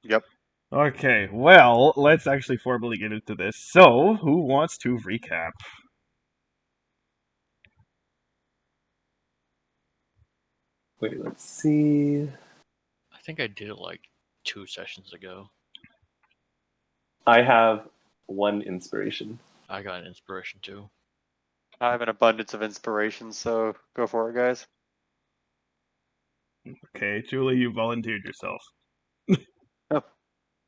Yep. Okay, well, let's actually formally get into this. So, who wants to recap? Wait, let's see. I think I did it like 2 sessions ago. I have one inspiration. I got an inspiration too. I have an abundance of inspiration, so go for it, guys. Okay, Julie, you volunteered yourself. Oh,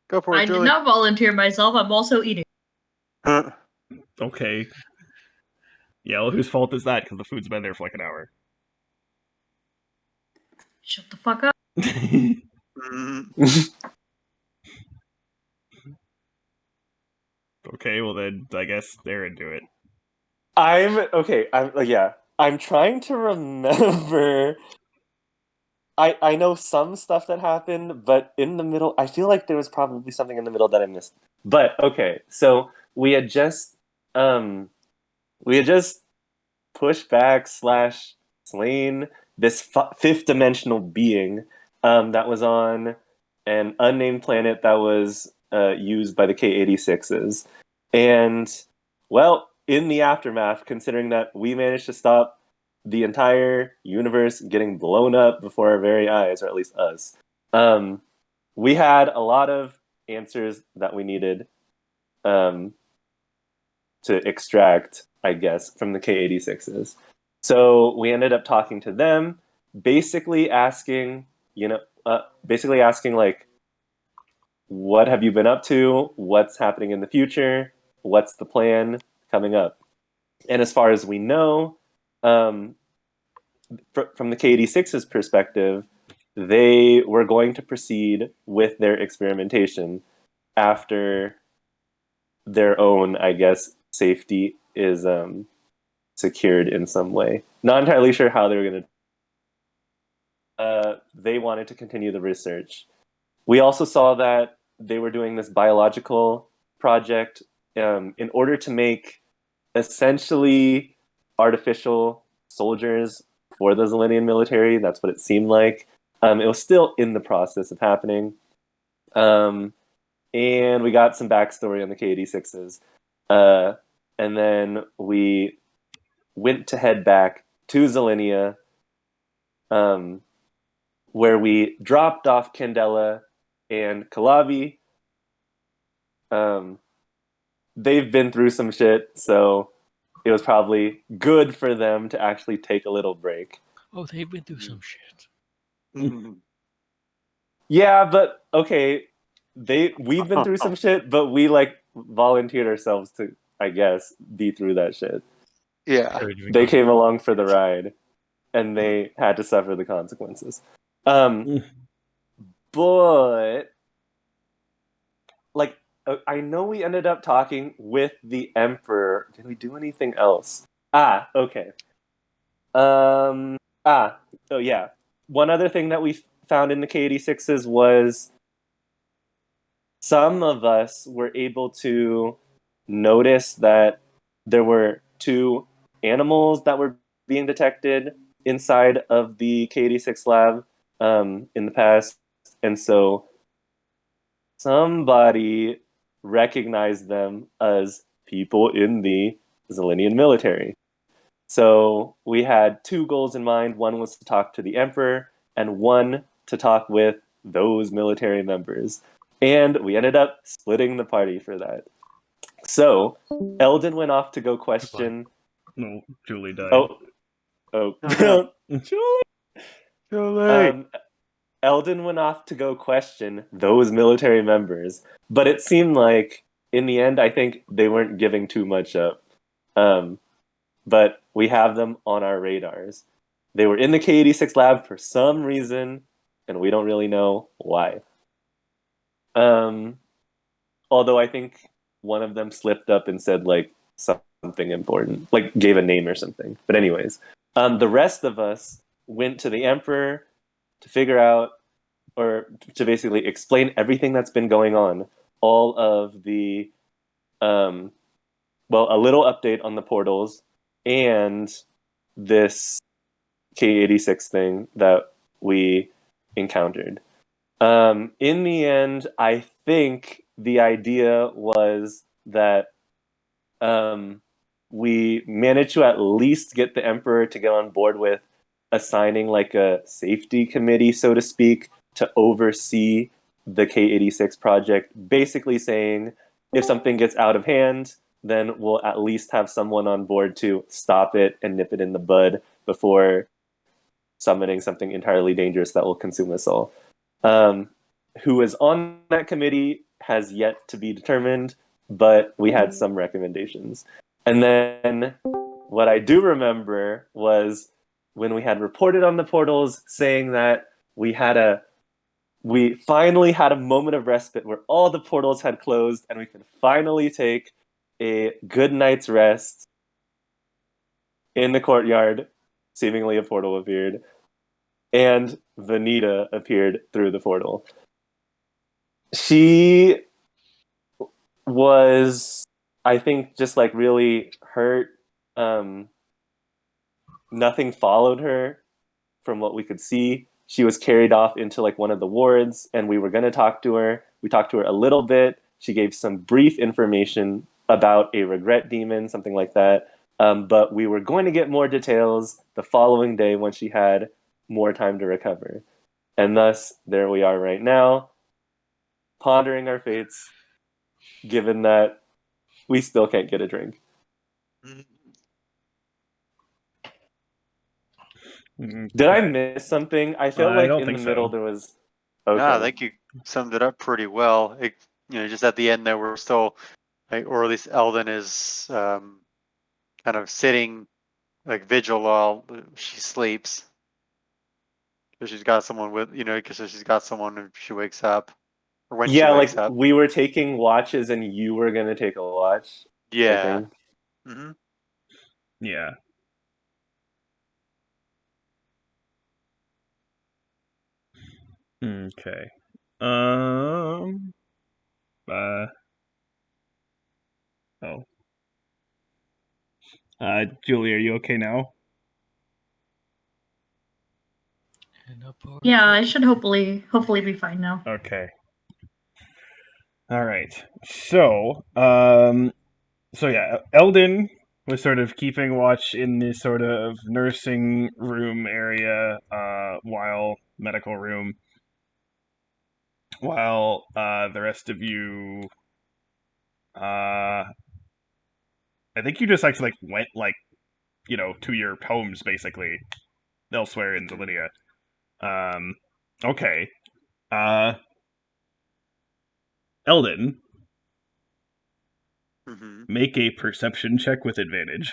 go for it, I did Julie. not volunteer myself. I'm also eating. Okay. Yeah, well, whose fault is that? Because the food's been there for like an hour. Shut the fuck up. Okay, well then, I guess Aaron do it. I'm okay. Yeah. I'm trying to remember. I know some stuff that happened, but in the middle, I feel like there was probably something in the middle that I missed. But okay, so um we had just pushed back slash slain this fifth dimensional being that was on an unnamed planet that was used by the K-86s. And, well, in the aftermath, considering that we managed to stop the entire universe getting blown up before our very eyes, or at least us, we had a lot of answers that we needed um, to extract, I guess, from the K-86s. So we ended up talking to them, basically asking, basically asking like, what have you been up to? What's happening in the future? What's the plan coming up? And as far as we know, um, from the K-86's perspective, they were going to proceed with their experimentation after their own, I guess, safety is secured in some way. Not entirely sure how they were going to. They wanted to continue the research. We also saw that they were doing this biological project in order to make essentially artificial soldiers for the Zelenian military. That's what it seemed like. It was still in the process of happening. Um, and we got some backstory on the K-86s. And then we went to head back to Zelenia, um, where we dropped off Candela and Kalavi. Um, they've been through some shit, so it was probably good for them to actually take a little break. Oh, they've been through some shit. Yeah, but okay, we've been through some shit, but we like volunteered ourselves to, I guess, be through that shit. Yeah. They came along for the ride, and they had to suffer the consequences. But like, I know we ended up talking with the Emperor. Did we do anything else? Okay. Um. Oh yeah. One other thing that we found in the K-86s was some of us were able to notice that there were two animals that were being detected inside of the K-86 lab in the past, and so somebody recognized them as people in the Zelenian military. So we had two goals in mind. One was to talk to the Emperor, and one to talk with those military members. And we ended up splitting the party for that. So Eldon went off to go question. No, Julie died. Oh, no. Julie. Julie. Eldon went off to go question those military members, but it seemed like in the end, I think they weren't giving too much up. But we have them on our radars. They were in the K-86 lab for some reason, and we don't really know why. Um, although I think one of them slipped up and said like something important, like gave a name or something. But anyways, the rest of us went to the Emperor to figure out, or to basically explain everything that's been going on, all of the a little update on the portals and this K-86 thing that we encountered. In the end, I think the idea was that we managed to at least get the Emperor to get on board with assigning like a safety committee, so to speak, to oversee the K-86 project, basically saying if something gets out of hand, then we'll at least have someone on board to stop it and nip it in the bud before summoning something entirely dangerous that will consume us all. Who is on that committee has yet to be determined, but we had some recommendations. And then what I do remember was when we had reported on the portals saying that we finally had a moment of respite where all the portals had closed and we could finally take a good night's rest. In the courtyard, seemingly a portal appeared, and Vanita appeared through the portal. She was, I think, just like really hurt. Nothing followed her from what we could see. She was carried off into like one of the wards, and we were going to talk to her. We talked to her a little bit. She gave some brief information about a regret demon, something like that. But we were going to get more details the following day when she had more time to recover. And thus, there we are right now, pondering our fates, given that we still can't get a drink. Did I miss something? I feel I like don't in the think middle so. there was. No, I Okay. think you summed it up pretty well. Just at the end there, we're still, like, or at least Eldon is kind of sitting like vigil while she sleeps. Because she's got someone with, because she's got someone when she wakes up, or when she Yeah, wakes like up. we were taking watches and you were gonna take a watch. I Yeah. think. Mm-hmm. Yeah. Okay. Uh. Oh. Julie, are you okay now? Yeah, I should hopefully be fine now. Okay. All right. So, so yeah, Eldon was sort of keeping watch in this sort of nursing room area, while medical room, while the rest of you, I think you just actually like went like to your homes basically elsewhere in Zelidia. Okay. Uh, Eldon, Mm-hmm. make a perception check with advantage.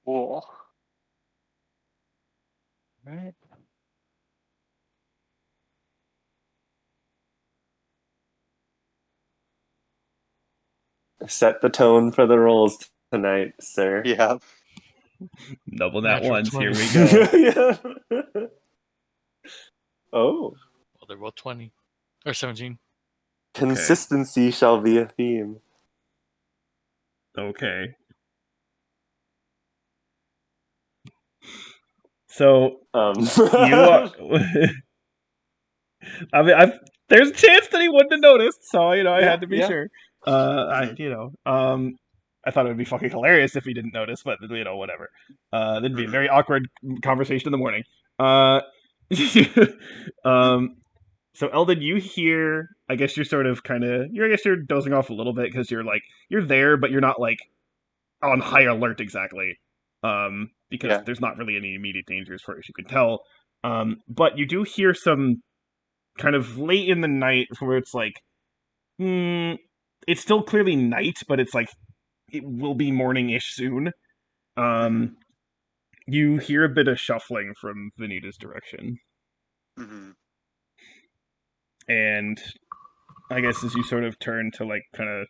Cool. Right. Set the tone for the rolls tonight, sir. Yeah. Double that Natural once. 20. Here we go. Yeah. Oh. Well, they're both 20 or 17. Consistency shall be a theme. Okay. So you are. I mean, there's a chance that he wouldn't have noticed, so I Yeah, had to be yeah. sure. I thought it would be fucking hilarious if he didn't notice, but whatever. That'd be a very awkward conversation in the morning. Um, so Eldon, you hear? I guess you're sort of I guess you're dozing off a little bit because you're there, but you're not like on high alert exactly. Because Yeah. there's not really any immediate danger as far as you can tell. But you do hear some kind of late in the night where it's like, it's still clearly night, but it's like it will be morning-ish soon. You hear a bit of shuffling from Vanita's direction, Mm-hmm. and I guess as you sort of turn to like kind of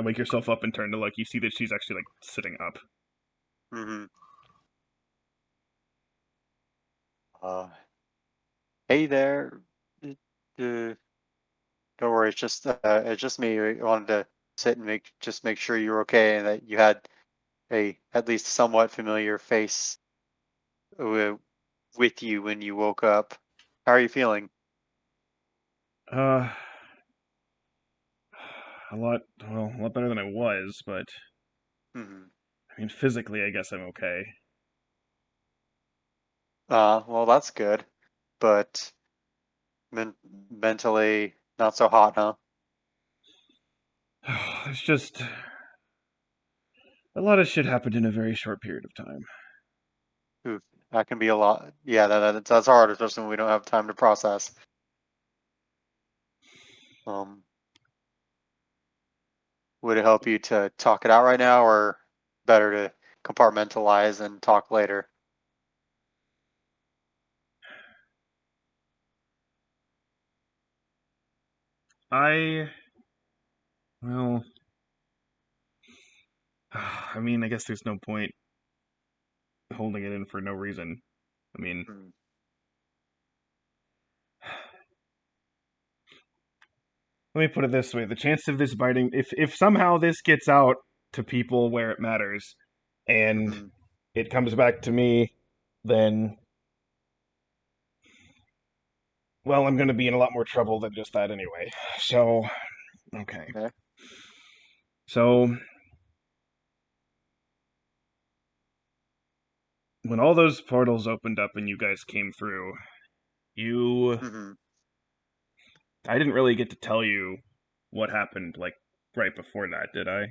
wake yourself up and turn to look, you see that she's actually like sitting up. Mm-hmm. Hey there. Don't worry, it's just me. I wanted to sit and make sure you're okay and that you had a at least somewhat familiar face with you when you woke up. How are you feeling? Uh, a lot better than I was, but Hmm. I mean, physically, I guess I'm okay. Well, that's good, but mentally not so hot, huh? It's just a lot of shit happened in a very short period of time. Oof, that can be a lot. Yeah, that's hard, especially when we don't have time to process. Um, would it help you to talk it out right now, or better to compartmentalize and talk later? I, well, I mean, I guess there's no point holding it in for no reason. I mean, Hmm. let me put it this way: the chance of this biting, if somehow this gets out to people where it matters, and Hmm. it comes back to me, then, well, I'm going to be in a lot more trouble than just that anyway. So, okay. Okay. So, when all those portals opened up and you guys came through, you. Hmm. I didn't really get to tell you what happened, like, right before that, did I?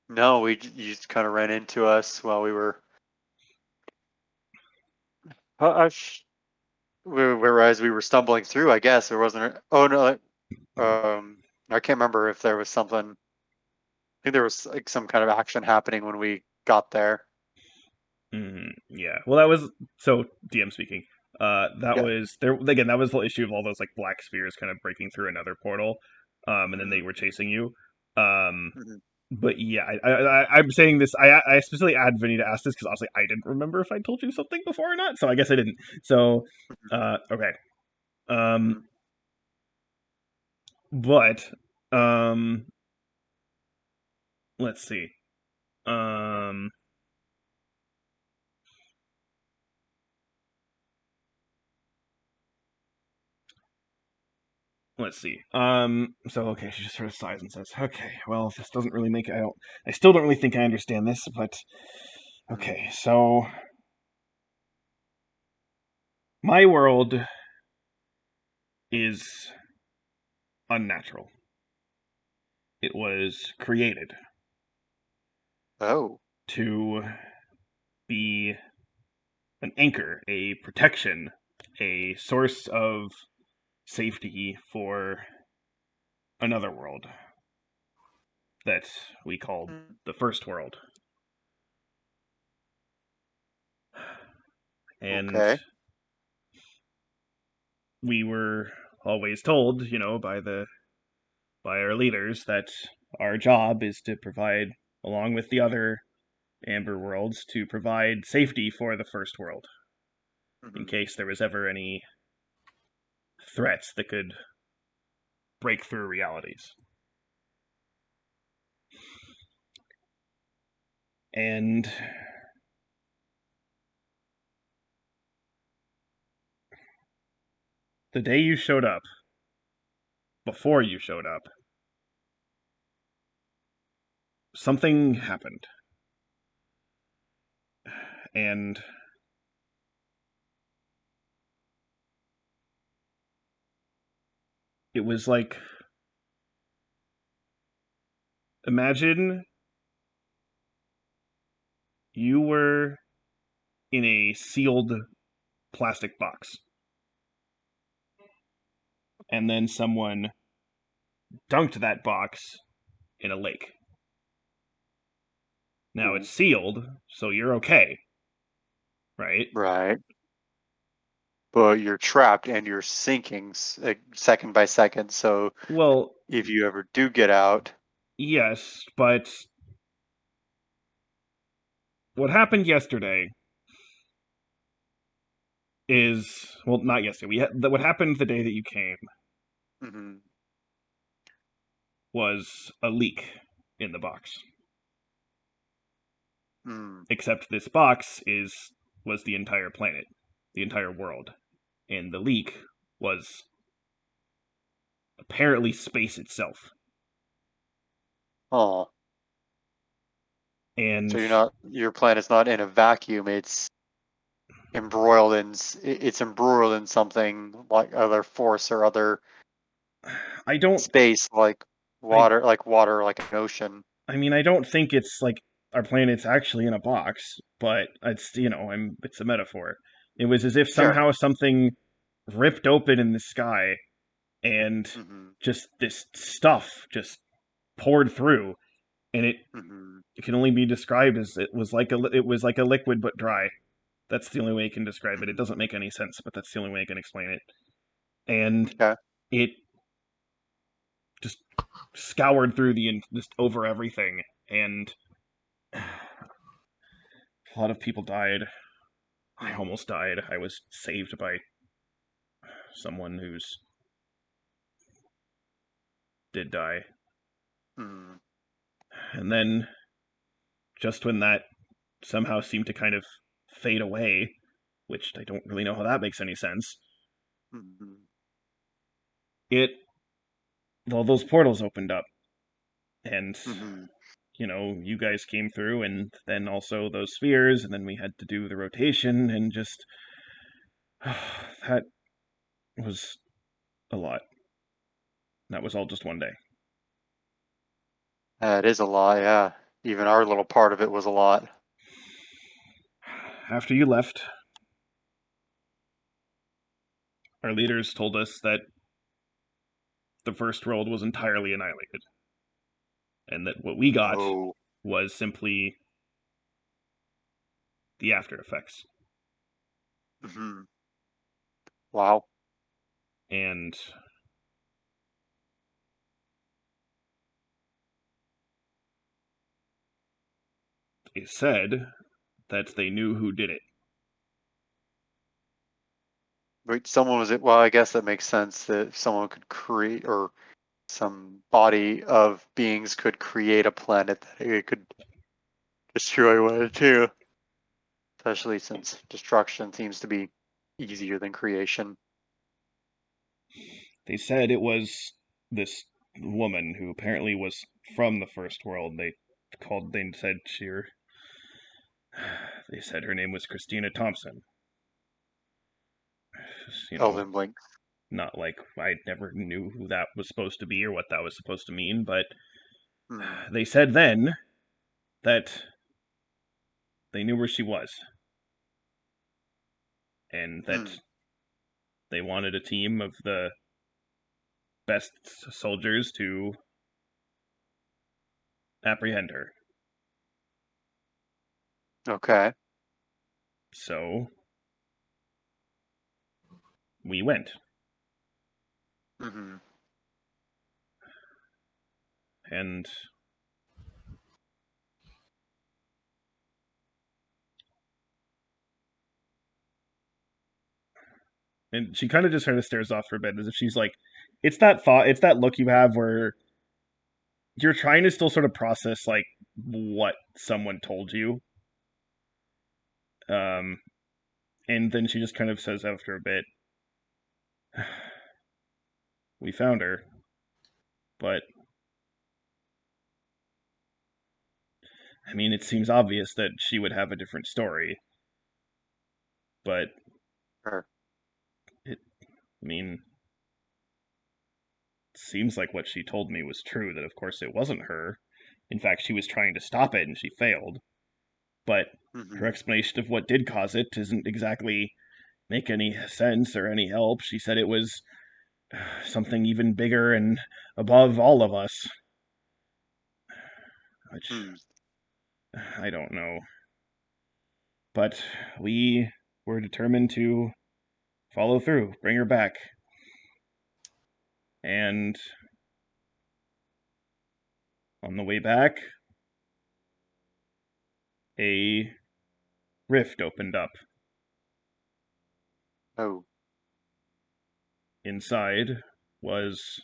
No, you just kind of ran into us while we were. Uh, Whereas we were stumbling through, I guess there wasn't. Oh no, I can't remember if there was something. I think there was like some kind of action happening when we got there. Yeah. Well, that was so DM speaking. That Yeah. was there again. That was the issue of all those like black spheres kind of breaking through another portal, and then they Hmm. were chasing you. Um, Hmm. but yeah, I'm saying this. I specifically add Vinny to ask this because honestly, I didn't remember if I told you something before or not. So I guess I didn't. So, okay. Um, Hmm. but um, let's see. Um, let's see. So okay, she just sort of sighs and says, "Okay, well, this doesn't really make. I still don't really think I understand this, but Hmm. okay. So my world is unnatural. It was created Oh. to be an anchor, a protection, a source of safety for another world that we called Mm. the first world, and." Okay. We were always told, by our leaders that our job is to provide, along with the other Amber worlds, to provide safety for the First World in Hmm. case there was ever any threats that could break through realities. And the day you showed up, before you showed up, something happened. And it was like, imagine you were in a sealed plastic box, and then someone dunked that box in a lake. Now Ooh. it's sealed, so you're okay, right? Right. But you're trapped and you're sinking like, second by second. So Well, if you ever do get out, yes, but what happened yesterday is well, not yesterday. What happened the day that you came hmm. was a leak in the box. Mm. Except this box was the entire planet, the entire world, and the leak was apparently space itself. Oh, And so your planet's not in a vacuum. It's embroiled in something like other force or other I don't space, like I water, like an ocean. I mean, I don't think it's like our planet's actually in a box, but it's a metaphor. It was as if Sure. somehow something ripped open in the sky and Hmm. just this stuff just poured through, and Hmm. it can only be described as it was like a liquid but dry. That's the only way I can describe it. It doesn't make any sense, but that's the only way I can explain it. And Okay. it just scoured through just over everything, and a lot of people died. I Hmm. almost died. I was saved by someone who's did die. Hmm. And then just when that somehow seemed to kind of fade away, which I don't really know how that makes any sense, Hmm. it all those portals opened up, and Hmm. you guys came through, and then also those spheres, and then we had to do the rotation, and just that was a lot. That was all just one day. It is a lot, yeah. Even our little part of it was a lot. After you left, our leaders told us that the first world was entirely annihilated, and that what we got No. was simply the after effects. Hmm. Wow. And they said that they knew who did it. Wait, someone was it? Well, I guess that makes sense that if someone could create, or some body of beings could create a planet that it could destroy one too. Especially since destruction seems to be easier than creation. They said it was this woman who apparently was from the first world. They said her name was Christina Thompson. You know, Elven Blink. not like I never knew who that was supposed to be or what that was supposed to mean, but Hmm. they said then that they knew where she was and that Hmm. they wanted a team of the best soldiers to apprehend her. Okay. So we went. Hmm. And she kind of just kind of stares off for a bit as if she's like, it's that look you have where you're trying to still sort of process like what someone told you. Um, and then she just kind of says after a bit, we found her, but I mean, it seems obvious that she would have a different story, but Sure. I mean, it seems like what she told me was true, that of course it wasn't her. In fact, she was trying to stop it and she failed. But her Hmm. explanation of what did cause it doesn't exactly make any sense or any help. She said it was something even bigger and above all of us, which Hmm. I don't know. But we were determined to follow through, bring her back. And on the way back, a rift opened up. Oh. Inside was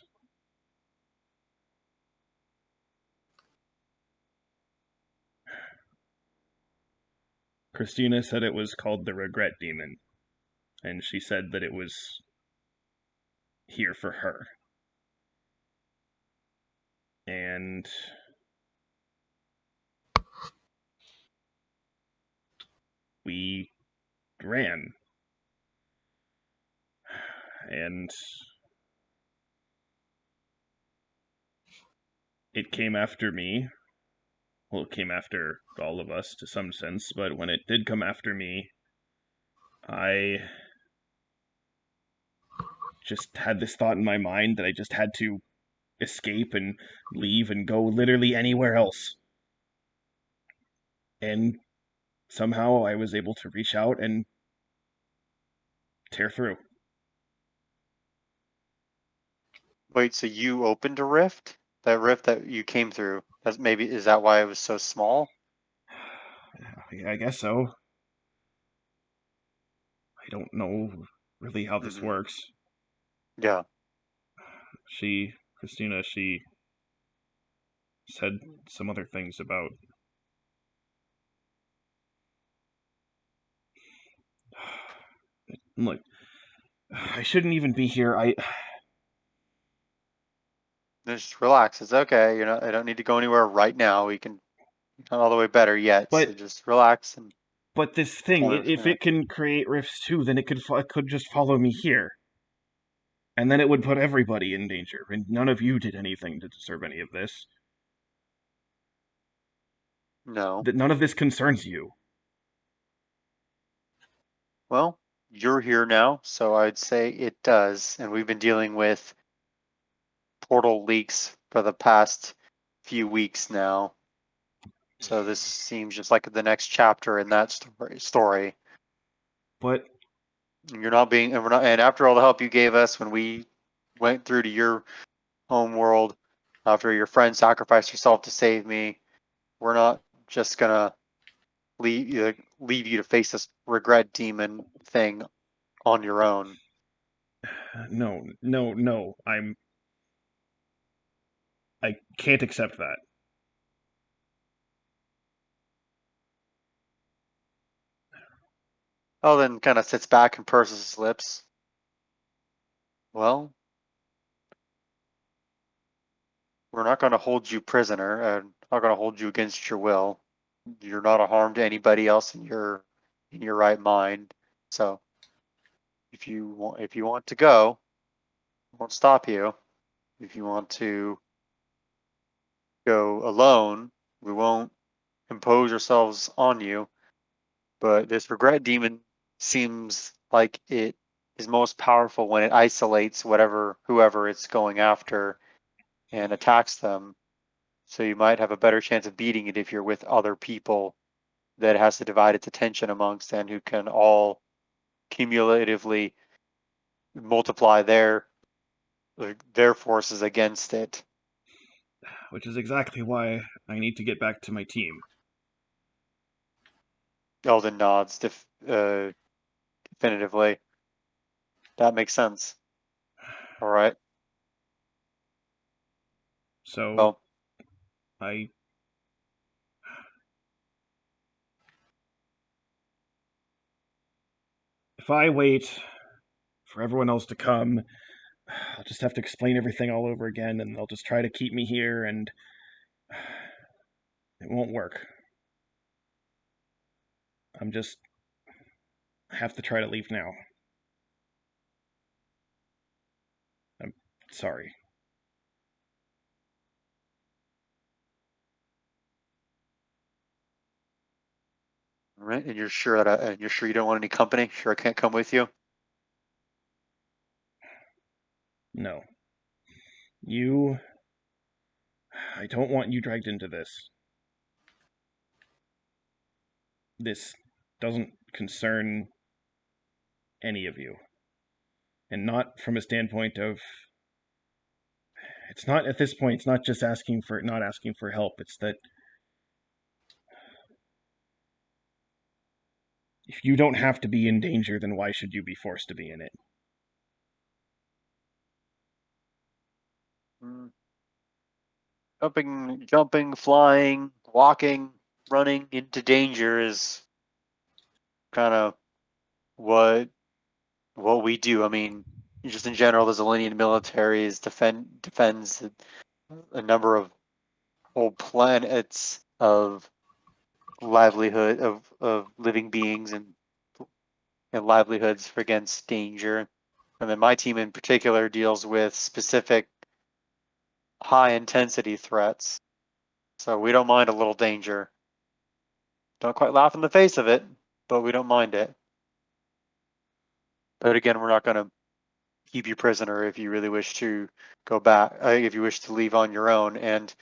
Christina said it was called the Regret Demon, and she said that it was here for her. and we ran. And it came after me. Well, it came after all of us to some sense, but when it did come after me, I just had this thought in my mind that I just had to escape and leave and go literally anywhere else. And somehow I was able to reach out and tear through. Wait, so you opened a rift? That rift that you came through? That's maybe is that why it was so small? I guess so. I don't know really how this works. Yeah. Christina, she said some other things about look, I shouldn't even be here. Just relax. It's okay. I don't need to go anywhere right now. We can not all the way better yet. But So just relax and but this thing, if yeah. it can create rifts too, then it could just follow me here. And then it would put everybody in danger, and none of you did anything to deserve any of this. No. That none of this concerns you. Well, you're here now, so I'd say it does. And we've been dealing with portal leaks for the past few weeks now. So this seems just like the next chapter in that story. But You're not being, and we're not, and after all the help you gave us when we went through to your home world, after your friend sacrificed herself to save me, we're not just gonna leave you to face this regret demon thing on your own. no, I can't accept that. Eldon kind of sits back and purses his lips. Well, we're not going to hold you prisoner and not going to hold you against your will. You're not a harm to anybody else in your right mind. So if you want to go, I won't stop you. If you want to go alone, we won't impose ourselves on you. But this regret demon seems like it is most powerful when it isolates whoever it's going after and attacks them. So you might have a better chance of beating it if you're with other people that it has to divide its attention amongst and who can all cumulatively multiply their forces against it. Which is exactly why I need to get back to my team. Eldon nods definitively. That makes sense. All right. So Well, I if I wait for everyone else to come, I'll just have to explain everything all over again, and they'll just try to keep me here, and it won't work. I have to try to leave now. I'm sorry. all right. And you're sure you don't want any company? Sure, I can't come with you. No. I don't want you dragged into this. This doesn't concern any of you. And not from a standpoint of it's not at this point, it's not just not asking for help. It's that if you don't have to be in danger, then why should you be forced to be in it? Mm. Jumping, flying, walking, running into danger is kind of what we do. I mean, just in general, the Zillian military defends a number of whole planets of livelihood of living beings and livelihoods against danger. And then my team in particular deals with specific high intensity threats. So we don't mind a little danger. Don't quite laugh in the face of it, but we don't mind it. But again, we're not going to keep you prisoner if you really wish to go back, if you wish to leave on your own. And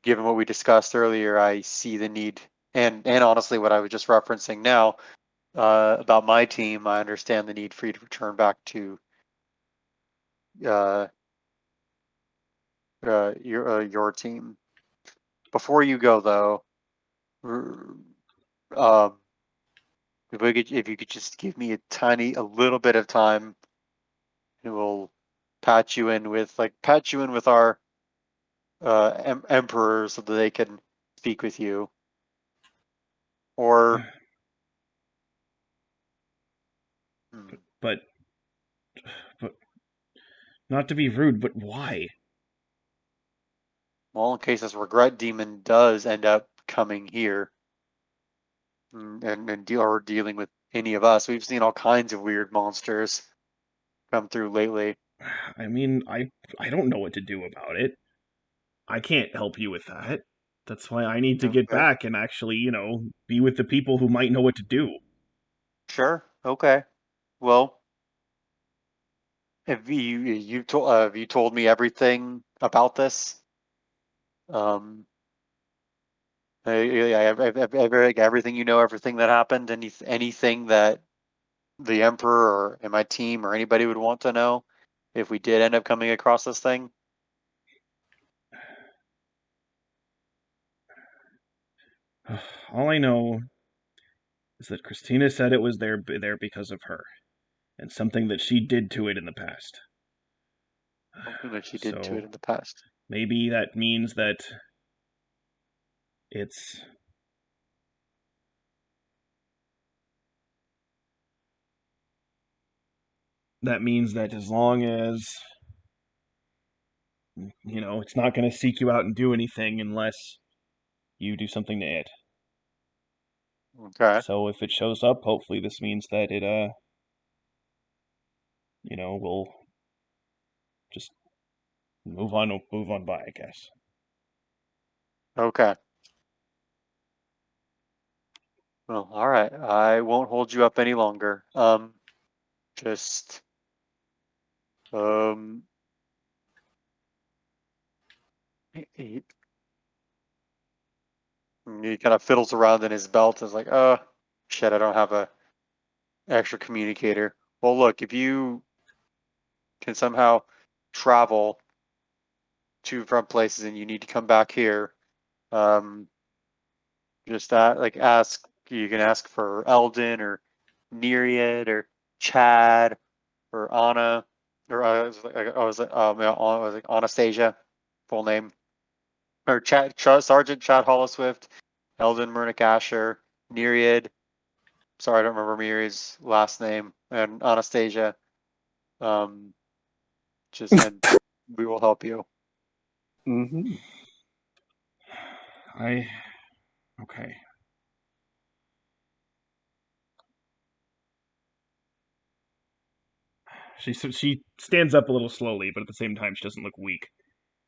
given what we discussed earlier, I see the need, and honestly, what I was just referencing now about my team, I understand the need for you to return back to uh, your team. Before you go, though, um, if you could just give me a little bit of time, and we'll patch you in with our emperor so that they can speak with you, or But, but not to be rude, but why? well, in case this regret demon does end up coming here and dealing with any of us. We've seen all kinds of weird monsters come through lately. I mean, I don't know what to do about it. I can't help you with that. That's why I need to get Okay. back and actually, be with the people who might know what to do. Sure. Okay. Well, have you told me everything about this? Um, everything you know, everything that happened, anything that the Emperor or my team or anybody would want to know if we did end up coming across this thing? All I know is that Christina said it was there because of her, and something that she did to it in the past. Something that she did to So it in the past. maybe that means that it's that means that as long as it's not going to seek you out and do anything unless you do something to it. Okay. So if it shows up, hopefully this means that it we'll just move on by, I guess. Okay. Well, all right. I won't hold you up any longer. Just um, he, he kind of fiddles around in his belt and is like, "Oh, shit, I don't have a extra communicator." Well, look, if you can somehow travel to from places and you need to come back here, um, just that, like, you can ask for Eldon or Nereid or Chad or Anna, or yeah, I was like Anastasia, full name, or Sergeant Chad Holliswift, Eldon Murnick Asher, Nereid. Sorry, I don't remember Nereid's last name, and Anastasia. Um, and we will help you. Mm-hmm. Okay. She stands up a little slowly, but at the same time she doesn't look weak.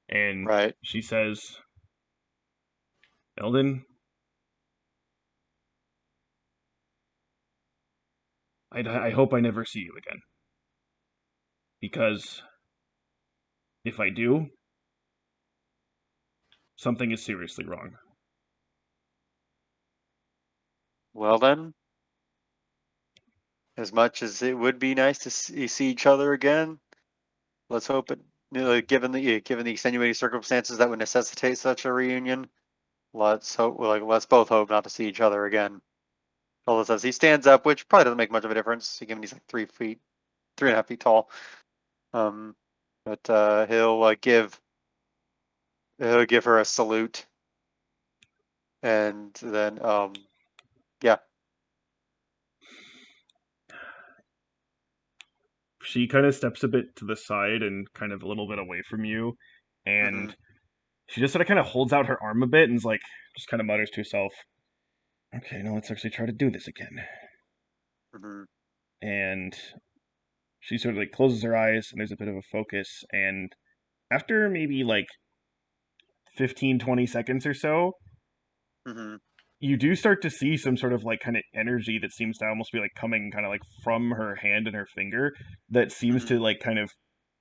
And Right. she says, "Eldon, I hope I never see you again. Because if I do, something is seriously wrong." Well then, as much as it would be nice to see each other again, let's hope it. Given the extenuating circumstances that would necessitate such a reunion, let's hope. Let's both hope not to see each other again. Although says he stands up, which probably doesn't make much of a difference, given he's like 3 feet, 3.5 feet tall. But he'll give her a salute, and then yeah. She kind of steps a bit to the side and kind of a little bit away from you, and she just sort of kind of holds out her arm a bit and is like, just kind of mutters to herself, "Okay, now let's actually try to do this again." Mm-hmm. And she sort of like closes her eyes, and there's a bit of a focus, and after maybe like 15, 20 seconds or so, Mm-hmm. you do start to see some sort of like kind of energy that seems to almost be like coming kind of like from her hand and her finger that seems to like kind of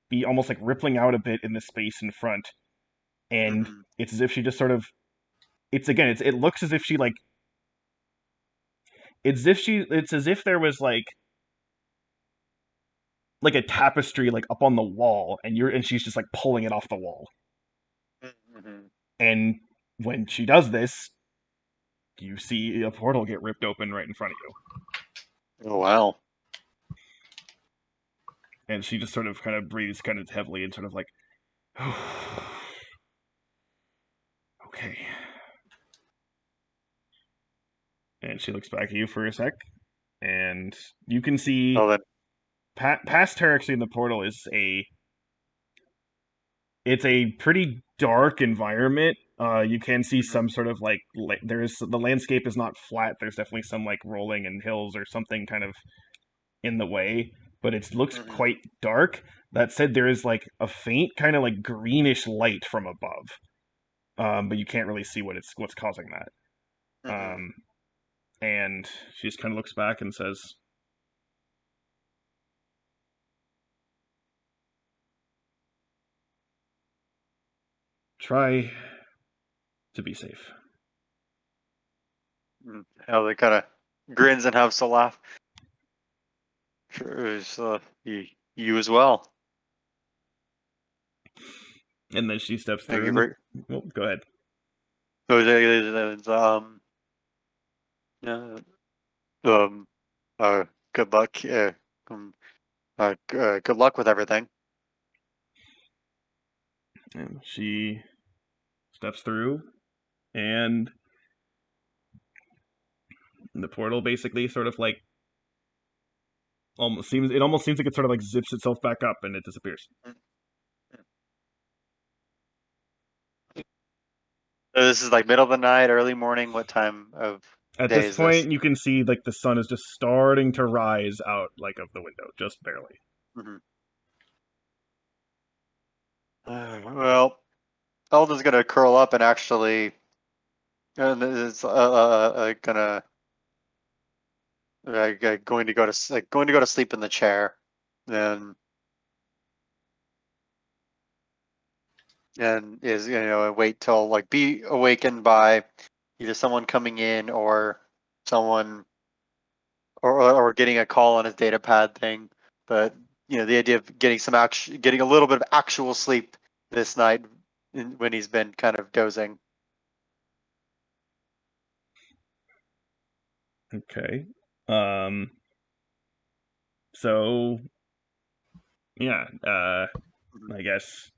be almost like rippling out a bit in the space in front. And Mm-hmm. it's as if she just sort of it looks as if she like it's as if there was like a tapestry like up on the wall and she's just like pulling it off the wall. Mm-hmm. And when she does this, you see a portal get ripped open right in front of you. Oh wow. And she just sort of kind of breathes kind of heavily and sort of like, okay. And she looks back at you for a sec, and you can see Well then. past her actually in the portal is it's a pretty dark environment. You can see some sort of like there's the landscape is not flat. There's definitely some like rolling and hills or something kind of in the way, but it looks Mm-hmm. quite dark. That said, there is like a faint kind of like greenish light from above, but you can't really see what's causing that. Mm-hmm. And she just kind of looks back and says, "Try to be safe." How they kind of grins and has a laugh. Sure, it's, you as well. And then she steps Thank through. you for. Oh, go ahead. Yeah, um, good luck. Good luck with everything. And she steps through, and the portal basically sort of like almost seems like it sort of like zips itself back up and it disappears. So this is like middle of the night, early morning. What time of At day this is this? point, you can see like the sun is just starting to rise out like of the window, just barely. Mm-hmm. Well, Elden's gonna curl up and actually, and is gonna going to go to going to go to sleep in the chair, then and is wait till like be awakened by either someone coming in or someone or getting a call on his data pad thing. But the idea of getting a little bit of actual sleep this night when he's been kind of dozing. Okay. Um. So yeah. I guess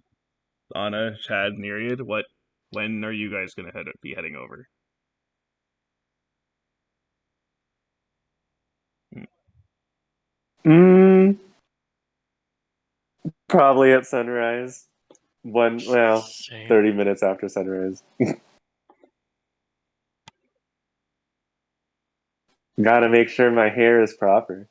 Anna, Chad, Nereid. When are you guys gonna be heading over? Mm, probably at sunrise. 30 minutes after sunrise. Gotta make sure my hair is proper.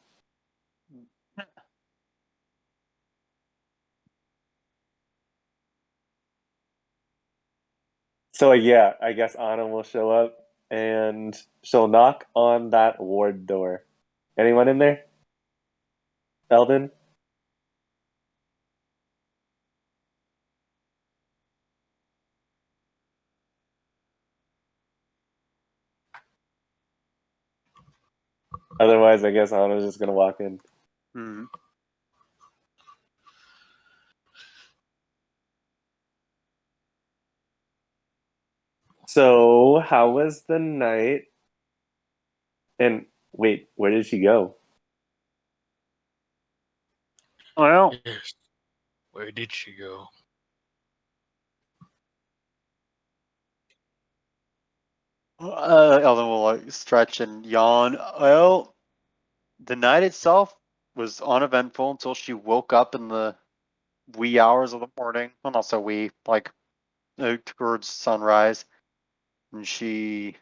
So yeah, I guess Anna will show up and she'll knock on that ward door. Anyone in there? Eldon? Otherwise, I guess Anna's just gonna walk in. Mm-hmm. So, how was the night? And wait, where did she go? Well, Yes. Where did she go? Elden will stretch and yawn. Well, the night itself was uneventful until she woke up in the wee hours of the morning. Well, not so wee, like towards sunrise, and she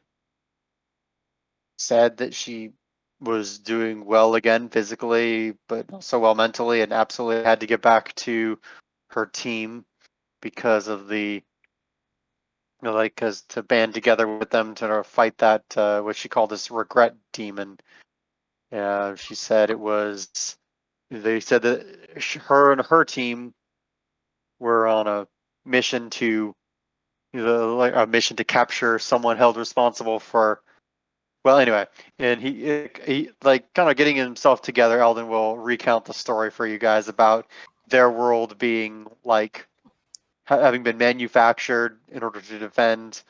said that she was doing well again physically, but not so well mentally, and absolutely had to get back to her team because of the like because to band together with them to fight that what she called this regret demon. She said it was. They said that her and her team were on a mission to like a mission to capture someone held responsible for. Well, anyway, and he like kind of getting himself together. Eldon will recount the story for you guys about their world being like having been manufactured in order to defend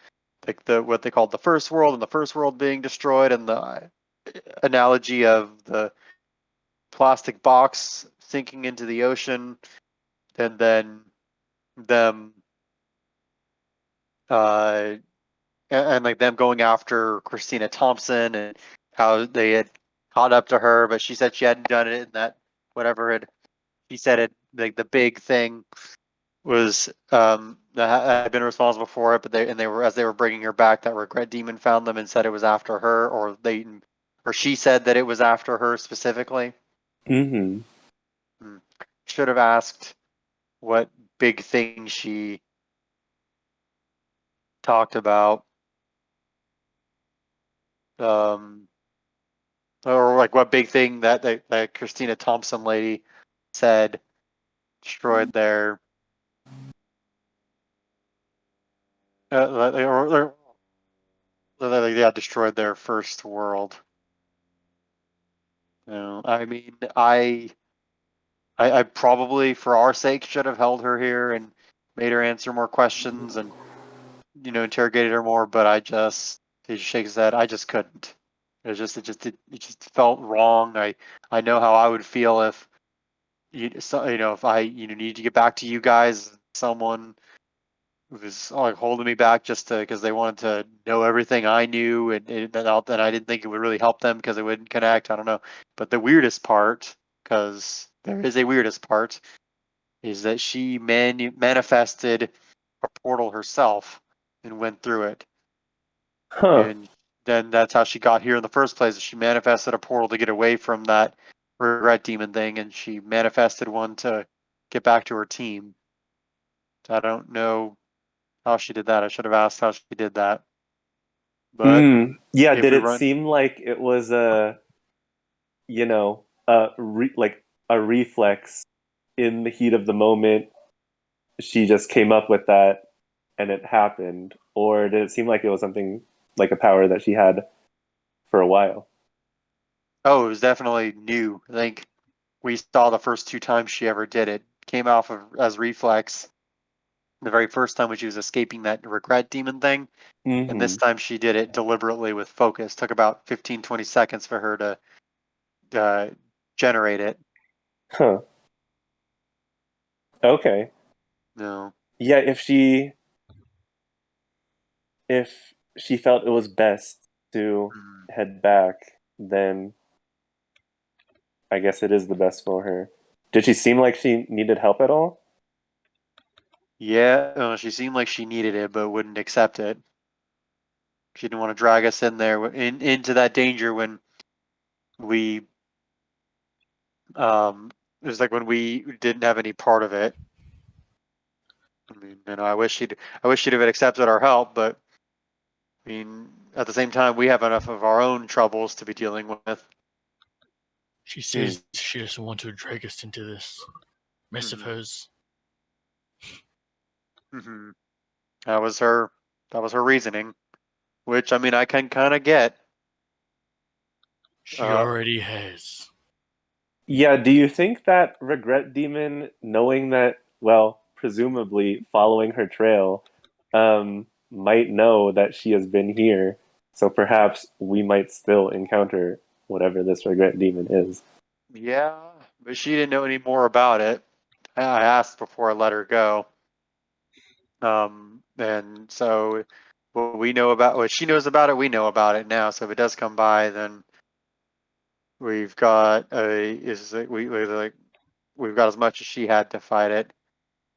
like the what they called the first world, and the first world being destroyed, and the analogy of the plastic box sinking into the ocean, and then them uh and like them going after Christina Thompson, and how they had caught up to her, but she said she hadn't done it, and that whatever it she said it like the big thing was that had been responsible for it, but they were as they were bringing her back, that regret demon found them and said it was after her, or she said that it was after her specifically. Mm-hmm. Should have asked what big thing she talked about, um, or like what big thing that Christina Thompson lady said destroyed their yeah, destroyed their first world. I mean, I probably, for our sake, should have held her here and made her answer more questions and interrogated her more. But he shakes his head. I just couldn't. It just felt wrong. I know how I would feel if if I needed to get back to you guys. Someone was like holding me back just to because they wanted to know everything I knew, and I didn't think it would really help them because it wouldn't connect. I don't know. But the weirdest part, because there is a weirdest part, is that she manifested a portal herself and went through it. Huh. And then that's how she got here in the first place. She manifested a portal to get away from that regret demon thing, and she manifested one to get back to her team. I don't know how she did that. I should have asked how she did that. But Yeah, if did we it run, seem like it was like a reflex in the heat of the moment? She just came up with that and it happened, or did it seem like it was something like a power that she had for a while? oh, it was definitely new. I think we saw the first two times she ever did it. Came off of as reflex the very first time when she was escaping that regret demon thing. And Mm-hmm. this time she did it deliberately with focus. Took about 15, 20 seconds for her to uh, generate it. Huh. Okay. No. Yeah, if she felt it was best to Mm. head back, then I guess it is the best for her. Did she seem like she needed help at all? Yeah, she seemed like she needed it, but wouldn't accept it. She didn't want to drag us in there into that danger when we it was like when we didn't have any part of it. I mean, I wish she'd have accepted our help, but I mean, at the same time, we have enough of our own troubles to be dealing with. She says she doesn't want to drag us into this mess of Mhm. hers. Hmm. That was her. That was her reasoning, which I mean, I can kind of get. She Uh, already has. Yeah, do you think that regret demon, knowing that, well, presumably following her trail, might know that she has been here, so perhaps we might still encounter whatever this regret demon is? yeah, but she didn't know any more about it. I asked before I let her go. And so what she knows about it, we know about it now. So if it does come by, then we've got a is it- we like we've got as much as she had to fight it.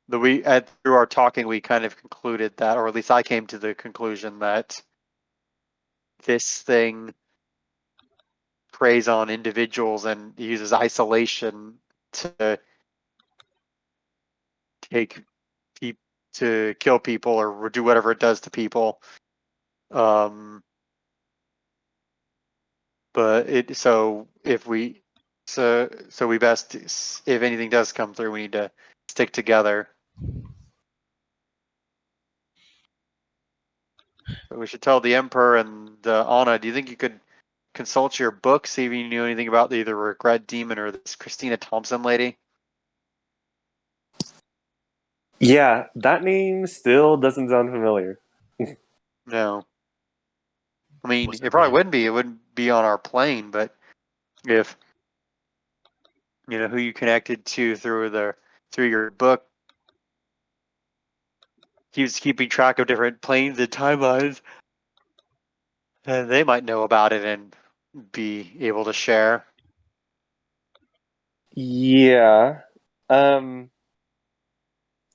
through our talking, we kind of concluded that, or at least I came to the conclusion that this thing preys on individuals and uses isolation to take to kill people or do whatever it does to people. But we best, if anything does come through, we need to stick together. But we should tell the Emperor and Anna. Do you think you could consult your book, see if you knew anything about either Regret Demon or this Christina Thompson lady? Yeah, that name still doesn't sound familiar. No. I mean, Was it it probably really- wouldn't be. It wouldn't be on our plane, but if who you connected to through your book, he was keeping track of different planes and timelines, and they might know about it and be able to share. Yeah.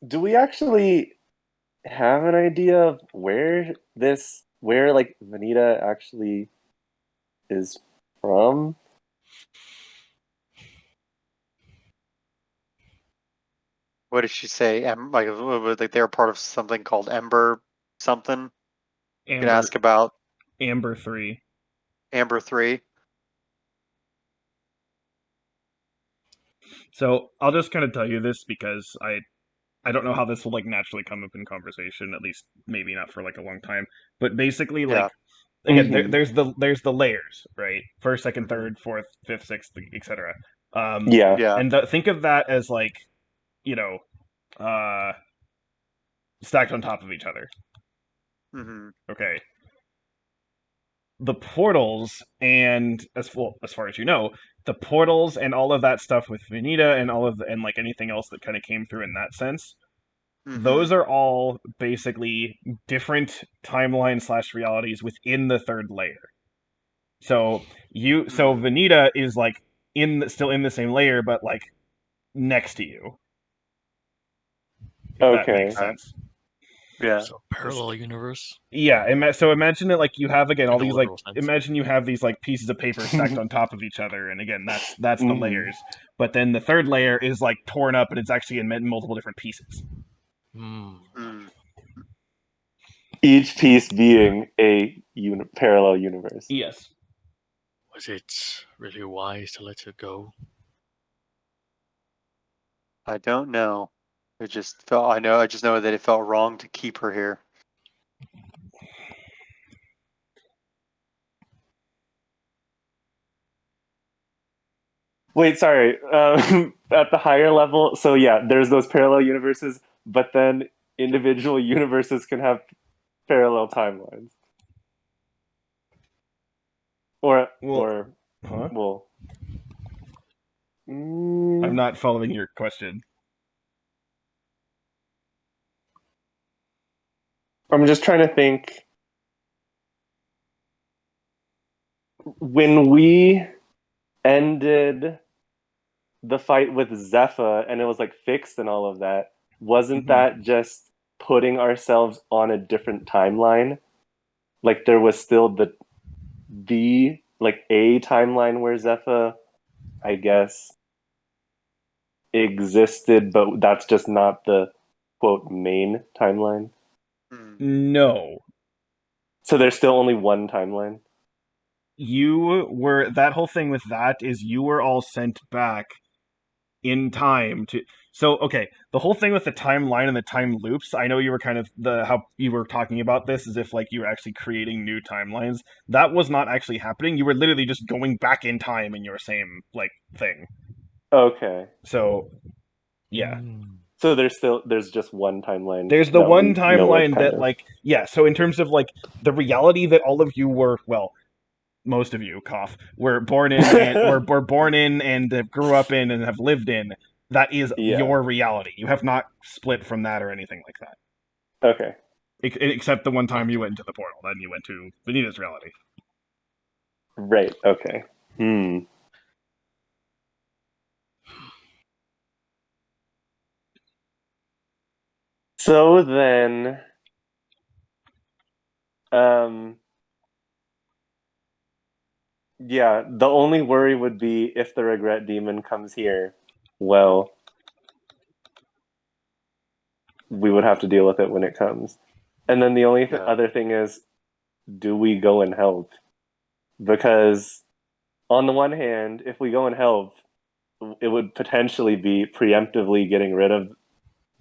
Do we actually have an idea of where like Vanita actually is from? What did she say? Like they were part of something called Ember something. You can Amber ask about Amber 3. Amber 3. So I'll just kind of tell you this because I don't know how this will like naturally come up in conversation. At least maybe not for like a long time. But basically, like again, Mhm. there's the layers, right? First, second, Mhm. third, fourth, fifth, sixth, etc. Yeah. Yeah. And think of that as like uh, stacked on top of each other. Mm-hmm. Okay. The portals and as far as you know, the portals and all of that stuff with Vanita and and like anything else that kind of came through in that sense. Mm-hmm. Those are all basically different timeline / realities within the third layer. So so Vanita is like still in the same layer, but like next to you. If that makes Okay. sense. Yeah. So parallel universe. Yeah, so imagine that like you have again all In a these like literal sense. imagine you have these like pieces of paper stacked on top of each other, and again that's the Mhm. layers. But then the third layer is like torn up and it's actually in multiple different pieces. Hmm. Mm. Each piece being a parallel universe. Yes. Was it really wise to let it go? I don't know. It just felt. I just know that it felt wrong to keep her here. Wait, sorry. At the higher level, so yeah, there's those parallel universes, but then individual universes can have parallel timelines. Or Well, huh? well, I'm not following your question. I'm just trying to think. When we ended the fight with Zephyr and it was like fixed and all of that, wasn't Mhm. that just putting ourselves on a different timeline? Like there was still the like a timeline where Zephyr, I guess, existed, but that's just not the quote main timeline. Mm. No. So there's still only one timeline. That whole thing with that is you were all sent back in time to okay, the whole thing with the timeline and the time loops, I know you were kind of how you were talking about this as if like you were actually creating new timelines. That was not actually happening. You were literally just going back in time in your same like thing. Okay. So yeah. So there's just one timeline. There's the that we one know of, timeline kind that of. like yeah, so in terms of like the reality that all of you were most of you cough were born in and were born in and grew up in and have lived in, that is Yeah. your reality. You have not split from that or anything like that. Okay. Except the one time you went into the portal, then you went to Vanita's reality. Right. Okay. So then, yeah, the only worry would be if the regret demon comes here. Well, we would have to deal with it when it comes. And then the only Yeah. other thing is, do we go and help? Because on the one hand, if we go and help, it would potentially be preemptively getting rid of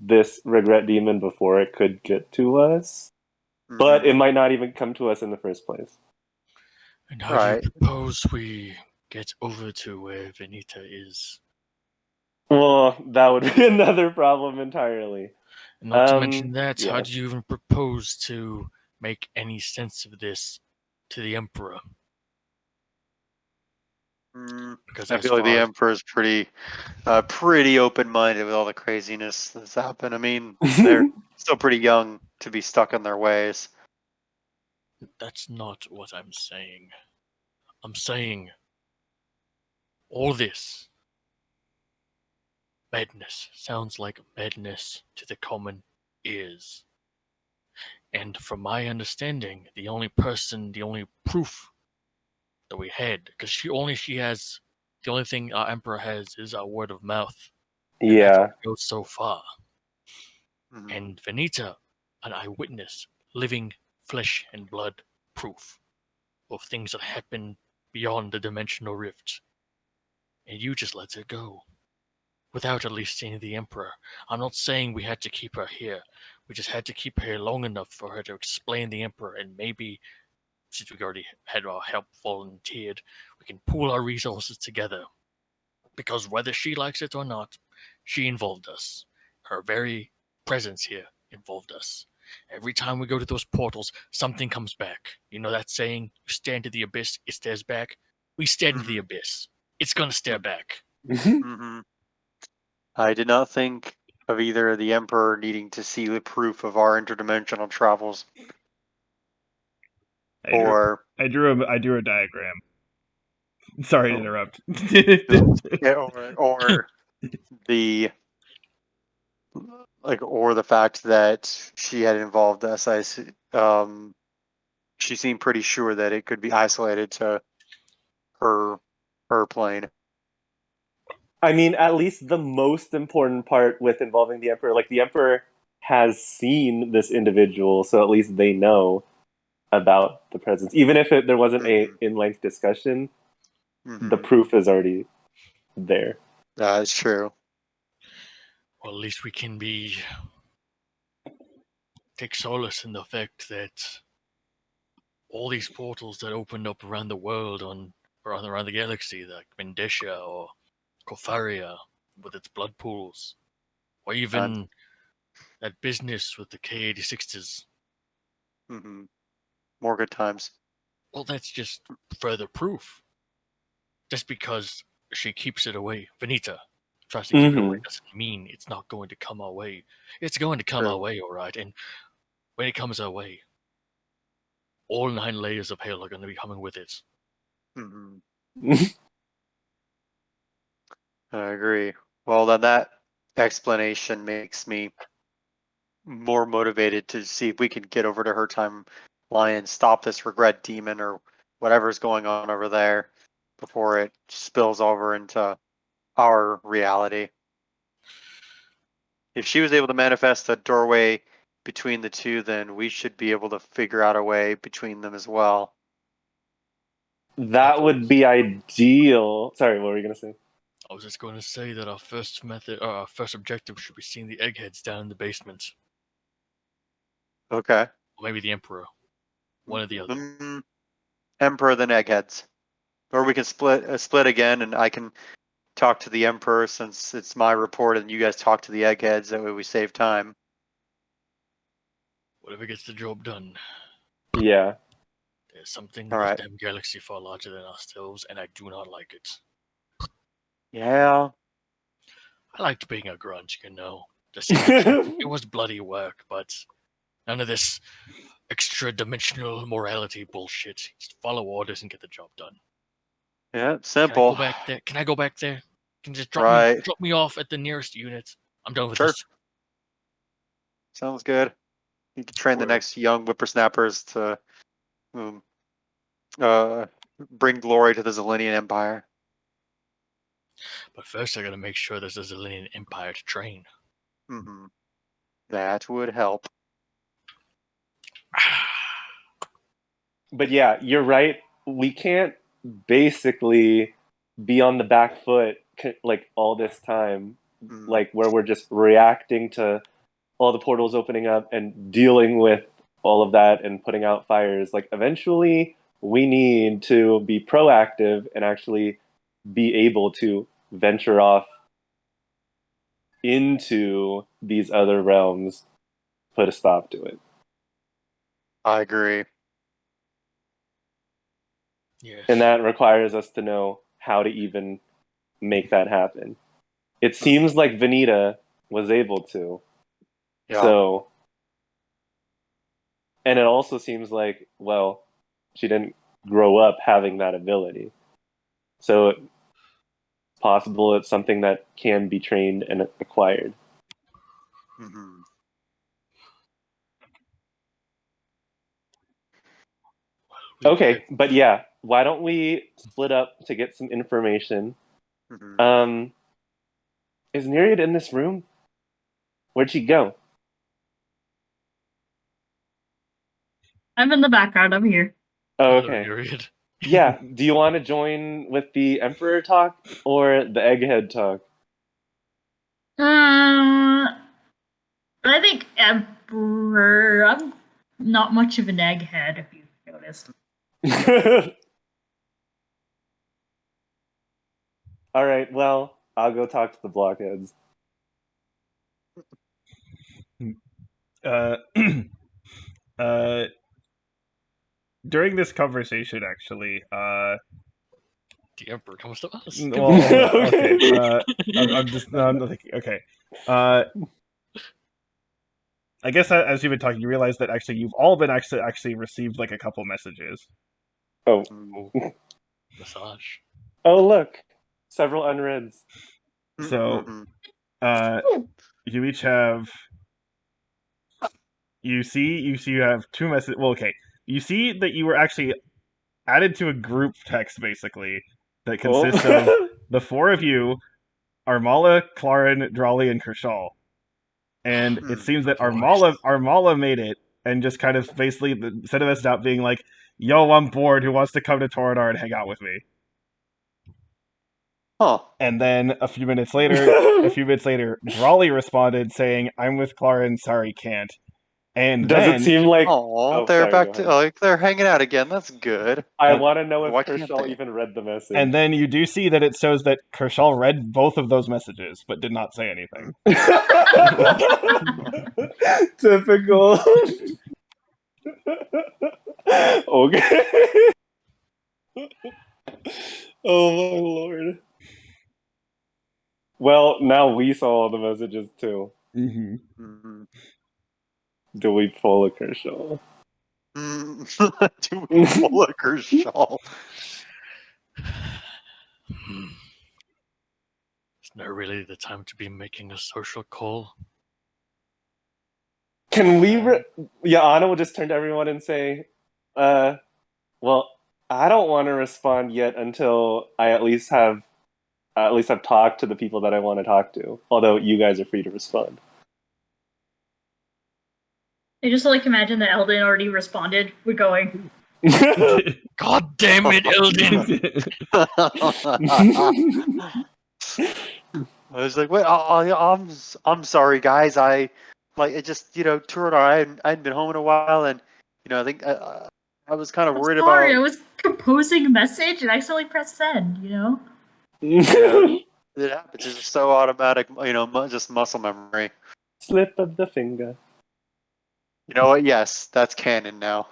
this regret demon before it could get to us. But it Mhm. might not even come to us in the first place. And how do you Right. propose we get over to where Venita is? Well, that would be another problem entirely. And not to mention that, how Yeah. do you even propose to make any sense of this to the Emperor? Because I as feel like the far Emperor's pretty open-minded with all the craziness that's happened. I mean, they're still pretty young to be stuck in their ways. that's not what I'm saying. I'm saying all this madness sounds like madness to the common ears. And from my understanding, the only proof that we had, because the only thing our emperor has is our word of mouth, and that Yeah. goes so far. Mhm. And Venita, an eyewitness, living flesh and blood proof of things that happen beyond the dimensional rift. And you just let her go, without at least seeing the emperor. I'm not saying we had to keep her here. We just had to keep her here long enough for her to explain the emperor, and maybe since we already had our help volunteered, we can pool our resources together. Because whether she likes it or not, she involved us. Her very presence here involved us. Every time we go to those portals, something comes back. You know that saying, you stare into the abyss, it stares back? We stared into the Mhm. abyss. It's gonna stare back. Mhm. I did not think of either the Emperor needing to see the proof of our interdimensional travels, I drew or I drew a diagram. Sorry to oh, interrupt. yeah, or the or the fact that she had involved us. She seemed pretty sure that it could be isolated to her her plane. I mean, at least the most important part with involving the Emperor, like the Emperor has seen this individual, so at least they know about the presence. Even if there wasn't a Mhm. in-length discussion, the Mhm. proof is already there. That is true. Well, at least we can take solace in the fact that all these portals that opened up around the world around the galaxy, like Mendesha or Kofaria with its blood pools, or And even that business with the K86s. mhm. More good times. Well, that's just further proof. Just because she keeps it away, Venita tries to keep it away, Hmm. doesn't mean it's not going to come our way. It's going to come our True. way, all right. And when it comes our way, all 9 layers of hell are going to be coming with it. Mhm. I agree. Well, then that explanation makes me more motivated to see if we can get over to her timeline and stop this regret demon or whatever's going on over there before it spills over into our reality. If she was able to manifest a doorway between the two, then we should be able to figure out a way between them as well. That would be ideal. Sorry, what were you gonna say? I was just going to say that our first objective should be seeing the eggheads down in the basement, Okay. or maybe the Emperor, one or the other. Emperor then eggheads. Or we can split again, and I can talk to the Emperor since it's my report, and you guys talk to the eggheads. That way we save time. Whatever gets the job done. Yeah. There's something in All this right. damn galaxy far larger than ourselves, and I do not like it. Yeah. I liked being a grunt, you know. Just seeing the truth. It was bloody work, but none of this extra dimensional morality bullshit. Just follow orders and get the job done. Yeah. Can I go Simple. back there? Can I go back there? Can you just Right. drop me off at the nearest unit? I'm done with Sure. this. Sounds good. You can train the Or- next young whippersnappers to uh, bring glory to the Zelenian Empire. But first, I gotta make sure there's a Zillion Empire to train. Hmm. That would help. But yeah, you're right. We can't basically be on the back foot like all this time, Mm. like where we're just reacting to all the portals opening up and dealing with all of that and putting out fires. Like eventually, we need to be proactive and actually be able to venture off into these other realms, put a stop to it. I agree. Yes. And that requires us to know how to even make that happen. It seems like Vanita was able to. Yeah. So, and it also seems like, well, she didn't grow up having that ability. So it's possible it's something that can be trained and acquired. Hmm. Okay, but yeah, why don't we split up to get some information? Hmm. Is Nereid in this room? Where'd she go? I'm in the background. I'm here. Oh, Hello, okay. Nereid. Yeah, do you want to join with the Emperor talk or the Egghead talk? I think Emperor. I'm not much of an egghead, if you've noticed. All right, well, I'll go talk to the blockheads. Uh, uh, during this conversation, actually, The Emperor comes to us. well, okay, Okay. I'm just, no, I'm thinking, okay, I guess as you've been talking, you realize that actually you've all been actually received like a couple messages. Oh, Oh, massage. oh, look, several unreads. So, Mhm. you each have. You have two messages. Well, okay. You see that you were actually added to a group text basically that consists of Oh. the four of you, Armala, Clarin, Drawley, and Kershaw. And it seems that Of course. Armala made it and just kind of basically sent a message out being like, "Yo, I'm bored. Who wants to come to Toradar and hang out with me?" Huh. And then a few minutes later, Drawley responded saying, "I'm with Clarin. Sorry, can't." And Does it then seem like... Oh, Oh, they're sorry, go back to ahead. like they're hanging out again. That's good. I and, want to know if Why can't Kershaw they? even read the message. and then you do see that it shows that Kershaw read both of those messages, but did not say anything. Typical. Okay. Oh my lord. Well, now we saw all the messages too. Mm-hmm. Mhm. Do we pull a Kershaw? Do we pull a Kershaw? It's not really the time to be making a social call. Can we... Yeah, Anna will just turn to everyone and say, well, I don't want to respond yet until I at least have talked to the people that I want to talk to. Although you guys are free to respond. I just like imagine that Eldon already responded. We're going. God damn it, Eldin! I was like, wait, I'm sorry, guys. I like it just toured. I hadn't been home in a while, and I think I was kind of I'm worried sorry, I about. was composing a message and I accidentally pressed send, Yeah, it happens. It's just so automatic. Just muscle memory. Slip of the finger. You know what? Yes, that's canon now.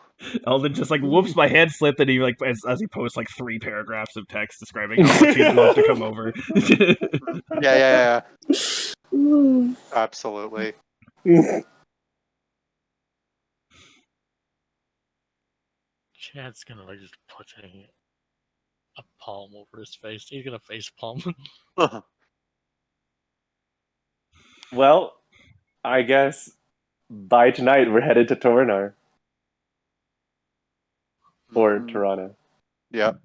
Eldon just like whoops, my hand slipped, and he like as he posts like 3 paragraphs of text describing how much he'd love to come over. Yeah. Absolutely. Chad's gonna like just putting a palm over his face. He's gonna face palm. Well, I guess by tonight, we're headed to Torinar or Mhm. Toronto. Yep.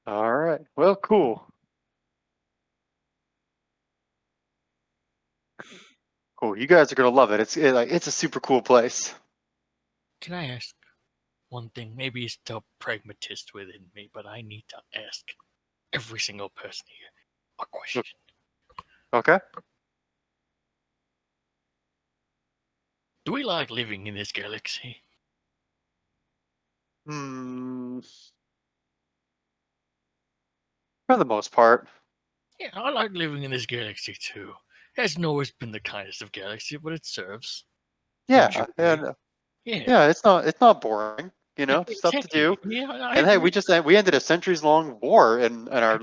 All right. Well, cool. Cool. You guys are gonna love it. It's a super cool place. Can I ask one thing? Maybe it's the pragmatist within me, but I need to ask every single person here a question. Okay. Do we like living in this galaxy? Hmm. For the most part. Yeah, I like living in this galaxy too. It hasn't always been the kindest of galaxies, but it serves. Don't you Yeah. agree? And Yeah, yeah, it's not boring. You know, stuff to exactly. do. Yeah, I And hey, agree. we ended a centuries long war in our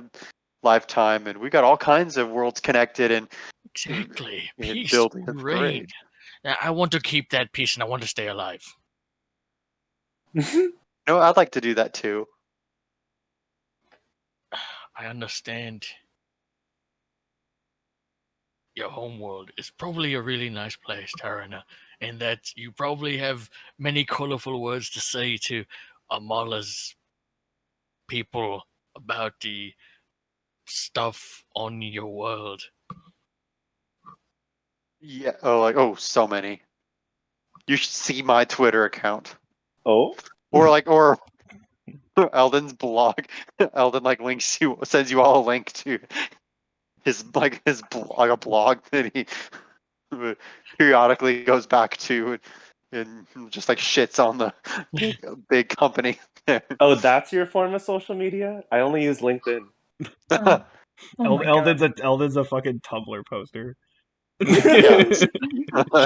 lifetime, and we got all kinds of worlds connected Exactly. and Peace, building. It's reign. great. Now, I want to keep that peace and I want to stay alive. No, I'd like to do that too. I understand your homeworld is probably a really nice place, Tarana, and that you probably have many colorful words to say to Amala's people about the stuff on your world. Yeah. So many. You should see my Twitter account, Oh, or Eldon's blog. Eldon sends you all a link to his blog, a blog that he periodically goes back to and just like shits on the big company. oh, that's your form of social media? I only use LinkedIn. Oh, oh my god. Eldon's a fucking Tumblr poster. Yeah.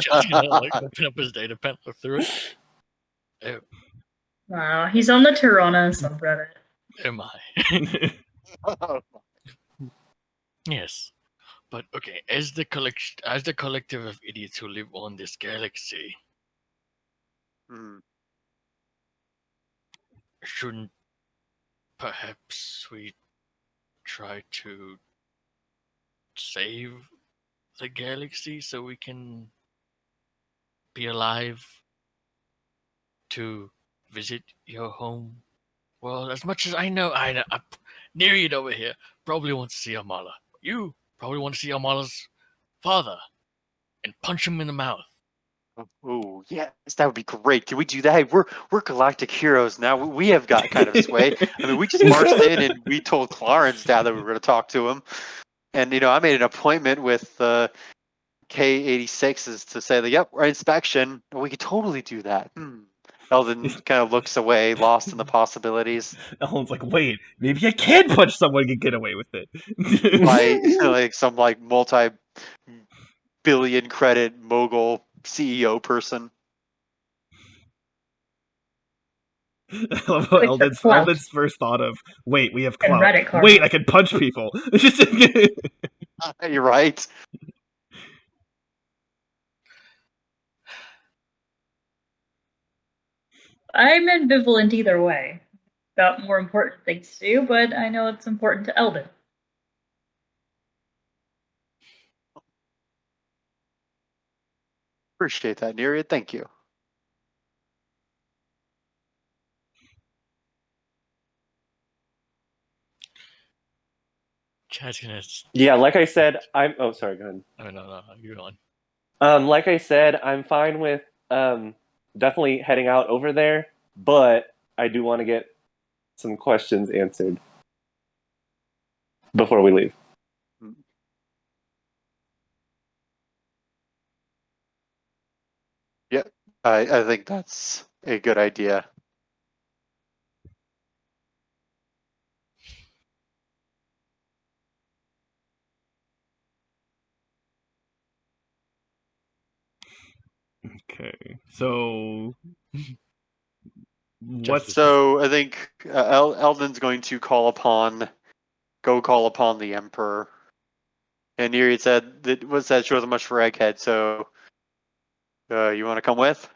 Just gonna like open up his data pen, look through it. Oh, Wow, he's on the Tirana subreddit. am I? Yes. But okay, as the collective of idiots who live on this galaxy, Hmm. shouldn't perhaps we try to save the galaxy so we can be alive to visit your home? Well, as much as I know, Nereid over here probably wants to see Amala. You probably want to see Amala's father and punch him in the mouth. Oh yes, that would be great. Can we do that? Hey, we're galactic heroes now. We have got kind of sway. I mean, we just marched in and we told Clarence dad that we were going to talk to him, and I made an appointment with K86s to say that yep, our inspection. We could totally do that. Eldon kind of looks away, lost in the possibilities. Eldon's like, wait, maybe I can punch someone and get away with it. Like some multi-billion credit mogul CEO person. I love how With the clout Eldon's first thought of, wait, we have and clout. Reddit card. Wait, I can punch people. You're right. I'm ambivalent either way. Got more important things to do, but I know it's important to Eldon. Appreciate that, Nereid. Thank you. Chad's gonna. Yeah, like I said, I'm. Oh, sorry. Go ahead. Oh no, you're on. Like I said, I'm fine with definitely heading out over there, but I do want to get some questions answered before we leave. Yeah, I think that's a good idea. Okay, so what's So I think Eldon's going to call upon the Emperor. And Nereid said that was that she wasn't much for Egghead, so you want to come with?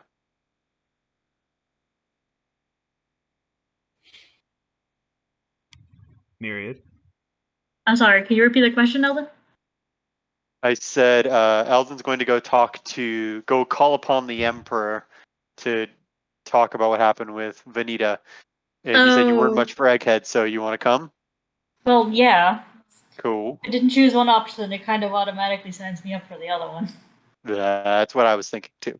Myriad? I'm sorry, can you repeat the question, Eldon? I said Eldon's going to go call upon the Emperor to talk about what happened with Vanita. And you said you weren't Oh. much for Egghead, so you want to come? Well, yeah. Cool. I didn't choose one option, it kind of automatically signs me up for the other one. That's what I was thinking too.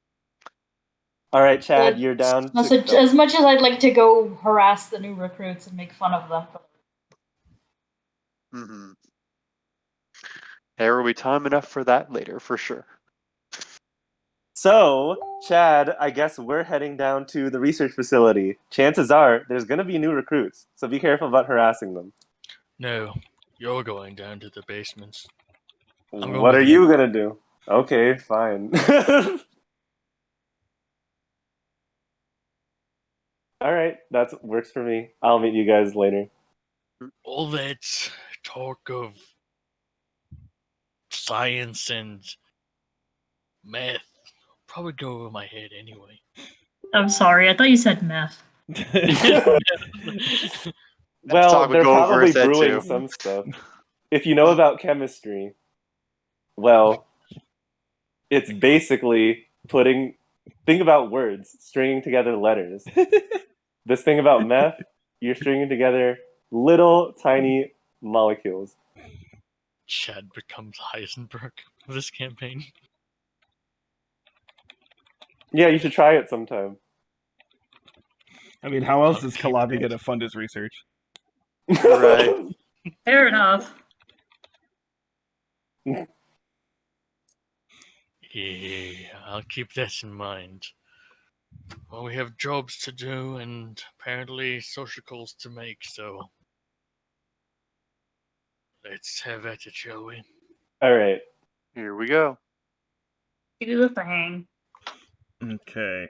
All right, Chad, But you're down. as much as I'd like to go harass the new recruits and make fun of them. Mm-hmm. There will be time enough for that later, for sure. So, Chad, I guess we're heading down to the research facility. Chances are there's going to be new recruits, so be careful about harassing them. No, you're going down to the basements. I'm going What with are you. you going to do? Okay, fine. All right, that works for me. I'll meet you guys later. All that talk of science and math probably go over my head anyway. I'm sorry, I thought you said meth. Well, talk would they're go over probably his head, brewing too. some stuff. If you know about chemistry, well, it's basically think about words, stringing together letters. This thing about meth, you're stringing together little tiny molecules. Chad becomes Heisenberg of this campaign. Yeah, you should try it sometime. I mean, how else is Okay, Kalabi but- going to fund his research? Right. Fair enough. Yeah, I'll keep that in mind. Well, we have jobs to do and apparently social calls to make, so let's have at it, shall we? All right. Here we go. Do the thing. Okay.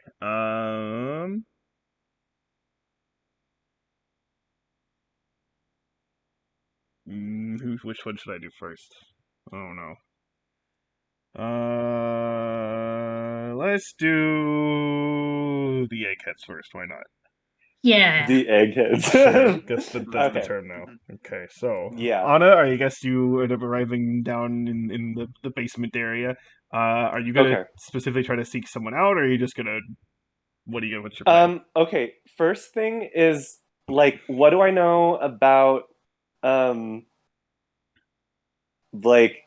Which one should I do first? Oh no. Let's do the eggheads first. Why not? Yeah. The eggheads. Sure. Guess that's the Okay. term now. Okay, so Yeah. Anna, I guess you end up arriving down in the basement area. Are you gonna Okay. specifically try to seek someone out, or are you just gonna? What's your plan? Okay. First thing is like, what do I know about like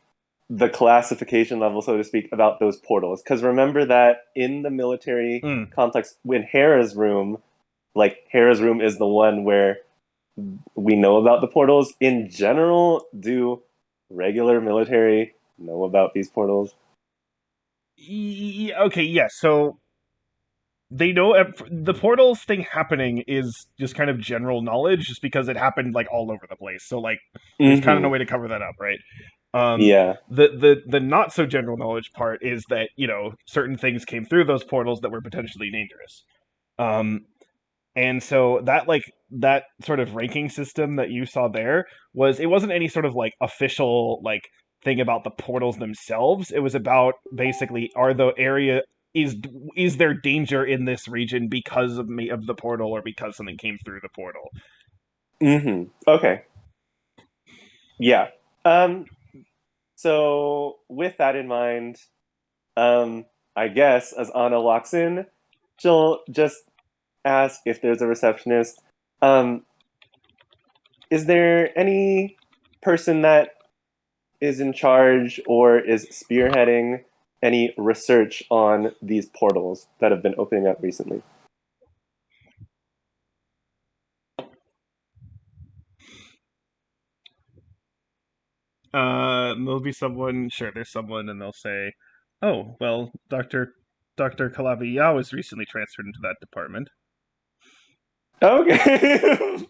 the classification level, so to speak, about those portals? Because remember that in the military Mm. context, when Hera's room is the one where we know about the portals. In general, do regular military know about these portals? Okay, yes. So they know the portals thing happening is just kind of general knowledge, just because it happened like all over the place. So like, there's kind of no way to cover that up, right? Yeah. The not so general knowledge part is that certain things came through those portals that were potentially dangerous. And so that sort of ranking system that you saw there wasn't any sort of like official like thing about the portals themselves. It was about basically is there danger in this region because of the portal, or because something came through the portal. Okay. Yeah. So with that in mind, I guess as Anna walks in, she'll just ask if there's a receptionist. Is there any person that is in charge or is spearheading any research on these portals that have been opening up recently? There'll be someone. Sure, there's someone, and they'll say, "Oh, well, Doctor Kalabi Yao was recently transferred into that department." Okay.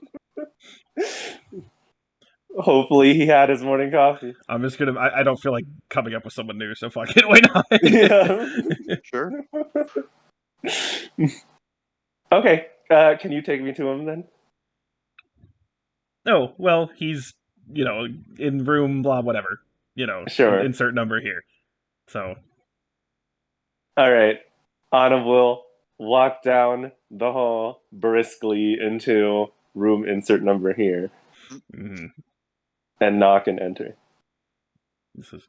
Hopefully he had his morning coffee. I'm just gonna. I don't feel like coming up with someone new, so fuck it. Why not? Yeah. Sure. Okay. Can you take me to him then? Oh, well, he's in room blah whatever. Sure. Insert number here. So All right. Anna will walk down the hall briskly into room insert number here mhm. and knock and enter. This is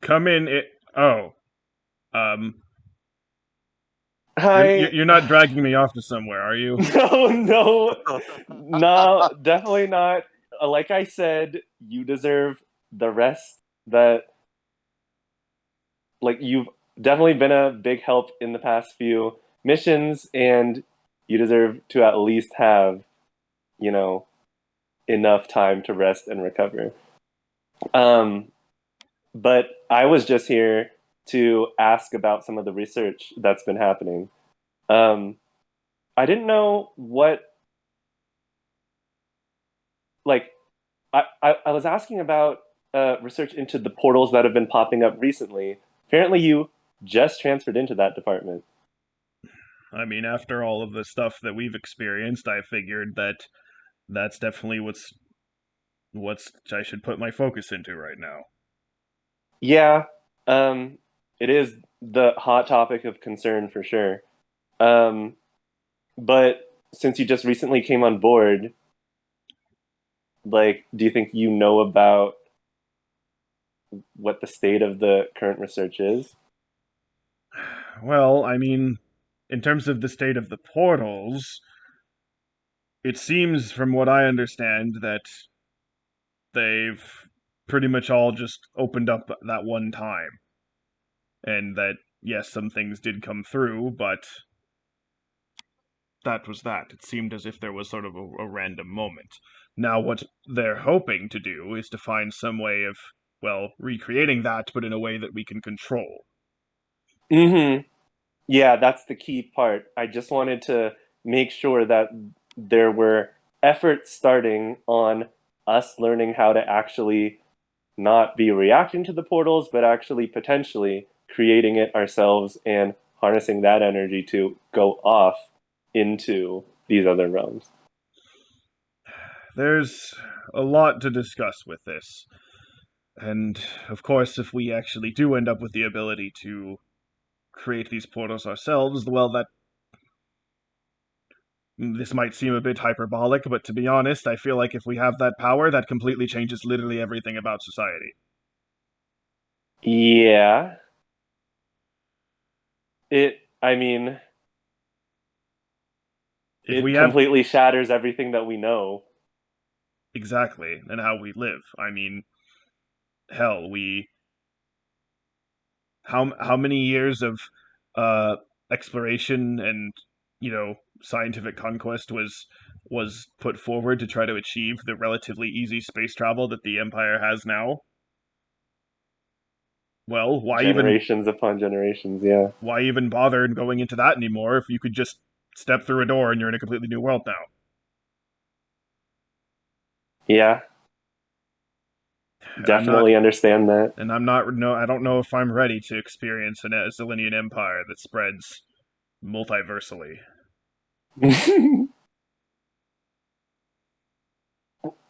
Come in. Um, Hi. you're not dragging me off to somewhere, are you? No, definitely not. Like I said, you deserve the rest that, like, you've definitely been a big help in the past few missions, and you deserve to at least have, you know, enough time to rest and recover. But I was just here to ask about some of the research that's been happening. Um, I didn't know what, like, I was asking about research into the portals that have been popping up recently. Apparently, you just transferred into that department. I mean, after all of the stuff that we've experienced, I figured that that's definitely what's I should put my focus into right now. Yeah, it is the hot topic of concern for sure. Um, but since you just recently came on board, like, do you think you know about what the state of the current research is? Well, I mean, in terms of the state of the portals, it seems from what I understand that they've pretty much all just opened up that one time. And that, yes, some things did come through, but that was that. It seemed as if there was sort of a random moment. Now, what they're hoping to do is to find some way of, well, recreating that, but in a way that we can control. Mm-hmm. Yeah, that's the key part. I just wanted to make sure that there were efforts starting on us learning how to actually not be reacting to the portals, but actually potentially creating it ourselves and harnessing that energy to go off into these other realms. There's a lot to discuss with this. And, of course, if we actually do end up with the ability to create these portals ourselves, well, that this might seem a bit hyperbolic, but to be honest, I feel like if we have that power, that completely changes literally everything about society. Yeah. I mean, If it we have completely shatters everything that we know. exactly and how we live, I mean, hell, we how many years of uh exploration and scientific conquest was put forward to try to achieve the relatively easy space travel that the Empire has now? Well, Generations upon generations, yeah. why even bother going into that anymore if you could just step through a door and you're in a completely new world now? Yeah, And I'm not definitely understand that. and I'm not no I don't know if I'm ready to experience a Zillion empire that spreads multiversally.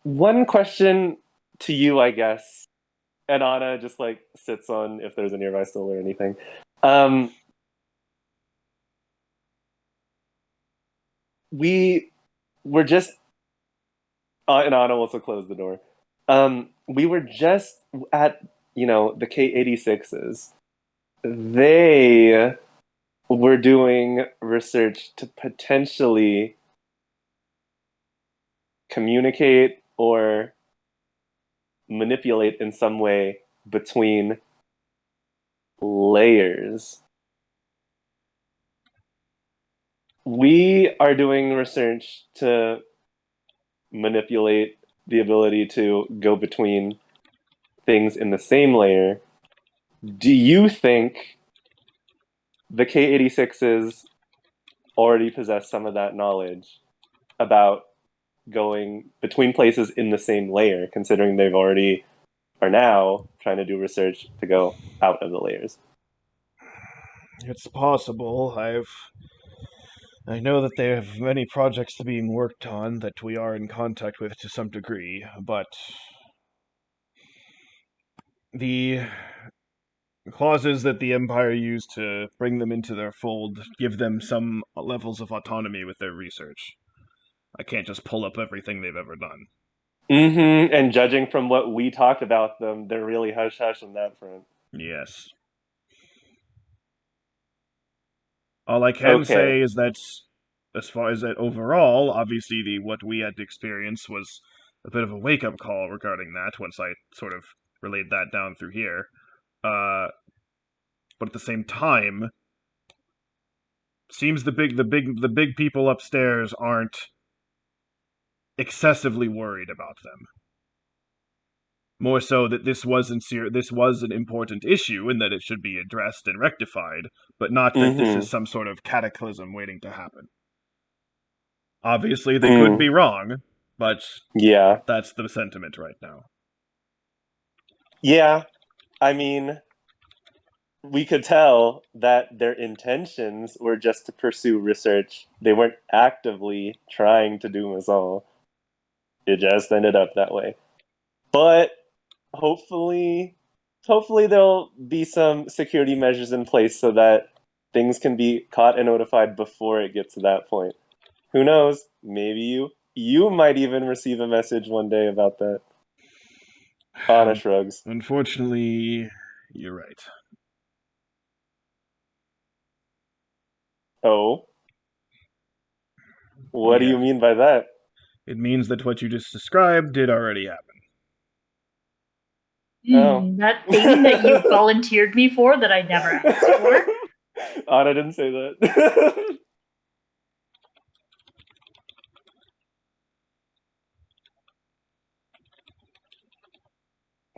One question to you, I guess, and Anna just like sits on if there's a nearby stool or anything. Um, we were just, and Anna also closed the door. We were just at, the K-86s. They were doing research to potentially communicate or manipulate in some way between layers. We are doing research to manipulate the ability to go between things in the same layer. Do you think the K-86s already possess some of that knowledge about going between places in the same layer, considering they've already are now trying to do research to go out of the layers? It's possible. I know that they have many projects being worked on that we are in contact with to some degree, but the clauses that the Empire used to bring them into their fold give them some levels of autonomy with their research. I can't just pull up everything they've ever done. Mm-hmm. And judging from what we talked about them, they're really hush hush on that front. Yes. All I can say is that, as far as that overall, obviously what we had to experience was a bit of a wake-up call regarding that. Once I sort of relayed that down through here, but at the same time, seems the big people upstairs aren't excessively worried about them. More so that this was an important issue and that it should be addressed and rectified, but not that this is some sort of cataclysm waiting to happen. Obviously, they could be wrong, but Yeah. that's the sentiment right now. Yeah. I mean, we could tell that their intentions were just to pursue research. They weren't actively trying to doom us all. It just ended up that way. But hopefully there'll be some security measures in place so that things can be caught and notified before it gets to that point. Who knows? Maybe you might even receive a message one day about that. Anna shrugs. Unfortunately, you're right. Oh? What do you mean by that? It means that what you just described did already happen. That thing that you volunteered me for that I never asked for. Anna didn't say that.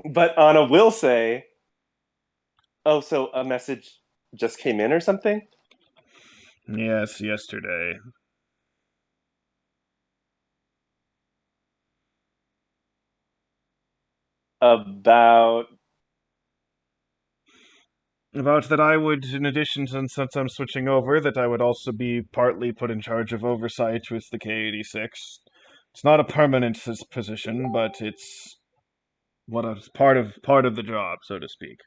But Anna will say, oh, so a message just came in or something? Yes, yesterday. About that I would, in addition to, since I'm switching over, that I would also be partly put in charge of oversight with the K-86. It's not a permanent position, but it's part of the job, so to speak.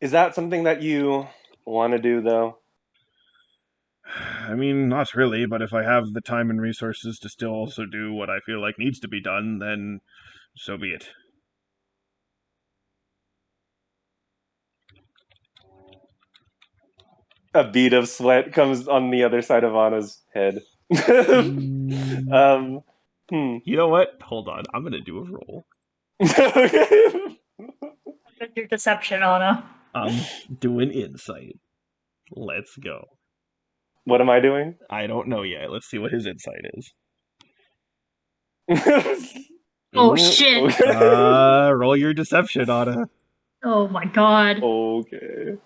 Is that something that you want to do, though? I mean, not really, but if I have the time and resources to still also do what I feel like needs to be done, then so be it. A bead of sweat comes on the other side of Anna's head. You know what? Hold on. I'm going to do a roll. With your deception, Anna. I'm doing insight. Let's go. What am I doing? I don't know yet. Let's see what his insight is. Oh, shit. Roll your deception, Anna. Oh my god. Okay.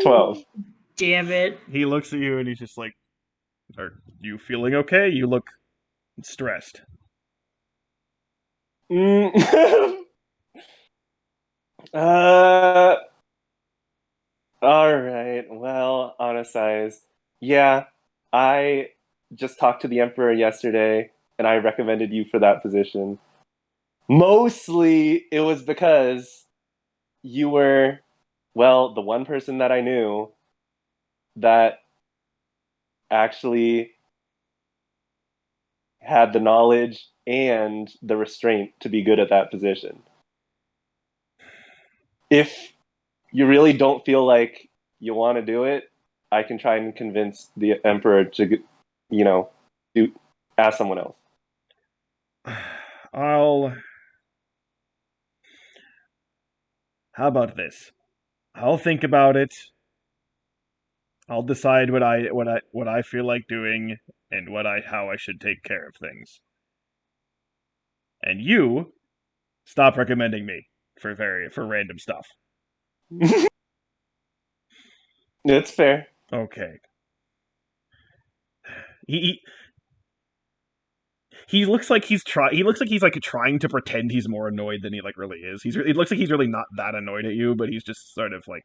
12. Damn it. He looks at you and he's just like, are you feeling okay? You look stressed. Alright, well, Anna sighs. Yeah, I just talked to the Emperor yesterday, and I recommended you for that position. Mostly, it was because you were, well, the one person that I knew that actually had the knowledge and the restraint to be good at that position. If you really don't feel like you want to do it, I can try and convince the Emperor to, ask someone else. How about this? I'll think about it. I'll decide what I feel like doing and how I should take care of things. And you stop recommending me for random stuff. It's fair. Okay. He looks like he's like trying to pretend he's more annoyed than he like really is. It looks like he's really not that annoyed at you, but he's just sort of like,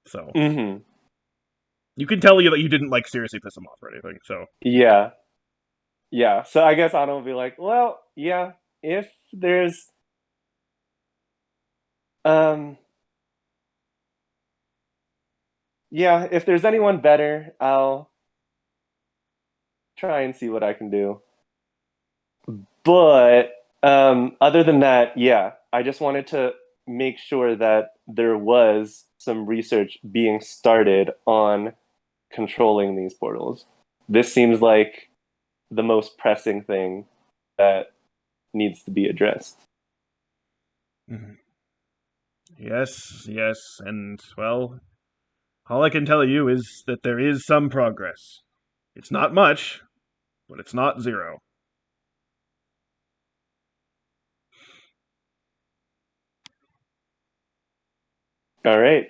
So you can tell you that you didn't like seriously piss him off or anything. So yeah. So I guess Anna will be like, well, yeah, if there's if there's anyone better, I'll try and see what I can do. But Other than that, yeah, I just wanted to make sure that there was some research being started on controlling these portals. This seems like the most pressing thing that needs to be addressed. Yes, and well, all I can tell you is that there is some progress. It's not much, but it's not zero. All right.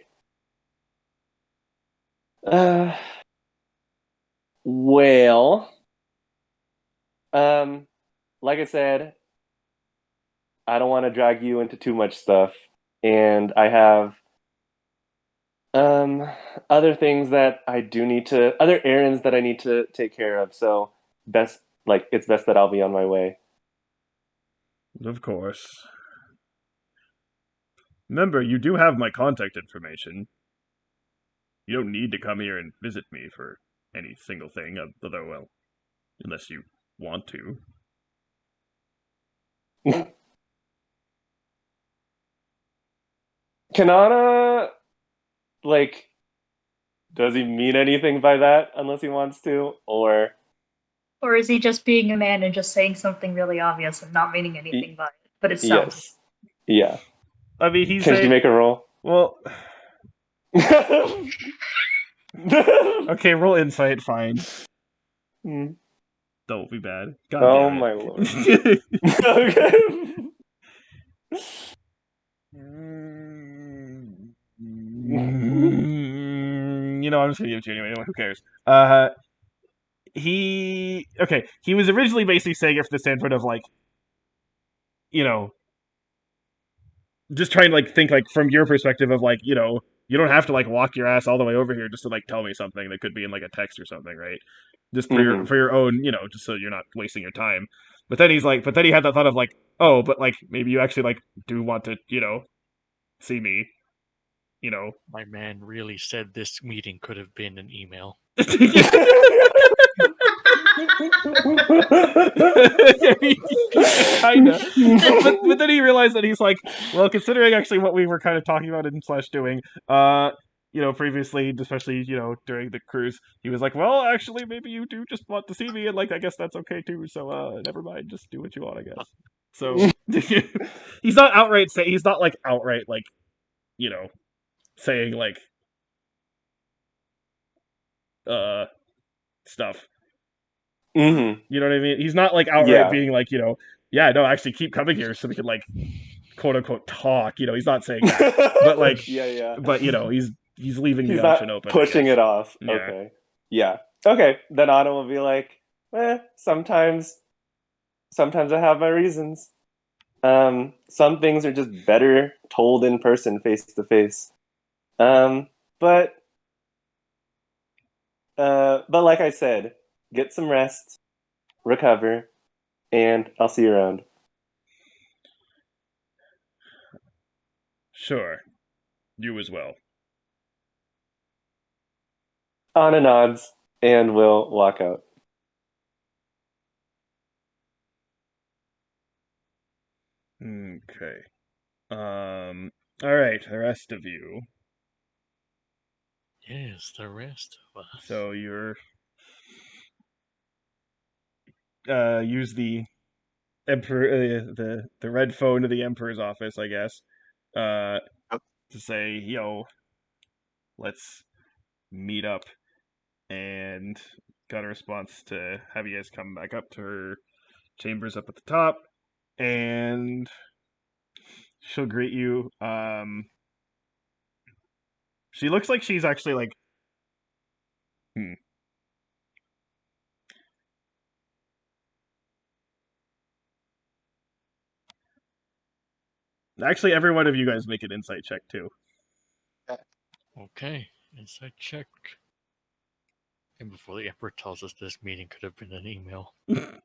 Uh, well, um, like I said, I don't want to drag you into too much stuff, and I have um other things that I do need to, other errands that I need to take care of. So it's best that I'll be on my way. Of course. Remember, you do have my contact information. You don't need to come here and visit me for any single thing, although, well, unless you want to. Kanana, like, does he mean anything by that unless he wants to, or Or is he just being a man and just saying something really obvious and not meaning anything by it? But it sounds. yes, yeah? I mean, he's Can you make a roll? well, okay, roll insight, fine. Mm. Don't be bad. God Oh damn it. my lord. Okay. You know, I'm just gonna give it to you anyway. Who cares? He was originally basically saying it from the standpoint of like, you know, just trying to like think like from your perspective of like, you know, you don't have to like walk your ass all the way over here just to like tell me something that could be in like a text or something, right? Just for Mhm. your own, you know, just so you're not wasting your time. But then he had that thought of like, oh, but like maybe you actually like do want to, you know, see me, you know. My man really said this meeting could have been an email. Kinda. But then he realized that he's like, well, considering actually what we were kind of talking about and slash doing, you know, previously, especially, you know, during the cruise, he was like, well, actually, maybe you do just want to see me, and like, I guess that's okay too. So, never mind, just do what you want, I guess. So he's not like outright like, you know, saying like, stuff. Mhm. You know what I mean? He's not like outright Yeah. being like, you know, yeah, no, actually keep coming here so we can like quote unquote talk. You know, he's not saying that. But like yeah. but you know, he's leaving He's the not option open. pushing it off. Yeah. Okay. Yeah. Okay. Then Otto will be like, sometimes I have my reasons. Some things are just better told in person, face to face. But like I said, get some rest, recover, and I'll see you around. Sure. You as well. Anna nods, and we'll walk out. Okay. All right, the rest of you. Yes, the rest of us. So you're use the emperor the red phone to the emperor's office, I guess. To say, yo, let's meet up, and got a response to have you guys come back up to her chambers up at the top, and she'll greet you. She looks like she's actually like, Actually, every one of you guys make an insight check too. Okay, inside check. And before the Emperor tells us this meeting could have been an email. Might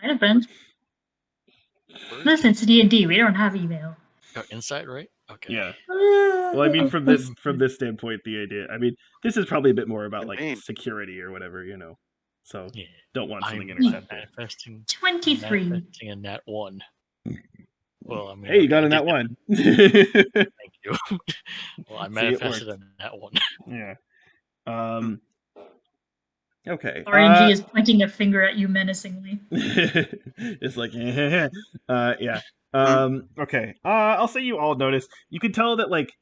have been. First, Listen, it's D&D. We don't have email. insight, right? Okay. Yeah. Well, I mean, from this standpoint, the idea. I mean, this is probably a bit more about like Indeed. security or whatever, you know. So Yeah. don't want I'm something intercepted. manifesting 23. a nat 1. Well, I mean, Hey, you got I a did nat one. Thank you. Well, I See, it manifested a worked. nat 1. Yeah. Hmm. Okay. RNG is pointing a finger at you menacingly. It's like, yeah. Hmm. Okay. I'll say you all notice. You can tell that like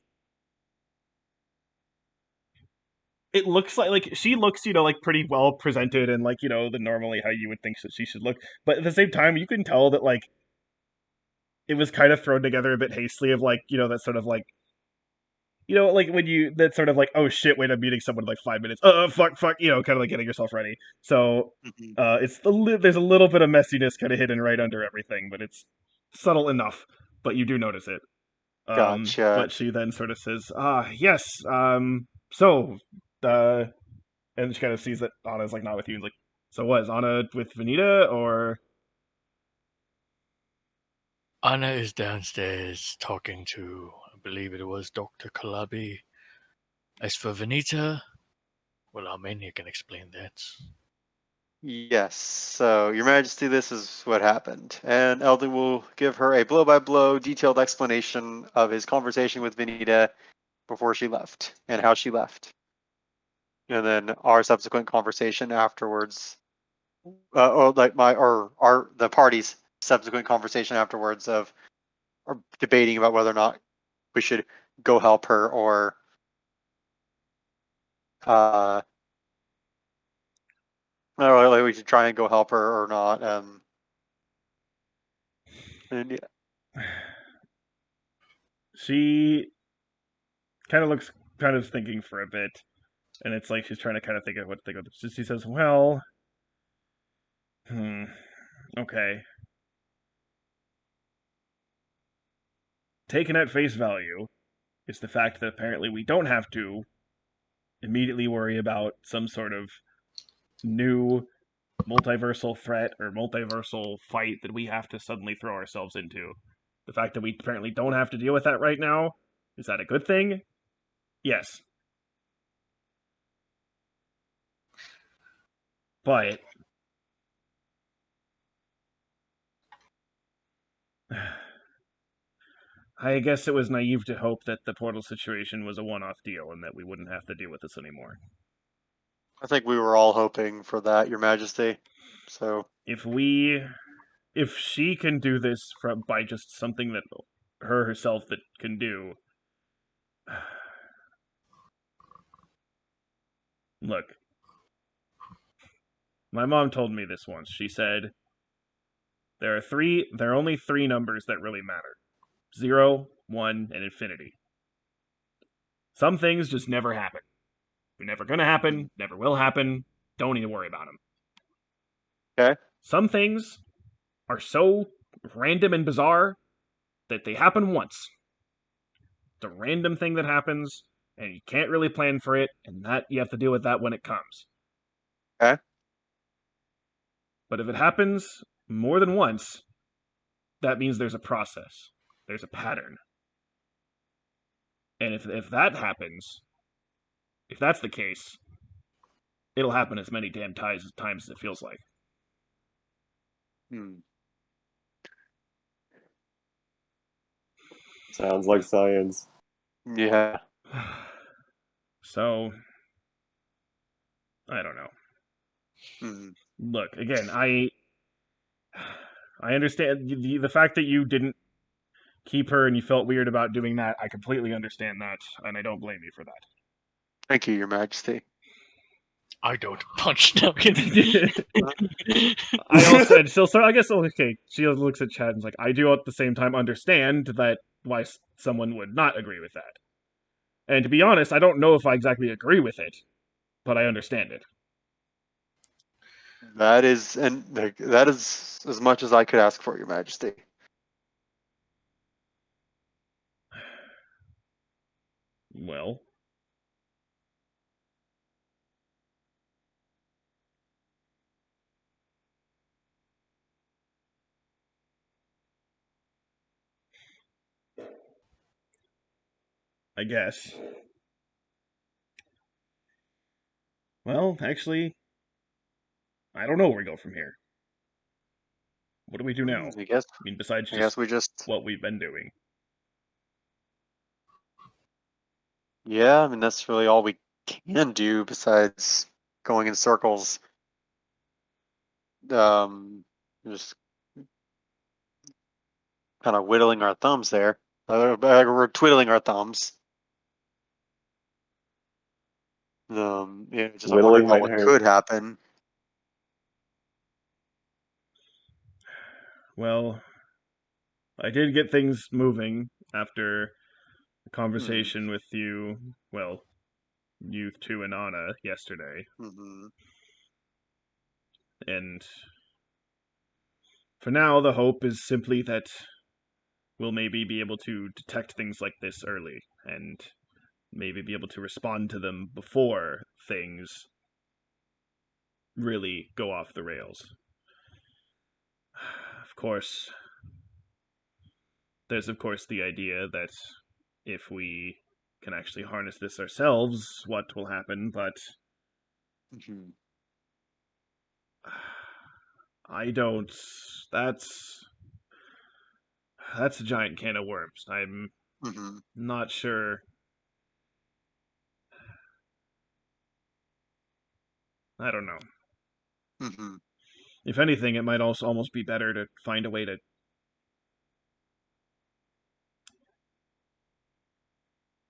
it looks like she looks, like pretty well presented and like the normally how you would think that she should look. But at the same time, you can tell that like it was kind of thrown together a bit hastily of like that sort of like like when you that sort of like, oh shit, wait, I'm meeting someone in like 5 minutes. Fuck, kind of like getting yourself ready. So Hmm. there's a little bit of messiness kind of hidden right under everything, but it's subtle enough. But you do notice it. Gotcha. But she then sort of says, yes, so, uh, and she kind of sees that Anna's like not with you, and like, so what is Anna with Vanita or? Anna is downstairs talking to, I believe it was Dr. Kalabi. As for Vanita, well, Armenia can explain that. Yes. So, Your Majesty, this is what happened. And Eldon will give her a blow by blow, detailed explanation of his conversation with Vanita before she left and how she left. And then our subsequent conversation afterwards, or like the party's subsequent conversation afterwards of or debating about whether or not we should go help her or uh, or like we should try and go help her or not. And yeah, She kind of looks kind of thinking for a bit, and it's like she's trying to kind of think of what to think of. So she says, well, okay. Taken at face value, it's the fact that apparently we don't have to immediately worry about some sort of new multiversal threat or multiversal fight that we have to suddenly throw ourselves into. The fact that we apparently don't have to deal with that right now, is that a good thing? Yes. But I guess it was naive to hope that the portal situation was a one-off deal and that we wouldn't have to deal with this anymore. I think we were all hoping for that, Your Majesty. So If she can do this by just something that her herself that can do, look, my mom told me this once. She said there are only three numbers that really matter: 0, 1, and infinity. Some things just never happen. They're never gonna happen. Never will happen. Don't need to worry about them. okay, Some things are so random and bizarre that they happen once. It's a random thing that happens, and you can't really plan for it, and that you have to deal with that when it comes. okay, But if it happens more than once, that means there's a process. There's a pattern. And if that happens, if that's the case, it'll happen as many damn times as it feels like. hmm. Sounds like science. Yeah. So, I don't know. Hmm. Look, again, I understand the fact that you didn't keep her and you felt weird about doing that. I completely understand that, and I don't blame you for that. Thank you, Your Majesty. I don't punch now. I also so I guess okay. She looks at Chad and's like, I do at the same time understand that why someone would not agree with that. And to be honest, I don't know if I exactly agree with it, but I understand it. That is, and like, that is as much as I could ask for, Your Majesty. Well, I guess. Well, actually, I don't know where we go from here. What do we do now? I guess. I mean, besides I just guess we just. what we've been doing. Yeah, I mean that's really all we can do besides going in circles. Just kind of whittling our thumbs there. We're twiddling our thumbs. Just wondering Whittling about might what hurt. could happen. Well, I did get things moving after a Hmm. conversation with you, well, you two and Anna yesterday. Mm-hmm. And for now, the hope is simply that we'll maybe be able to detect things like this early and maybe be able to respond to them before things really go off the rails. Of course, there's of course the idea that if we can actually harness this ourselves, what will happen, but Mm-hmm. I don't. That's a giant can of worms. I'm Mm-hmm. not sure. I don't know. Mm-hmm. If anything, it might also almost be better to find a way to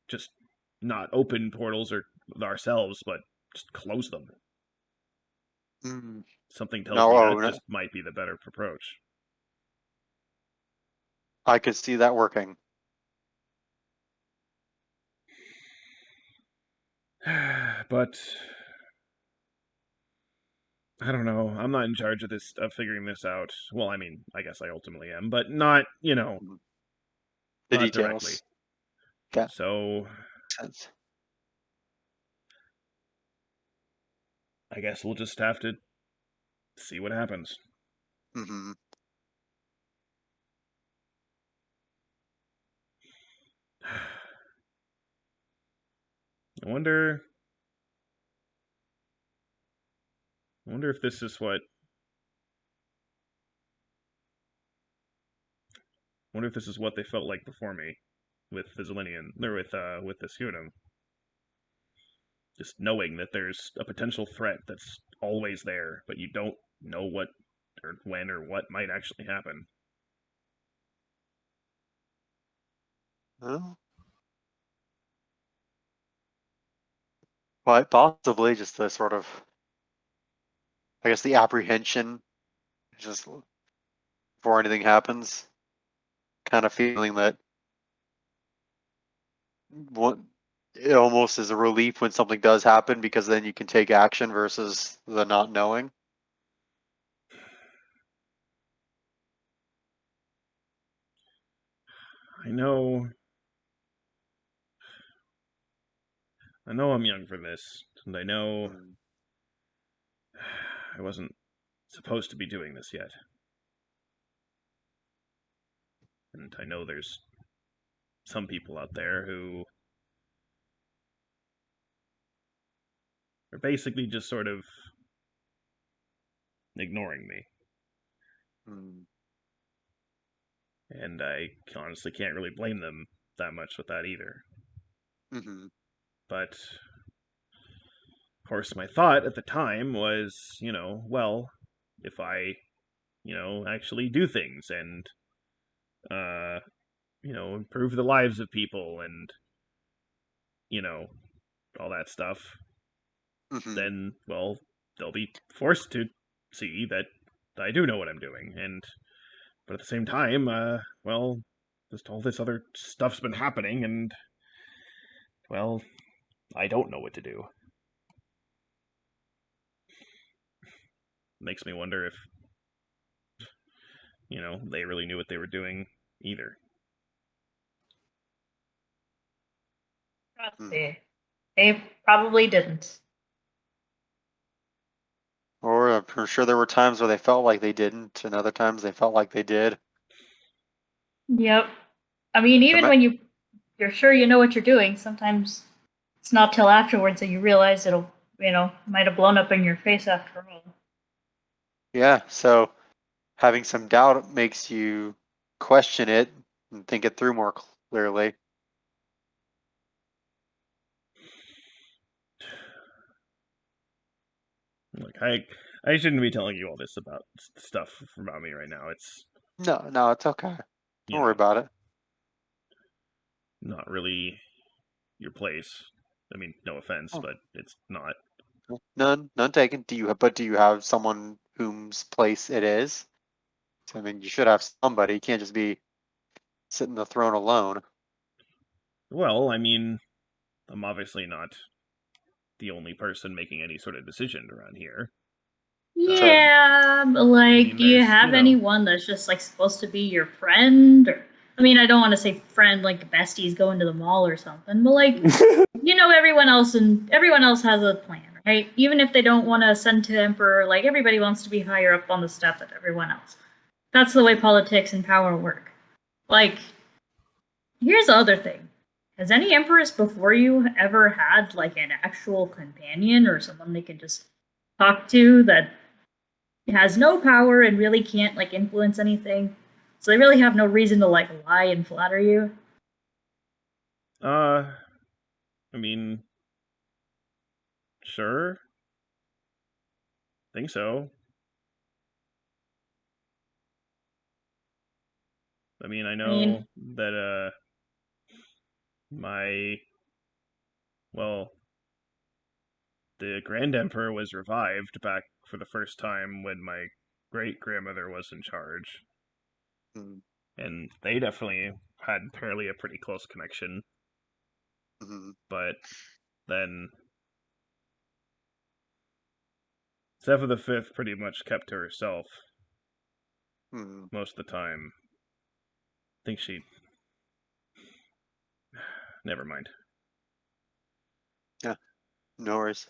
just not open portals or ourselves, but just close them. Mm-hmm. Something tells No, me oh, that no, just might be the better approach. I could see that working. But I don't know. I'm not in charge of this of figuring this out. Well, I mean, I guess I ultimately am, but not, Mhm. The not directly. details. Got So sense. I guess we'll just have to see what happens. Mm-hmm. I wonder if this is what they felt like before me with Vizilinian or with this Unum. Just knowing that there's a potential threat that's always there, but you don't know what or when or what might actually happen. Well, quite possibly just the sort of, I guess, the apprehension, just before anything happens, kind of feeling that what it almost is a relief when something does happen because then you can take action versus the not knowing. I know I'm young for this, and I know Mm. I wasn't supposed to be doing this yet. And I know there's some people out there who are basically just sort of ignoring me. Mm. And I honestly can't really blame them that much with that either. Mm-hmm. But, of course, my thought at the time was, well, if I, actually do things and, uh, improve the lives of people and, you know, all that stuff, Mm-hmm. then, well, they'll be forced to see that I do know what I'm doing. But at the same time, well, just all this other stuff's been happening, and, well, I don't know what to do. Makes me wonder if, they really knew what they were doing either. Trust Mm. me. They probably didn't. Or I'm sure there were times where they felt like they didn't, and other times they felt like they did. Yep. I mean, There even might, when you're sure you know what you're doing, sometimes it's not till afterwards that you realize it'll, might have blown up in your face after all. Yeah, so having some doubt makes you question it and think it through more clearly. Like I shouldn't be telling you all this about stuff about me right now. It's No, it's okay. you Don't worry know about it. not really your place. I mean, no offense, Oh, but it's not. none taken. Do you have someone whose place it is? I mean, you should have somebody. You can't just be sitting the throne alone. Well, I mean, I'm obviously not the only person making any sort of decision around here. Sure. Yeah, but I like, mean, do you there's, have anyone that's just like supposed to be your friend? Or, I mean, I don't want to say friend like besties going to the mall or something, but like, everyone else and everyone else has a plan, right? Even if they don't want to ascend to emperor, like everybody wants to be higher up on the step than everyone else. That's the way politics and power work. Like, here's the other thing. Has any empress before you ever had like an actual companion or someone they can just talk to that has no power and really can't like influence anything? So they really have no reason to like lie and flatter you. I mean, sure, think so. I mean, I I mean, know that my well, the Grand Emperor was revived back for the first time when my great grandmother was in charge, Mm-hmm. and they definitely had apparently a pretty close connection. But then Zephyr the Fifth pretty much kept to herself Mm-hmm. most of the time. I think she. Never mind. Yeah, no worries.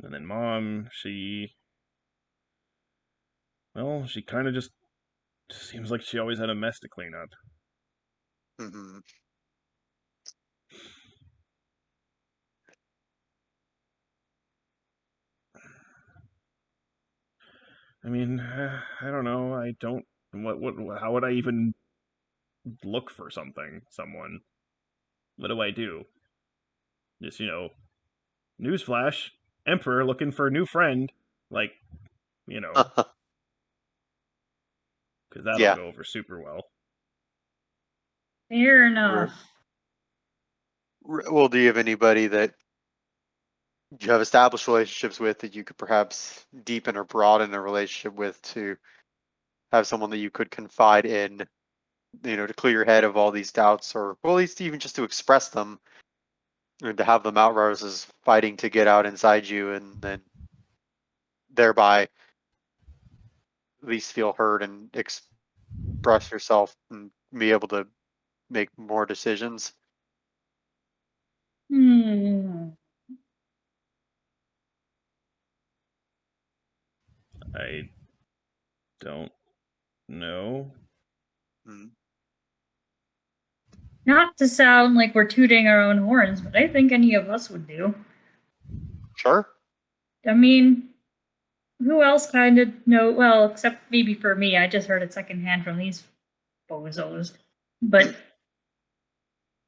And then Mom, she kind of just seems like she always had a mess to clean up. Mm-hmm. I mean, I don't know. I don't. How would I even look for someone? What do I do? Just, newsflash, Emperor looking for a new friend. Like, you know, because that'll Yeah. go over super well. fair Right. enough. Well, do you have anybody that you have established relationships with that you could perhaps deepen or broaden a relationship with to have someone that you could confide in, to clear your head of all these doubts, or well, at least even just to express them and to have them out versus fighting to get out inside you and then thereby at least feel heard and express yourself and be able to make more decisions. Hmm. I don't know. Mm. Not to sound like we're tooting our own horns, but I think any of us would do. Sure. I mean, who else kind of know? Well, except maybe for me, I just heard it secondhand from these bozos. But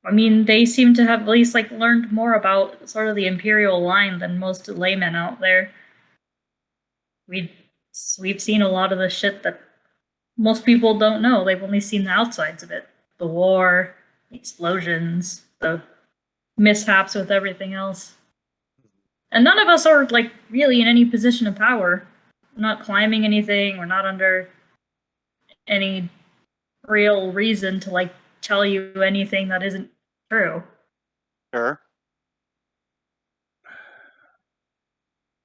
I mean, they seem to have at least like learned more about sort of the imperial line than most laymen out there. We we've seen a lot of the shit that most people don't know. They've only seen the outsides of it: the war, the explosions, the mishaps with everything else. And none of us are like really in any position of power. We're not climbing anything. We're not under any real reason to like tell you anything that isn't true. Sure.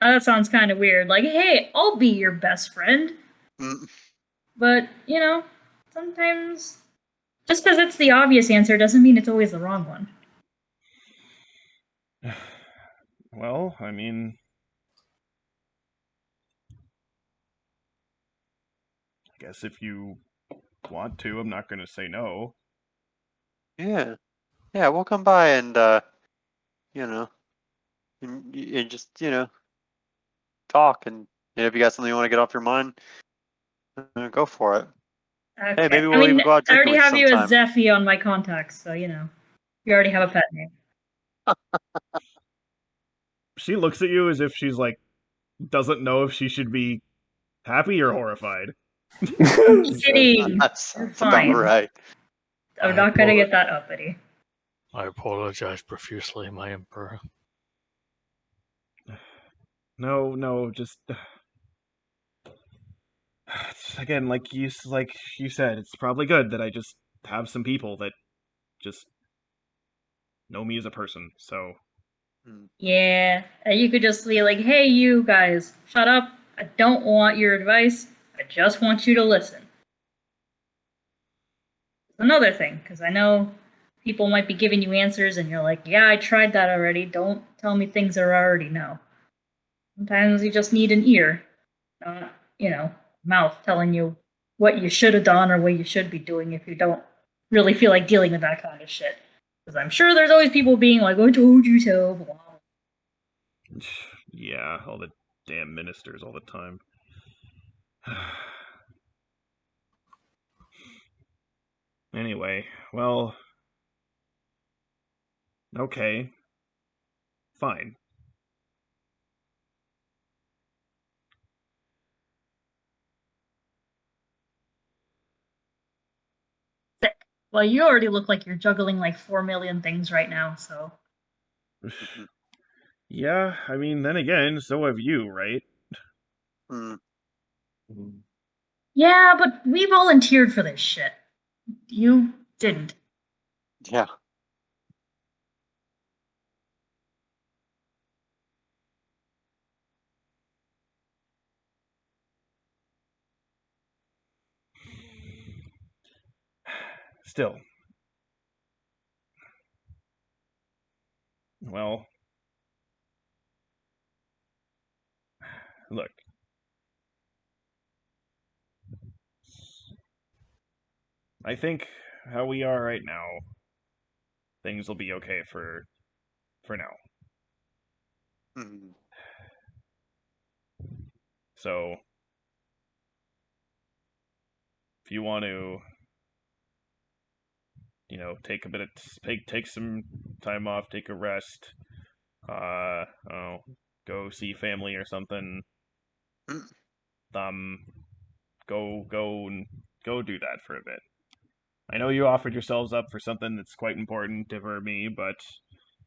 That sounds kind of weird. Like, hey, I'll be your best friend. Mm. But, sometimes just because it's the obvious answer doesn't mean it's always the wrong one. Well, I mean, I guess if you want to, I'm not going to say no. Yeah. Yeah, we'll come by and you know, and just, talk, and if you got something you want to get off your mind, go for it. Okay. Hey, maybe I we'll mean, even go out I drinking already with have you you as sometime. Zephy on my contacts, so you already have a pet name. She looks at you as if she's like doesn't know if she should be happy or horrified. Kidding. That You're sounds about fine. right. I'm not gonna get that uppity. I apologize profusely, my emperor. No, just again, like you said, it's probably good that I just have some people that just know me as a person. So Yeah, you could just be like, "Hey, you guys, shut up! I don't want your advice. I just want you to listen." Another thing, because I know people might be giving you answers, and you're like, "Yeah, I tried that already. Don't tell me things I already know." Sometimes you just need an ear, not mouth telling you what you should have done or what you should be doing if you don't really feel like dealing with that kind of shit. Because I'm sure there's always people being like, "I told you so." Blah. yeah, all the damn ministers all the time. Anyway, well, okay, fine. Sick. Well, you already look like you're juggling like 4 million things right now, so. Yeah, I mean, then again, so have you, right? Yeah, but we volunteered for this shit. You didn't. Yeah. Still. Well, look. I think how we are right now, things will be okay for now. So, if you want to, take a bit of take some time off, take a rest, oh, go see family or something. Um, go do that for a bit. I know you offered yourselves up for something that's quite important for me, but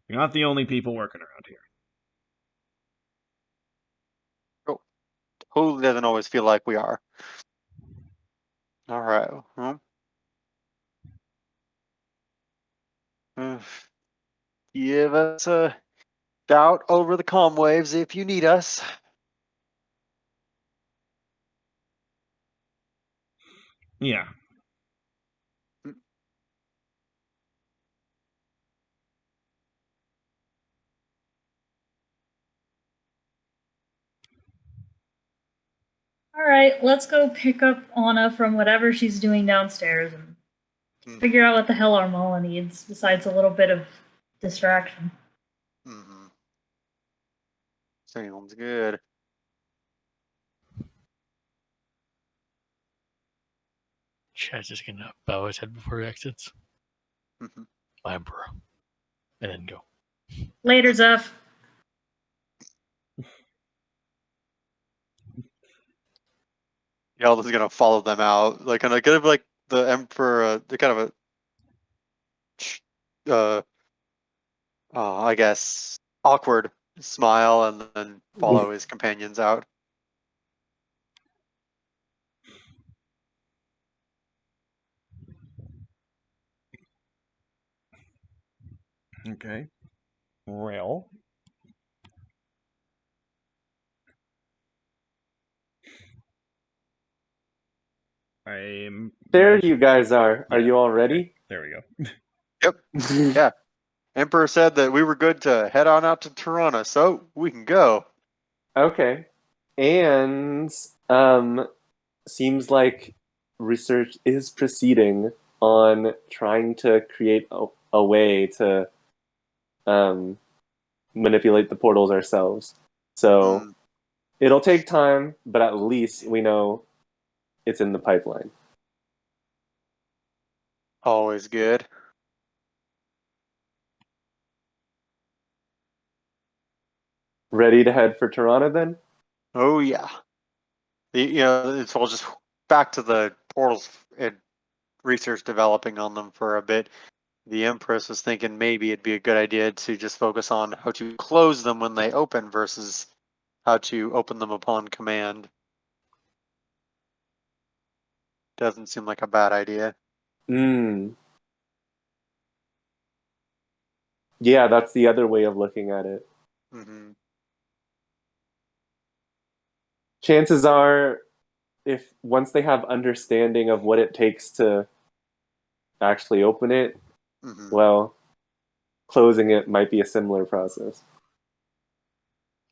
you're not the only people working around here. Who doesn't always feel like we are? All right. Give us a shout over the comm waves if you need us. Yeah. All right, let's go pick up Anna from whatever she's doing downstairs and figure out what the hell Armala needs besides a little bit of distraction. Sounds good. Chaz is gonna bow his head before he exits. My emperor. And then go. Later, Zeph. Yelda's gonna follow them out, like kind of like the emperor, the kind of a, I guess, awkward smile, and then follow his companions out. Okay. Well. There you guys are. Are you all ready? There we go. Yep. Yeah. Emperor said that we were good to head on out to Toronto, so we can go. Okay. And seems like research is proceeding on trying to create a way to manipulate the portals ourselves. So It'll take time, but at least we know it's in the pipeline. Always good. Ready to head for Toronto then? Oh yeah. It's all just back to the portals and research developing on them for a bit. The Empress was thinking maybe it'd be a good idea to just focus on how to close them when they open versus how to open them upon command. Doesn't seem like a bad idea. Yeah, that's the other way of looking at it. Mm-hmm. Chances are, if once they have understanding of what it takes to actually open it, Mm-hmm. well, closing it might be a similar process.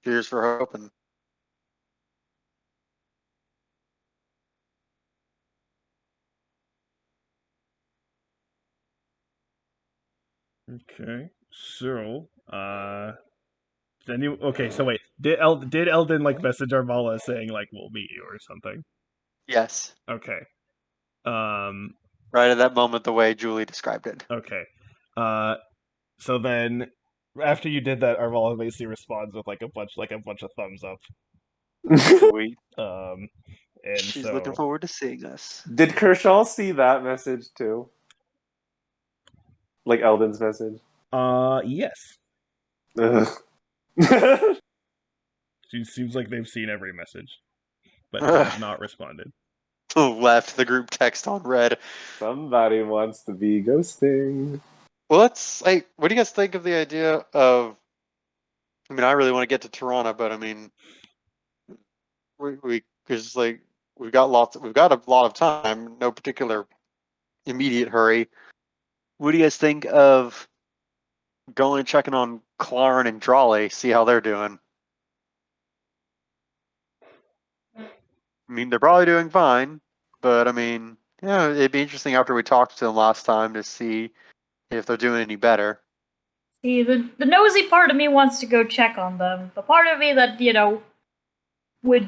Cheers for hoping. Okay, so okay, so wait, did Eldon like message Armala saying like we'll meet you or something? Yes. Okay. Um. Right at that moment, the way Julie described it. Okay. So then, after you did that, Armala basically responds with like a bunch of thumbs up. Sweet. And She's looking forward to seeing us. Did Kershaw see that message too? Like Eldon's message? yes. Ugh. She seems like they've seen every message, but they have not responded. Left the group text on red. Somebody wants to be ghosting. Well, let's like. What do you guys think of the idea of? I mean, I really want to get to Toronto, but I mean, we because like we've got a lot of time, no particular immediate hurry. What do you guys think of going and checking on Clarn and Drawley, see how they're doing? I mean, they're probably doing fine, but I mean, yeah, it'd be interesting after we talked to them last time to see if they're doing any better. See, the nosy part of me wants to go check on them. The part of me that, would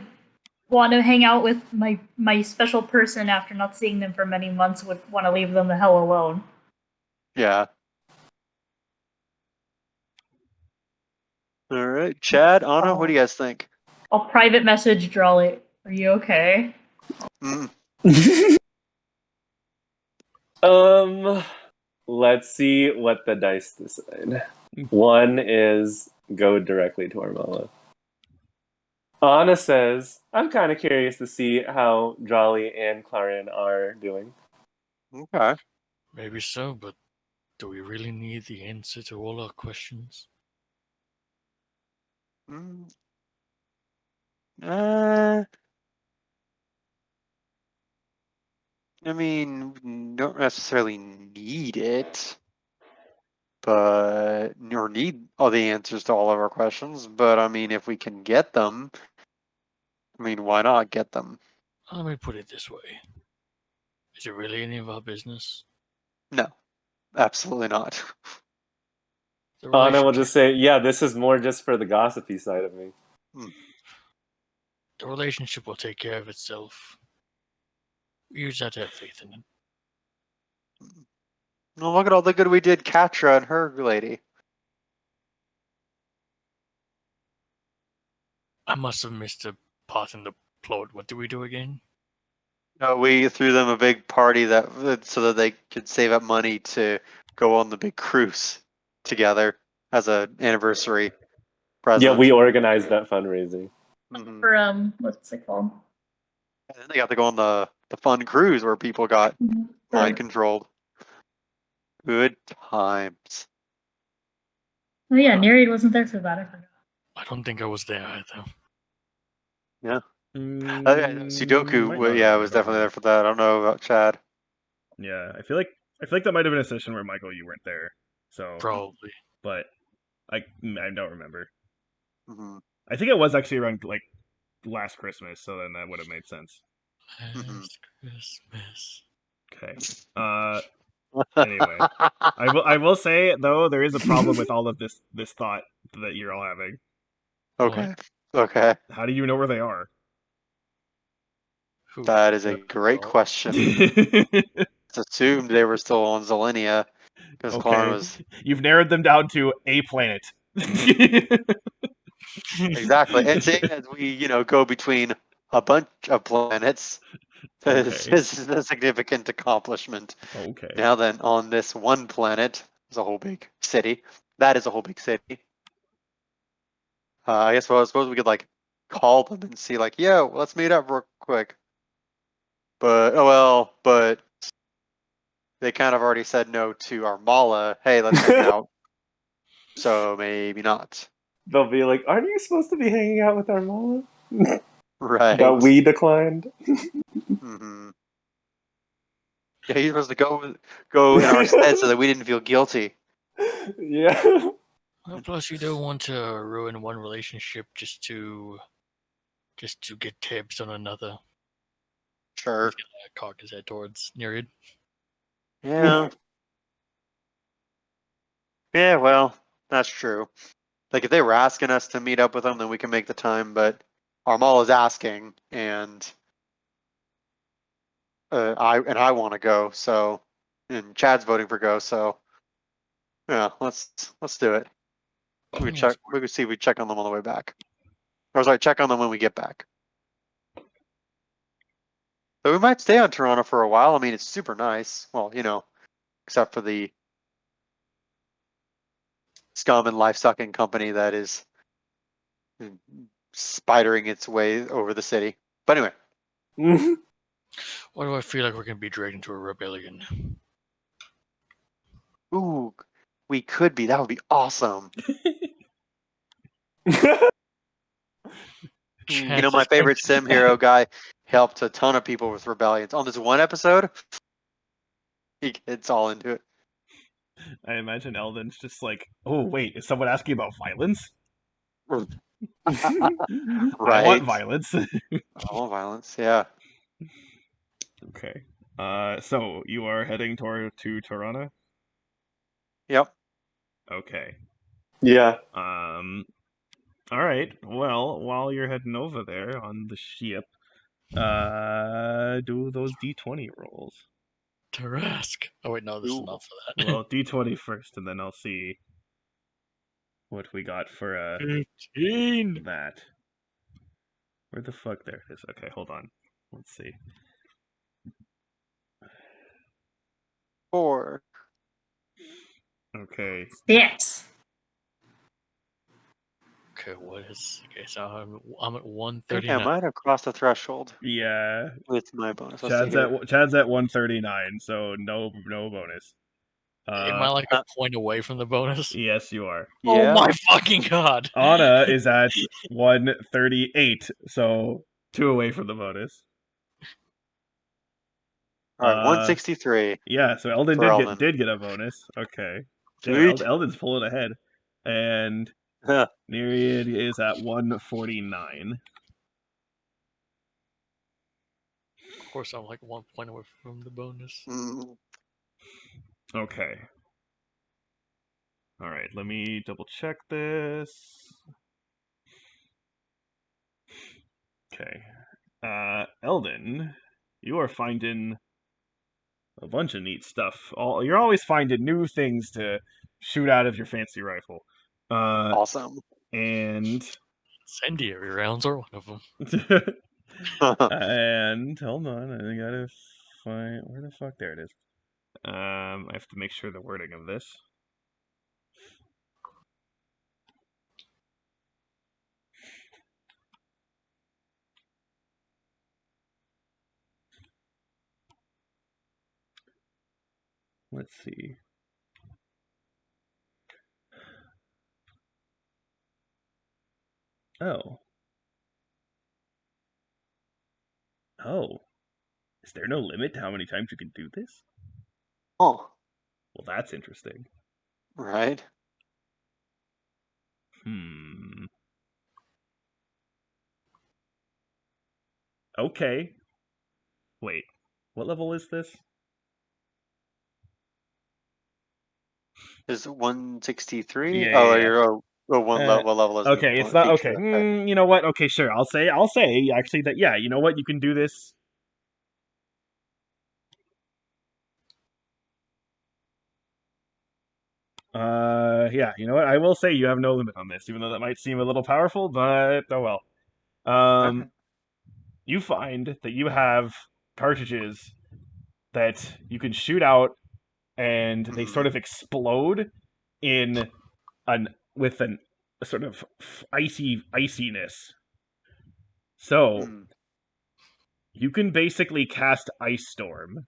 want to hang out with my special person after not seeing them for many months would want to leave them the hell alone. Yeah. All right, Chad, Anna, what do you guys think? I'll private message Drawley. Are you okay? Mm. Let's see what the dice decide. One is go directly to Armella. Anna says, I'm kind of curious to see how Jolly and Clarion are doing. Okay. Maybe so, but do we really need the answer to all our questions? Mm. I mean, don't necessarily need it, but or need all the answers to all of our questions. But I mean, if we can get them, I mean, why not get them? Let me put it this way. Is it really any of our business? No, absolutely not. The Anna will relationship, just say, yeah, this is more just for the gossipy side of me. the relationship will take care of itself. We just have to have faith in it. Well, look at all the good we did, Katra and her lady. I must have missed a part in the plot. What do we do again? We threw them a big party so that they could save up money to go on the big cruise together as an anniversary present. Yeah, we organized that fundraising. Mhm. For what's it called? And then they got to go on the fun cruise where people got mind controlled. Good times. Oh yeah, Nereid wasn't there for that. I forgot. I don't think I was there either. Yeah. Might Sudoku, not yeah, have was been. definitely there for that. I don't know about Chad. Yeah, I feel like that might have been a session where Michael, you weren't there. So Probably. but I don't remember. Mm-hmm. I think it was actually around like last Christmas, so then that would have made sense. Last Christmas. Okay. Anyway, I will say though there is a problem with all of this thought that you're all having. Okay. Okay, How do you know where they are? Who? that is a the great girl? question. It's assumed they were still on Zelenia because Clarn Okay. was You've narrowed them down to a planet. exactly. And seeing as we, go between a bunch of planets, this Okay. is a significant accomplishment. Okay. Now then, on this one planet, there's a whole big city. That is a whole big city. I guess, well, I suppose we could like call them and see, like, yo, let's meet up real quick. But but they kind of already said no to Armala. Hey, let's hang out. So maybe not. They'll be like, "Aren't you supposed to be hanging out with our mom?" Right. That we declined. Hmm. Yeah, he's supposed to go in our stead so that we didn't feel guilty. Yeah. Well, plus, you don't want to ruin one relationship just to get tips on another. Sure. He's gonna cock his head towards Nereid. Yeah. Yeah, well, that's true. Like if they were asking us to meet up with them, then we can make the time. But Armal is asking, and I want to go. So, and Chad's voting for go. So, yeah, let's do it. We Yes. check. We could see if we check on them on the way back. Or sorry, check on them when we get back. But we might stay on Toronto for a while. I mean, it's super nice. Well, except for the scum and life sucking company that is spidering its way over the city. But anyway, Why do I feel like we're gonna be dragged into a rebellion? ooh, we could be. That would be awesome. Chances My are- favorite sim hero guy helped a ton of people with rebellions. On this one episode, he gets all into it. I imagine Eldon's just like, oh wait, is someone asking about violence? I want Right. violence. All violence. Yeah. Okay. So you are heading to Toronto? Yep. Okay. Yeah. All right. Well, while you're heading over there on the ship, do those D20 rolls. Tarask. Oh wait, no, this is Ooh. not for that. Well, D20 first, and then I'll see what we got for 15. that. Where the fuck? There it is. Okay, hold on. Let's see. 4. Okay. 6. Okay, what is? Okay, so I'm at I think I 139. might have crossed the threshold Yeah. with my bonus. Let's see Chad's here. Chad's at 139, so no bonus. Am I like a point away from the bonus? Yes, you are. Oh Yeah. my fucking god! Anna is at 138, so 2 away from the bonus. All right. 163 Yeah, so Eldon for Eldon. did get a bonus. Okay. Damn, Sweet. Eldon's pulling ahead. And Yeah. Nereid is at 149. Of course, I'm like 1 point away from the bonus. Mm, Okay. All right, let me double check this. Okay. Eldon, you are finding a bunch of neat stuff. You're always finding new things to shoot out of your fancy rifle. awesome. And Incendiary rounds are one of them. and hold on, I gotta find where the fuck there it is. I have to make sure the wording of this. Let's see. Oh. Oh. Is there no limit to how many times you can do this? Oh, Well, that's interesting. right. Okay. Wait. What level is this? Is it 163? Yeah, Oh, yeah, yeah. Well, what level is Okay, the it's not feature? okay. You know what? Okay, sure. I'll say actually that yeah. You know what? You can do this. Yeah. You know what? I will say you have no limit on this, even though that might seem a little powerful, but oh well. Okay. You find that you have cartridges that you can shoot out, and they sort of explode in an with an a sort of iciness. So Mm. you can basically cast Ice Storm.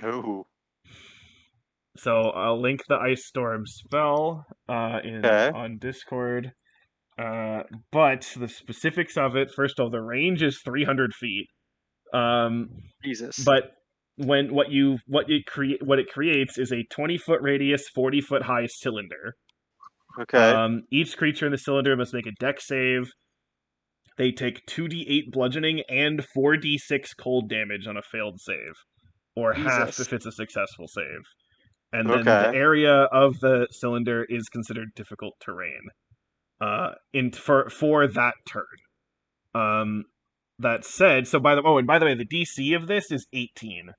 Ooh. So I'll link the Ice Storm spell in Okay. on Discord. But the specifics of it, first of all, the range is 300 feet. Um, Jesus. but what it creates is a 20-foot radius, 40-foot high cylinder. Okay. Each creature in the cylinder must make a dex save. They take 2d8 bludgeoning and 4d6 cold damage on a failed save, or half Jesus. if it's a successful save. And then the Okay. area of the cylinder is considered difficult terrain. For that turn. That said, so and by the way, the DC of this is 18.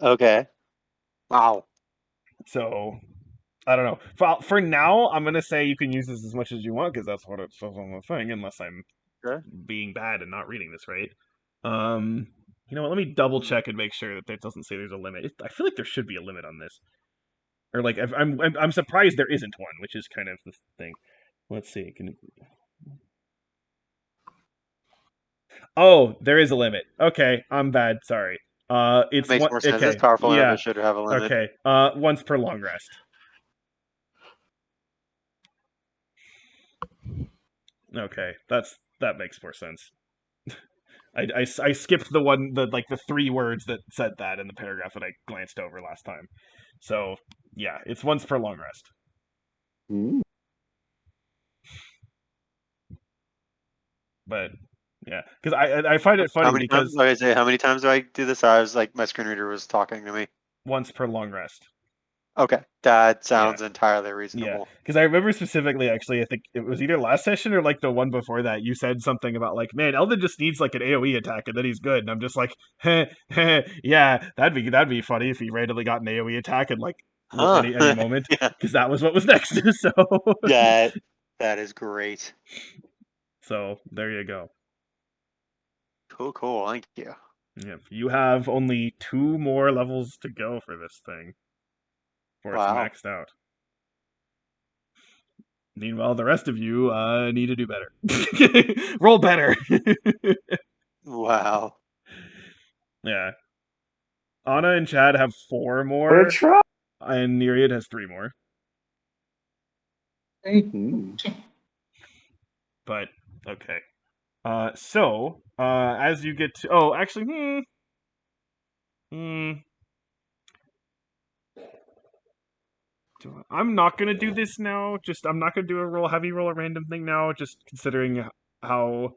Okay. Wow. So I don't know. For now, I'm gonna say you can use this as much as you want because that's what it says on the thing, unless I'm Okay. being bad and not reading this right. You know what? Let me double check and make sure that it doesn't say there's a limit. I feel like there should be a limit on this, or like I'm surprised there isn't one, which is kind of the thing. Let's see. Oh, there is a limit. Okay, I'm bad. Sorry. That It's makes one. more sense. It's Okay, powerful enough. yeah. It should have a limit. Okay. Once per long rest. Okay, that makes more sense. I skipped the 3 words that said that in the paragraph that I glanced over last time. So yeah, it's once per long rest. Mm. But yeah, because I find it How funny many times? because Like I say, how many times do I do this? I was like, my screen reader was talking to me. once per long rest. Okay, that Yeah. sounds entirely Yeah, reasonable. because I remember specifically, actually, I think it was either last session or like the one before that. You said something about like, man, Eldon just needs like an AOE attack and then he's good. And I'm just like, yeah, that'd be funny if he randomly got an AOE attack and like Huh? any moment, Yeah, because that was what was next. So that is great. so there you go. Cool. Thank you. Yeah, you have only 2 more levels to go for this thing before it's Wow. maxed out. Meanwhile, the rest of you need to do better. Roll better. Wow. Yeah. Anna and Chad have 4 Or more, try. and Nereid has 3 more. Mm. But okay. So as you get to, oh, actually, I'm not gonna do this now. I'm not gonna do a heavy roll a random thing now. Just considering how,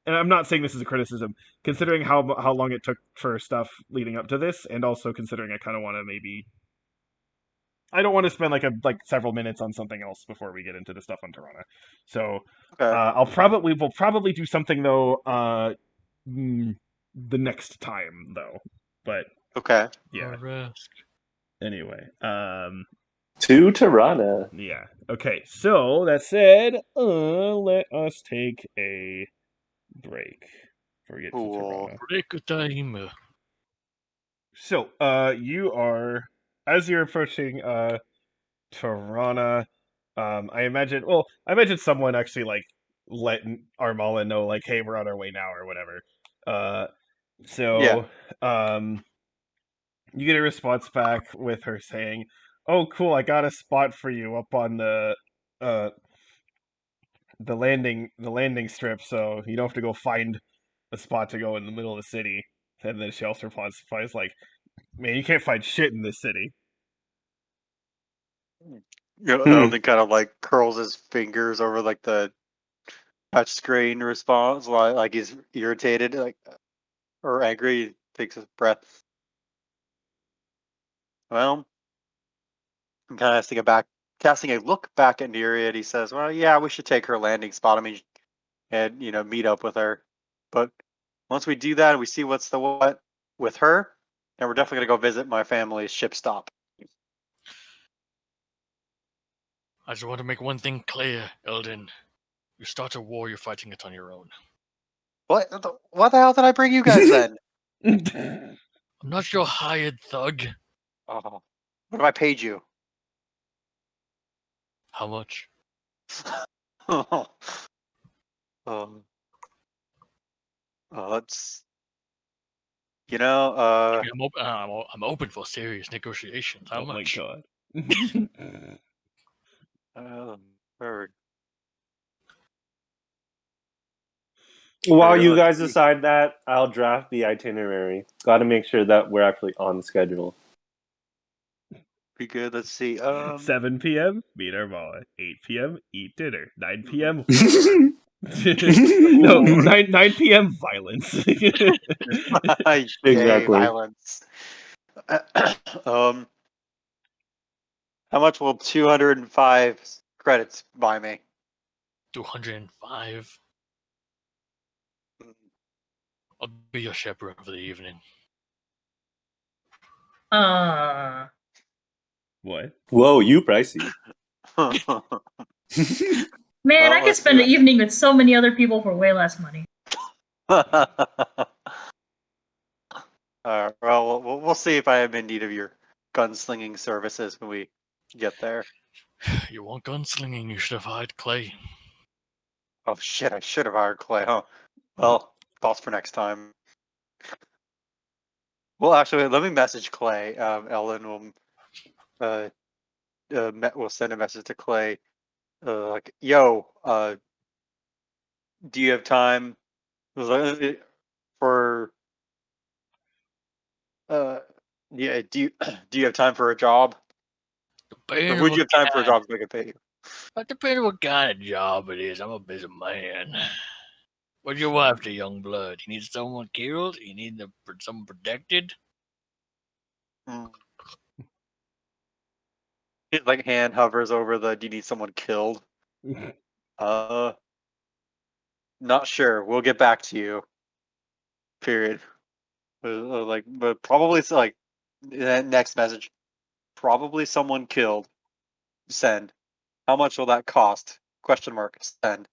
and I'm not saying this is a criticism, considering how long it took for stuff leading up to this, and also considering I kind of want to maybe I don't want to spend like several minutes on something else before we get into the stuff on Tirana. So Okay. we'll probably do something though the next time though. But Okay. yeah. Anyway, To Tirana. yeah. Okay. So that said, let us take a break before we get to Cool. Tirana. Break time. So, you are as you're approaching Tirana. I imagine someone actually like let Armala know, like, hey, we're on our way now, or whatever. Yeah. So, you get a response back with her saying, "Oh, cool! I got a spot for you up on uh the landing strip, so you don't have to go find a spot to go in the middle of the city." And then she also replies like, "Man, you can't find shit in this city." Eldon kind of like curls his fingers over like the touch screen response, like he's irritated, like or angry. Takes a breath. Well, And kind of casting a look back at Nereid, he says, "Well, yeah, we should take her landing spot. I mean, and meet up with her. But once we do that, and we see what's the what with her, then we're definitely gonna go visit my family's ship stop." I just want to make one thing clear, Eldon. You start a war, you're fighting it on your own. What the hell did I bring you guys then? I'm not your hired thug. Oh, what have I paid you? How much? um, let's uh I'm open for serious negotiations. How Oh my much? god. third. While Or, you let's guys see. decide that, I'll draft the itinerary. Got to make sure that we're actually on schedule. Be good. Let's see. 7 p.m. Meet our mama. 8 p.m. Eat dinner. 9 p.m. No, Ooh. 9 p.m. Violence. Yay, Exactly. violence. um, how much will 205 credits buy me? 205. I'll be your chaperone for the evening. What? Whoa, you pricey. Man, I could let's spend do an evening with so many other people for way less money. well, we'll see if I am in need of your gunslinging services when we get there. You want gunslinging, you should have hired Clay. Oh shit! I should have hired Clay, huh? Well, thoughts for next time. Well, actually, let me message Clay. Ellen will send a message to Clay. Like, yo, do you have time for yeah? Do you have time for a job? Or Depending would what you have time for a job so I could pay you? depending what kind of job it is, I'm a busy man. What's your wife to young blood? You need someone killed? You need someone protected? Mm. His like hand hovers over the. Do you need someone killed? Uh, not sure. We'll get back to you. Period. But probably like that next message. Probably someone killed. Send. How much will that cost? Question mark. Send.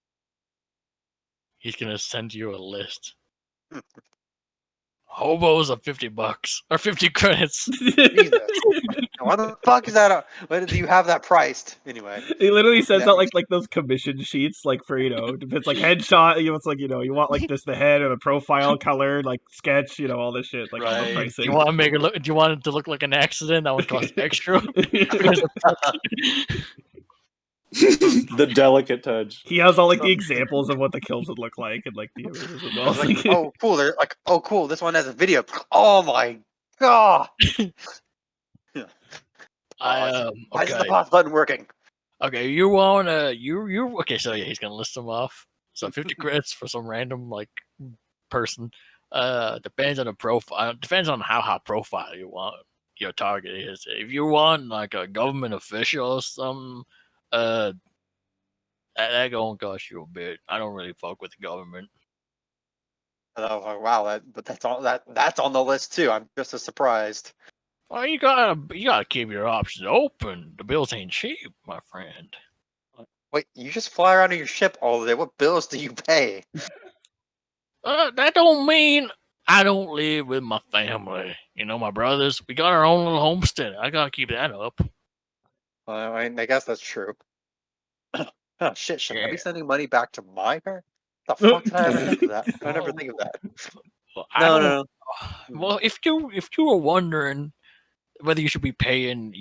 He's gonna send you a list. Hobos are $50 or 50 credits. Jesus. Why the fuck is that? Why do you have that priced anyway? He literally sends That- out like those commission sheets, like for if it's like headshot, it's like you want like this the head or the profile color, like sketch, all this shit, like all the Right. Do pricing. you want to make it look? Do you want it to look like an accident? That would cost extra. Because The delicate touch. He has all like the examples of what the kills would look like and like the images as well. It's like, oh cool. They're like, oh cool. This one has a video. Oh my god. Pause. Why isn't the okay. pause button working? Okay, you want you okay, so yeah, he's gonna list them off. So 50 credits for some random like person. Depends on the profile. Depends on how high profile you want your target is. If you want like a government official or something, that gonna cost you a bit. I don't really fuck with the government. Oh wow, but that's all that's on the list too. I'm just as surprised. Well, you gotta keep your options open. The bills ain't cheap, my friend. Wait, you just fly around in your ship all day. What bills do you pay? That don't mean I don't live with my family. You know, my brothers. We got our own little homestead. I gotta keep that up. I guess that's true. Oh shit! Should I be Yeah. sending money back to my parents? The fuck did I ever think of that? I never think of that. Well, I No, don't. no, no. Well, if you were wondering whether you should be paying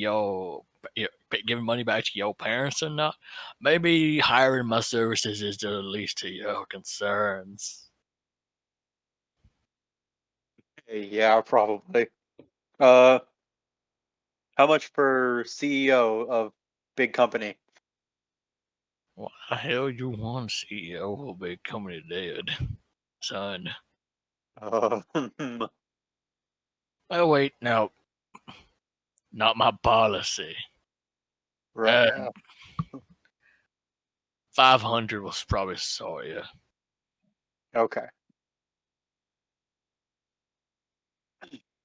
giving money back to your parents or not, maybe hiring my services is the least of your concerns. Yeah, probably. Uh, how much for CEO of big company? What the hell you want, CEO of a big company dead, son? Uh, Oh wait, no, not my policy. Right. Uh, 500 was probably sorry. Yeah. Okay.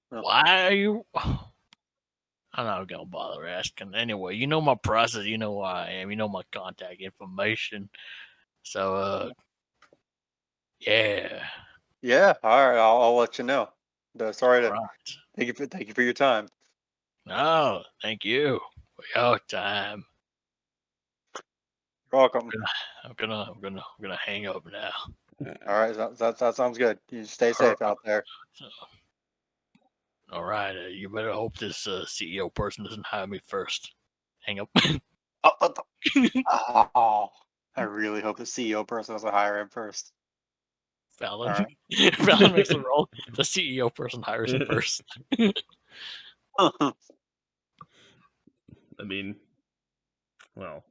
Well, Why are you? I'm not gonna bother asking. Anyway, you know my process. You know who I am. You know my contact information. So, yeah. yeah. All right. I'll let you know. Sorry All to right. thank you for your time. No, thank you for your time. You're welcome. I'm gonna hang up now. All right. That sounds good. You stay safe out there. So, all right. You better hope this CEO person doesn't hire me first. Hang up. Oh, I really hope the CEO person doesn't hire him first. Valon. All right. Valon makes the roll. The CEO person hires him first. I mean, well,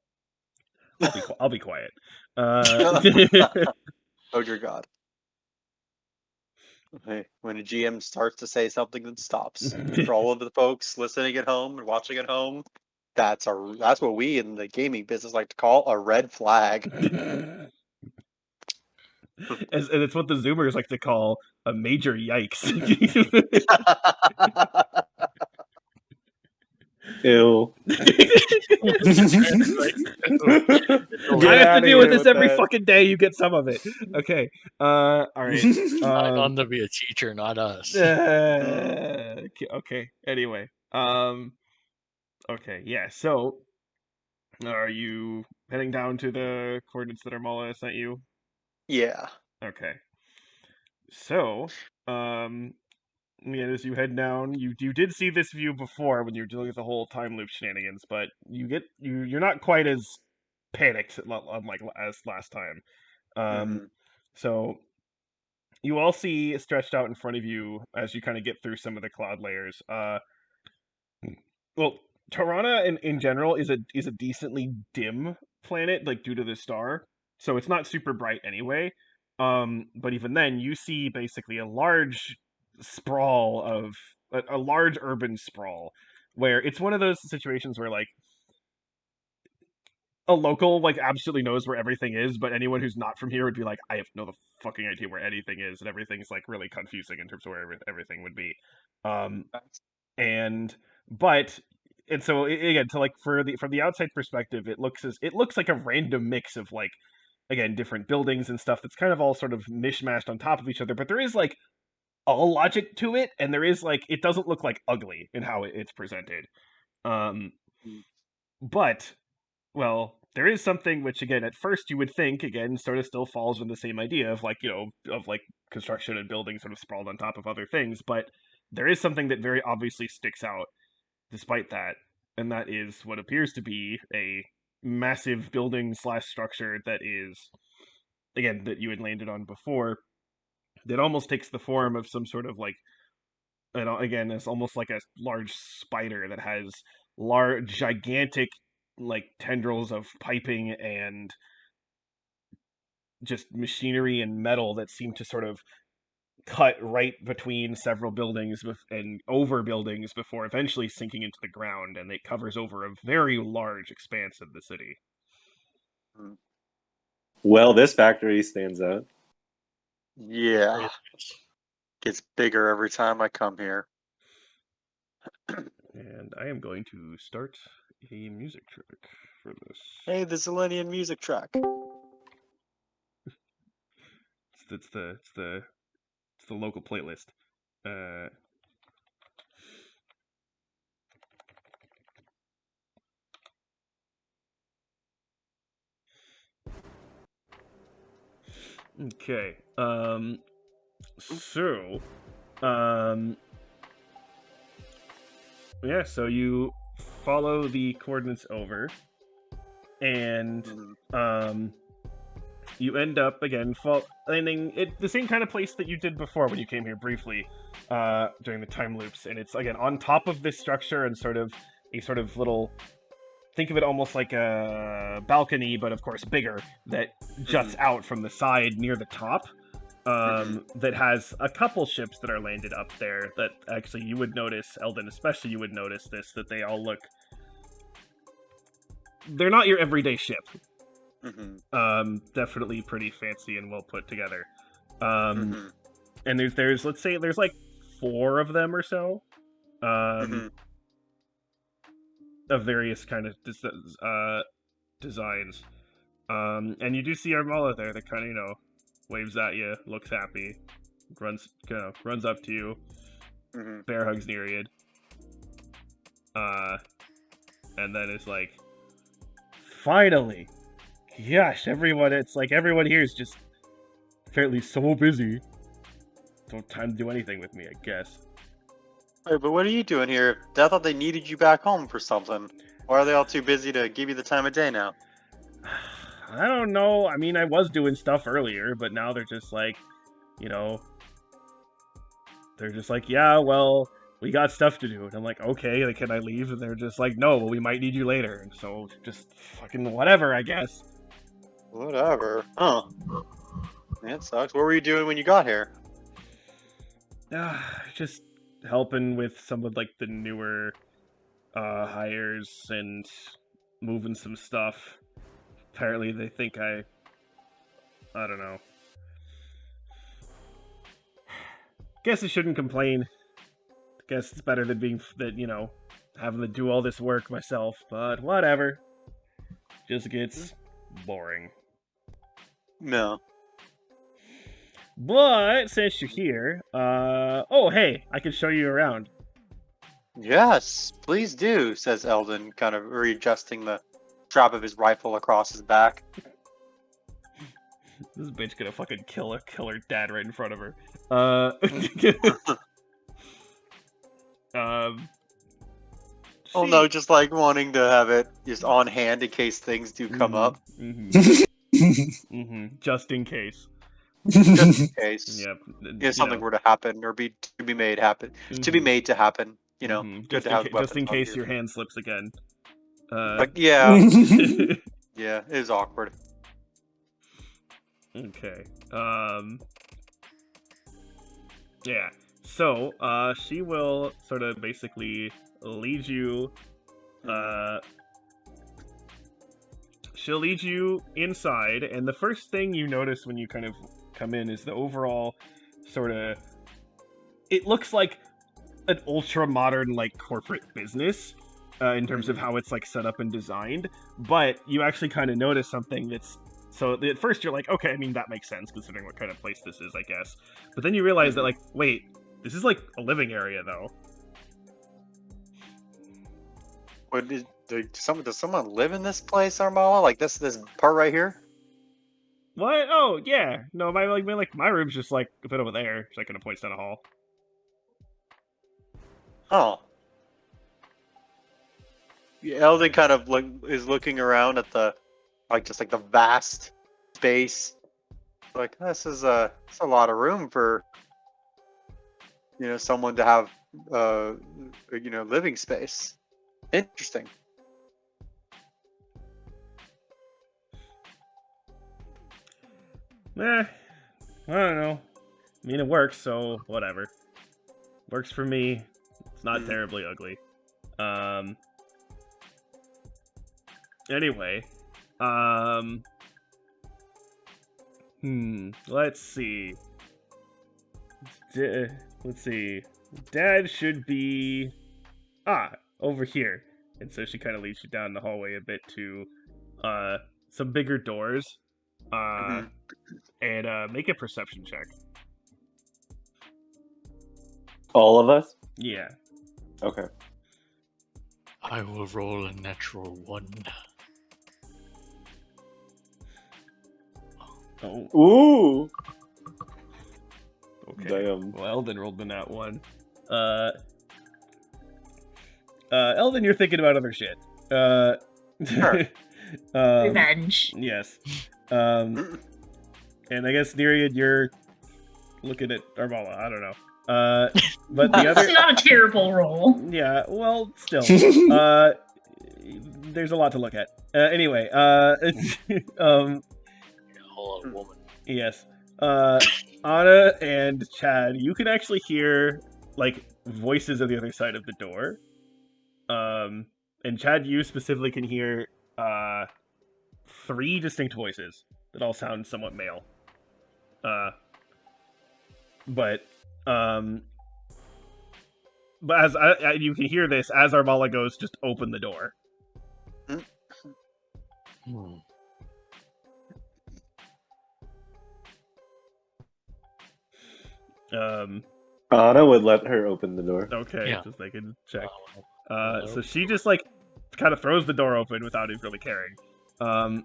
I'll be quiet. Oh dear God. Hey, when a GM starts to say something that stops. For all of the folks listening at home and watching at home, that's what we in the gaming business like to call a red flag. and it's what the Zoomers like to call a major yikes. Ew. I Get have to outta deal with here this with every that. fucking day. You get some of it. Okay. All right. Sign on to be a teacher, not us. Okay. Anyway. Okay. Yeah. So, are you heading down to the coordinates that Armala sent you? Yeah. Okay. So, yeah, as you head down, you did see this view before when you were dealing with the whole time loop shenanigans, but you're not quite as panicked unlike as last time. Hmm. So you all see stretched out in front of you as you kind of get through some of the cloud layers. Well, Tirana in general is a decently dim planet, like due to the star, so it's not super bright anyway. But even then, you see basically a large sprawl of a large urban sprawl, where it's one of those situations where like a local like absolutely knows where everything is, but anyone who's not from here would be like, I have no the fucking idea where anything is, and everything's like really confusing in terms of where everything would be. Um, and but and so again, to like for the from the outside perspective, it looks like a random mix of like again different buildings and stuff that's kind of all sort of mishmashed on top of each other, but there is like a logic to it, and there is like it doesn't look like ugly in how it's presented. Um, but well, there is something which, again, at first you would think, again, sort of still falls in the same idea of like, of like construction and building sort of sprawled on top of other things, but there is something that very obviously sticks out despite that, and that is what appears to be a massive building slash structure that is, again, that you had landed on before, that almost takes the form of some sort of like, again, it's almost like a large spider that has large, gigantic like tendrils of piping and just machinery and metal that seem to sort of cut right between several buildings and over buildings before eventually sinking into the ground, and it covers over a very large expanse of the city. Well, this factory stands out. Yeah. Gets bigger every time I come here. And I am going to start a music track for this. Hey, the Zelenian music track. It's the local playlist. Okay. So, yeah. So you follow the coordinates over, and you end up again landing at the same kind of place that you did before when you came here briefly during the time loops, and it's again on top of this structure and sort of a sort of little. Think of it almost like a balcony, but of course bigger, that juts out from the side near the top. That has a couple ships that are landed up there that actually you would notice, Eldon especially, you would notice this, that they all look they're not your everyday ship. Mm-hmm. Definitely pretty fancy and well put together. Mm-hmm. And there's let's say there's like 4 of them or so. Mm-hmm. Of various kind of designs. And you do see Armala there that kind of, waves at you, looks happy, runs up to you, Mm-hmm. bear hugs Nereid. And then is like, finally! Gosh, it's like everyone here is just apparently so busy. Don't have time to do anything with me, I guess. Hey, but what are you doing here? I thought they needed you back home for something. Why are they all too busy to give you the time of day now? I don't know. I mean, I was doing stuff earlier, but now they're just like, they're just like, yeah, well, we got stuff to do. And I'm like, okay, like, can I leave? And they're just like, no, well, we might need you later. And so just fucking whatever, I guess. Whatever. Huh. That sucks. What were you doing when you got here? Just helping with some of, like, the newer hires and moving some stuff. Apparently they think I don't know. Guess I shouldn't complain. Guess it's better than having to do all this work myself, but whatever. Just gets boring. No. But since you're here, oh hey, I can show you around. Yes, please do, says Eldon, kind of readjusting the strap of his rifle across his back. This bitch gonna fucking kill her dad right in front of her. Oh no, just like wanting to have it just on hand in case things do come up. Just in case. Just in case. Yep. If something were to happen or to be made to happen. Good to have just in weapons on case you. your hand slips again. But yeah, yeah, it is awkward. Okay. Yeah. So, she will sort of basically lead you. She'll lead you inside, and the first thing you notice when you kind of come in is the overall sort of. It looks like an ultra modern, like, corporate business in terms of how it's, like, set up and designed, but you actually kind of notice something that's. So at first you're like, okay, I mean, that makes sense considering what kind of place this is, I guess. But then you realize that, like, wait, this is like a living area, though. What does someone live in this place, Armala? Like this part right here? What? Oh, yeah. No, my room's just like a bit over there. It's like kind of points down a hall. Oh. Eldon kind of is looking around at the the vast space. Like this is it's a lot of room for someone to have living space. Interesting. I don't know. I mean, it works, so whatever. Works for me. It's not terribly ugly. Anyway. Let's see. Let's see. Dad should be... over here. And so she kind of leads you down the hallway a bit to some bigger doors. And make a perception check. All of us? Yeah. Okay. I will roll a natural 1. Oh. Ooh! Okay. Damn. Well, Eldon rolled the nat 1. Eldon, you're thinking about other shit. Sure. Revenge. Yes. And I guess Nereid, you're looking at Armala. I don't know. But the other... It's not a terrible roll. Yeah, well, still. There's a lot to look at. Anyway, All a woman. yes. Anna and Chad, you can actually hear, like, voices on the other side of the door. And Chad, you specifically can hear three distinct voices that all sound somewhat male. But as you can hear this, as Armala goes, just open the door. Hmm. Anna would let her open the door. Okay, Yeah. just making check. Well, So she just like kind of throws the door open without even really caring. And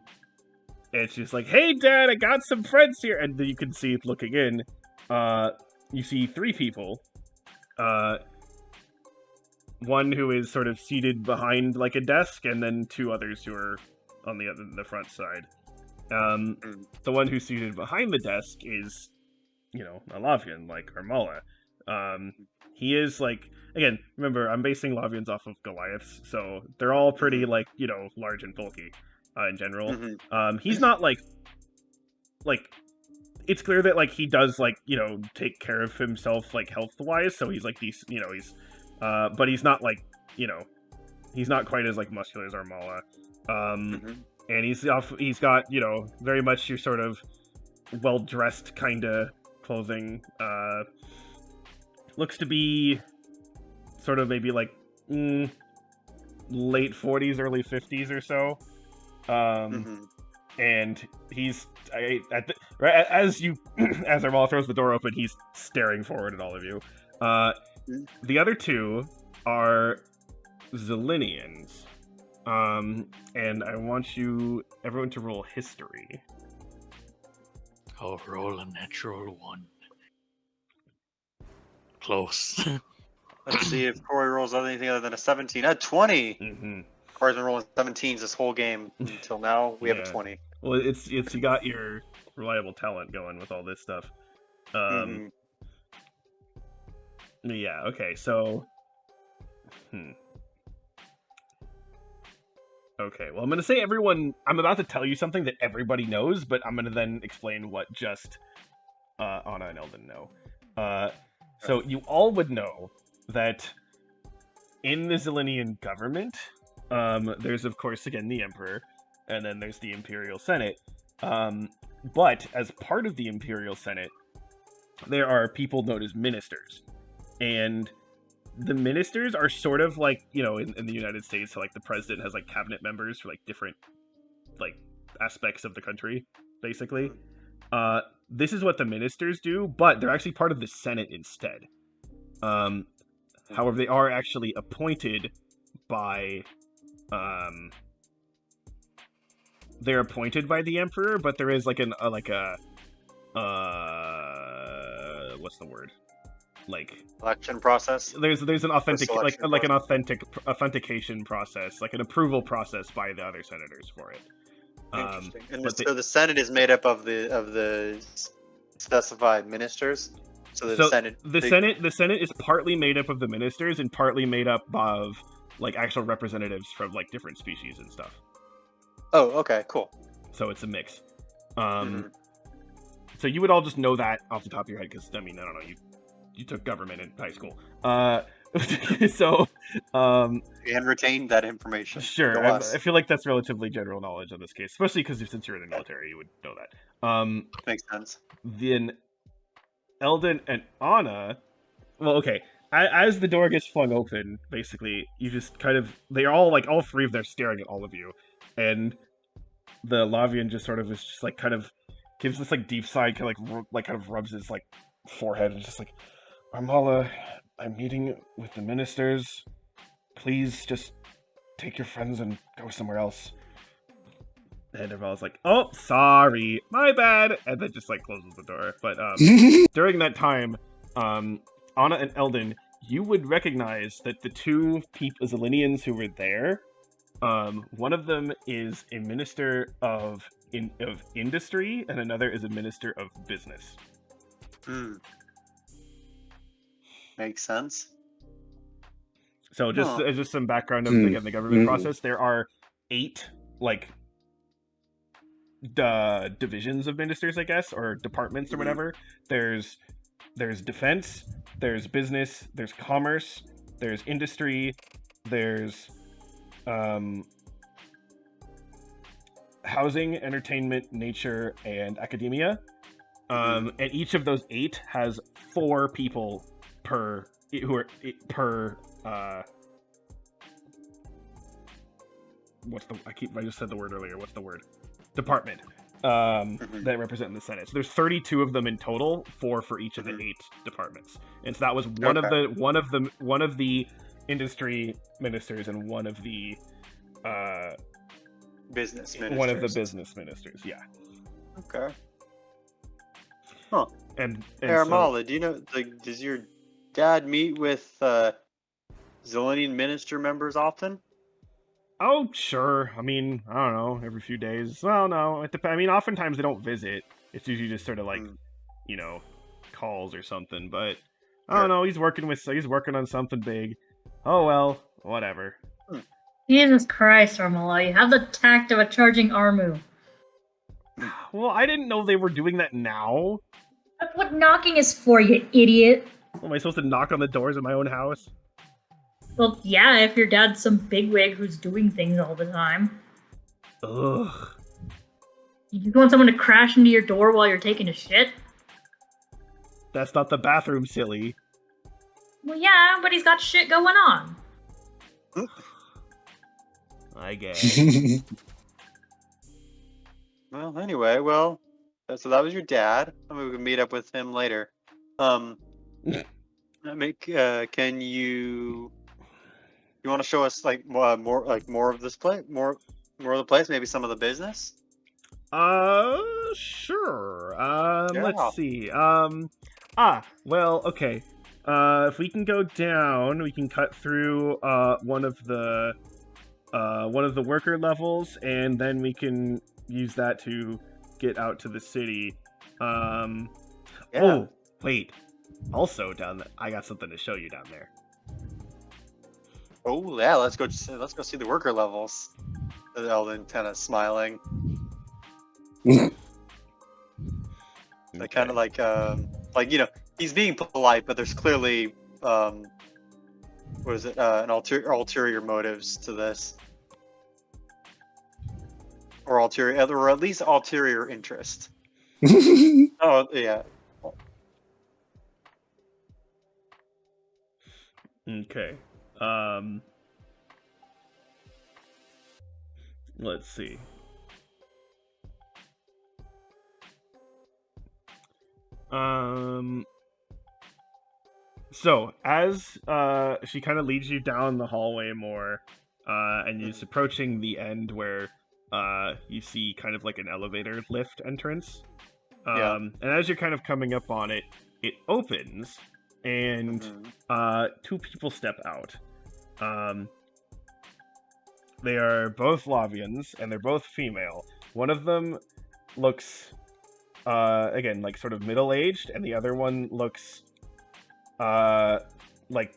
she's like, "Hey, Dad, I got some friends here." And you can see looking in, you see three people. One who is sort of seated behind like a desk, and then two others who are on the front side. The one who's seated behind the desk is, a Lavian, like Armala. He is like, again, remember, I'm basing Lavians off of Goliaths, so they're all pretty like, large and bulky in general. He's not like it's clear that like he does like, take care of himself like health wise, so he's like these, but he's not like, he's not quite as like muscular as Armala. And he's got, very much your sort of well-dressed kind of clothing. Looks to be sort of maybe like late 40s, early 50s or so. And he's as Armala throws the door open, he's staring forward at all of you. The other two are Zilinians. And I want everyone to roll history. I'll roll a natural 1. Close. Let's see if Corey rolls anything other than a 17. A 20! Mm-hmm. Corey's been rolling 17s this whole game until now. We have a 20. Well, it's you got your reliable talent going with all this stuff. Yeah, okay, so... Okay, well, I'm going to say I'm about to tell you something that everybody knows, but I'm going to then explain what just Anna and Eldon know. So you all would know that in the Zilinian government, there's, of course, again, the Emperor, and then there's the Imperial Senate. But as part of the Imperial Senate, there are people known as ministers. And the ministers are sort of like, in the United States, so like the president has like cabinet members for like different like aspects of the country, basically. This is what the ministers do, but they're actually part of the Senate instead. However, they are actually appointed by they're appointed by the Emperor, but there is like what's the word? Like Election process. There's an authentic selection an authentication process, like an approval process by the other senators for it. Interesting. And so the Senate is made up of the specified ministers. So the Senate is partly made up of the ministers and partly made up of like actual representatives from like different species and stuff. Oh, okay, cool. So it's a mix. So you would all just know that off the top of your head because I don't know, you took government in high school. So and retain that information. Sure, I feel like that's relatively general knowledge in this case, especially because since you're in the military, you would know that. Makes sense. Then Eldon and Anna, well, okay. As the door gets flung open, basically, you just they're all like all three of them staring at all of you, and the Lavian just sort of is just like kind of gives this like deep sigh, kind of rubs his like forehead and just like, Armala, I'm meeting with the ministers. Please just take your friends and go somewhere else. And Armala's like, oh, sorry, my bad, and then just like closes the door. But during that time, Anna and Eldon, you would recognize that the two Zilinians who were there, one of them is a minister of industry, and another is a minister of business. Makes sense. So just some background of the government process. There are 8 like divisions of ministers, I guess, or departments or whatever. There's defense, there's business, there's commerce, there's industry, there's housing, entertainment, nature, and academia. And each of those 8 has 4 people per I just said the word earlier. What's the word? Department. That represent the Senate. So there's 32 of them in total, 4 for each of the 8 departments. And so that was one of the industry ministers and one of the business ministers. One of the business ministers, yeah. Okay. Huh. And Aramala, do you know, like, does your dad meet with Zelenian minister members often? Oh, sure. I mean, I don't know, every few days. Well, no, it depends. I mean, oftentimes they don't visit. It's usually just sort of like, calls or something. But I don't know. He's working on something big. Oh well, whatever. Jesus Christ, Armala, you have the tact of a charging Armu. Well, I didn't know they were doing that now. That's what knocking is for, you idiot. Am I supposed to knock on the doors of my own house? Well, yeah, if your dad's some bigwig who's doing things all the time. Ugh. You want someone to crash into your door while you're taking a shit? That's not the bathroom, silly. Well, yeah, but he's got shit going on. I guess. Well, anyway, so that was your dad. I mean, we can meet up with him later. Can you want to show us like more of this place, more of the place, maybe some of the business? Sure. Yeah. Let's see. Well, okay. If we can go down, we can cut through one of the worker levels, and then we can use that to get out to the city. Yeah. Oh, wait. Also down there, I got something to show you down there. Oh yeah, let's go see the worker levels. Eldon kind of smiling. Like kind of like he's being polite, but there's clearly an ulterior motives to this, or at least ulterior interest. Oh yeah. Okay. Let's see. So as she kind of leads you down the hallway more, and you're approaching the end where you see kind of like an elevator lift entrance. And as you're kind of coming up on it, it opens, and 2 people step out. They are both Lavians, and they're both female. One of them looks, again, like sort of middle-aged, and the other one looks, like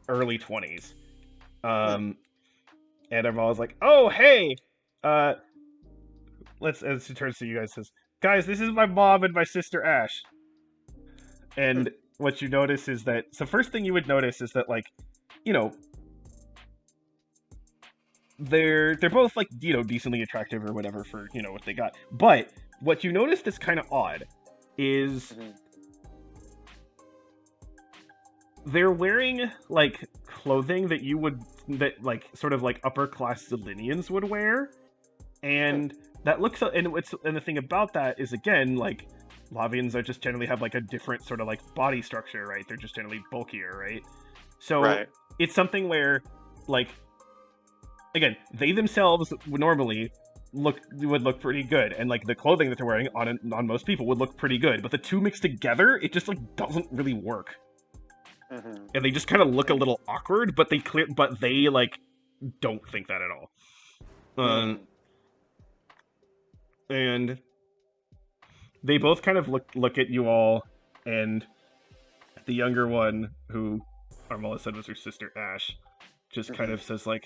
early 20s. And Armala's like, "Oh, hey! As she turns to you guys, says, guys, this is my mom and my sister Ash." And what you notice is that, so first thing you would notice is that, like, they're both, like, decently attractive or whatever for, what they got. But what you notice that's kind of odd is they're wearing, like, clothing that sort of like upper class Zelenians would wear. And that looks, and the thing about that is, again, like, Lavians are just generally have like a different sort of like body structure, right? They're just generally bulkier, right? So it's something where, like, again, they themselves would normally would look pretty good, and like the clothing that they're wearing on most people would look pretty good, but the two mixed together, it just like doesn't really work, and they just kind of look a little awkward. But they like don't think that at all. And they both kind of look at you all, and the younger one, who Armala said was her sister Ash, just kind of says like,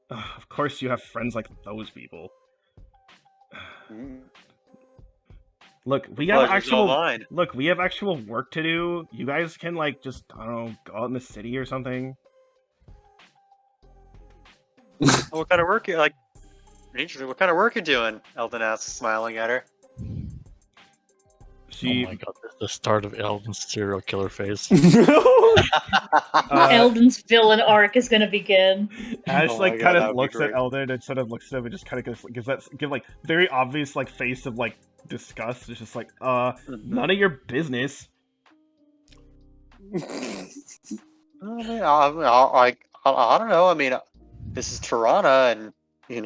"Of course you have friends like those people. Look, we have actual work to do. You guys can like just, I don't know, go out in the city or something." What kind of work? Like, Interesting. What kind of work you doing? Eldon asks, smiling at her. She Oh my god, this is the start of Eldon's serial killer phase. Eldon's villain arc is gonna begin. Ash Oh my like God, kind that of would be looks at great. Eldon and sort of looks at him and just kind of give like very obvious like face of like disgust. It's just like none of your business. I mean, I don't know. I mean, this is Tirana, and he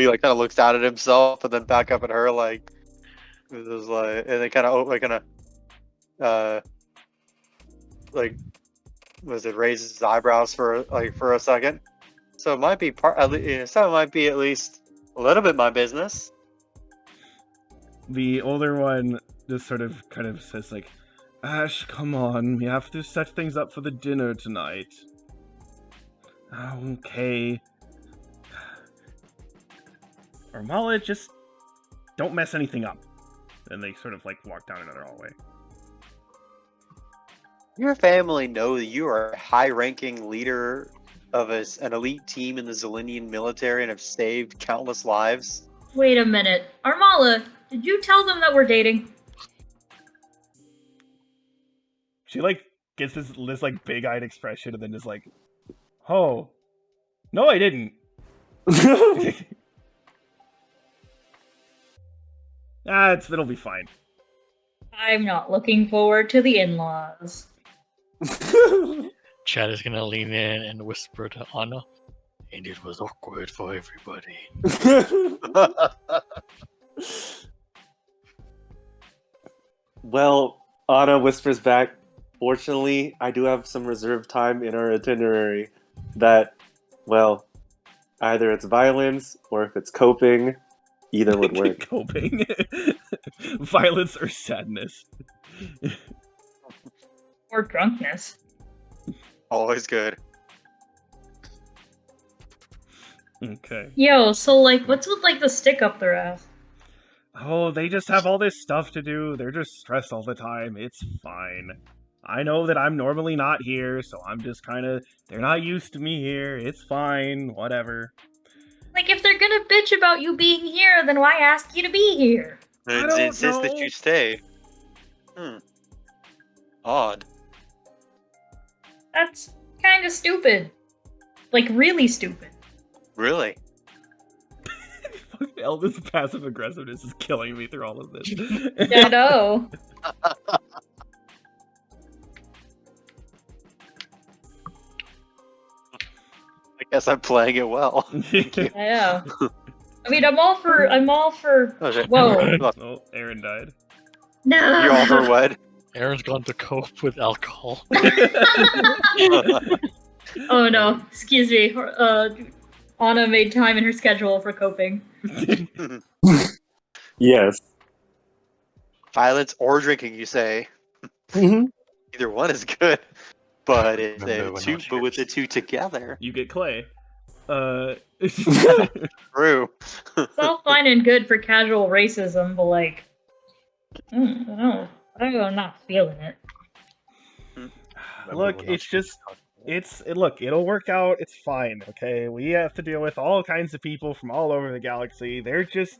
like kind of looks out at himself and then back up at her, like this is like, and then like was it raises his eyebrows for a second. So it might be so it might be at least a little bit my business. The older one just sort of kind of says like, Ash, come on, we have to set things up for the dinner tonight. Okay. Armala, just don't mess anything up. And they sort of like walk down another hallway. Your family know that you are a high-ranking leader of an elite team in the Zelenian military and have saved countless lives. Wait a minute. Armala, did you tell them that we're dating? She like gets this like big-eyed expression and then just like, oh, no, I didn't. It'll be fine. I'm not looking forward to the in-laws. Chad is gonna lean in and whisper to Anna, and it was awkward for everybody. Well, Anna whispers back, fortunately, I do have some reserved time in our itinerary that, well, either it's violence or if it's coping, either would work. Coping. Violence or sadness. Or drunkenness. Always good. Okay. Yo, so like, what's with like the stick up their ass? Oh, they just have all this stuff to do. They're just stressed all the time. It's fine. I know that I'm normally not here, so I'm just kind of... They're not used to me here. It's fine. Whatever. Like, if they're gonna bitch about you being here, then why ask you to be here? I They don't insist that know. you stay. Odd. That's kind of stupid. Like, really stupid. Really? Fucking Eldon's passive aggressiveness is killing me through all of this. I know. I guess I'm playing it well. Thank you. Yeah. I mean, I'm all for. Oh, shit. Whoa. Oh, Aaron died. No. You all for what? Aaron's gone to cope with alcohol. Oh no. Excuse me. Anna made time in her schedule for coping. Yes. Violence or drinking, you say? Mhm. Either one is good, but it's Remember, we're two. not But with the heroes. two together, You get Clay. true. It's all fine and good for casual racism, but like, no, I'm not feeling it. Look, it's just... Look, it'll work out. It's fine, okay? We have to deal with all kinds of people from all over the galaxy. They're just...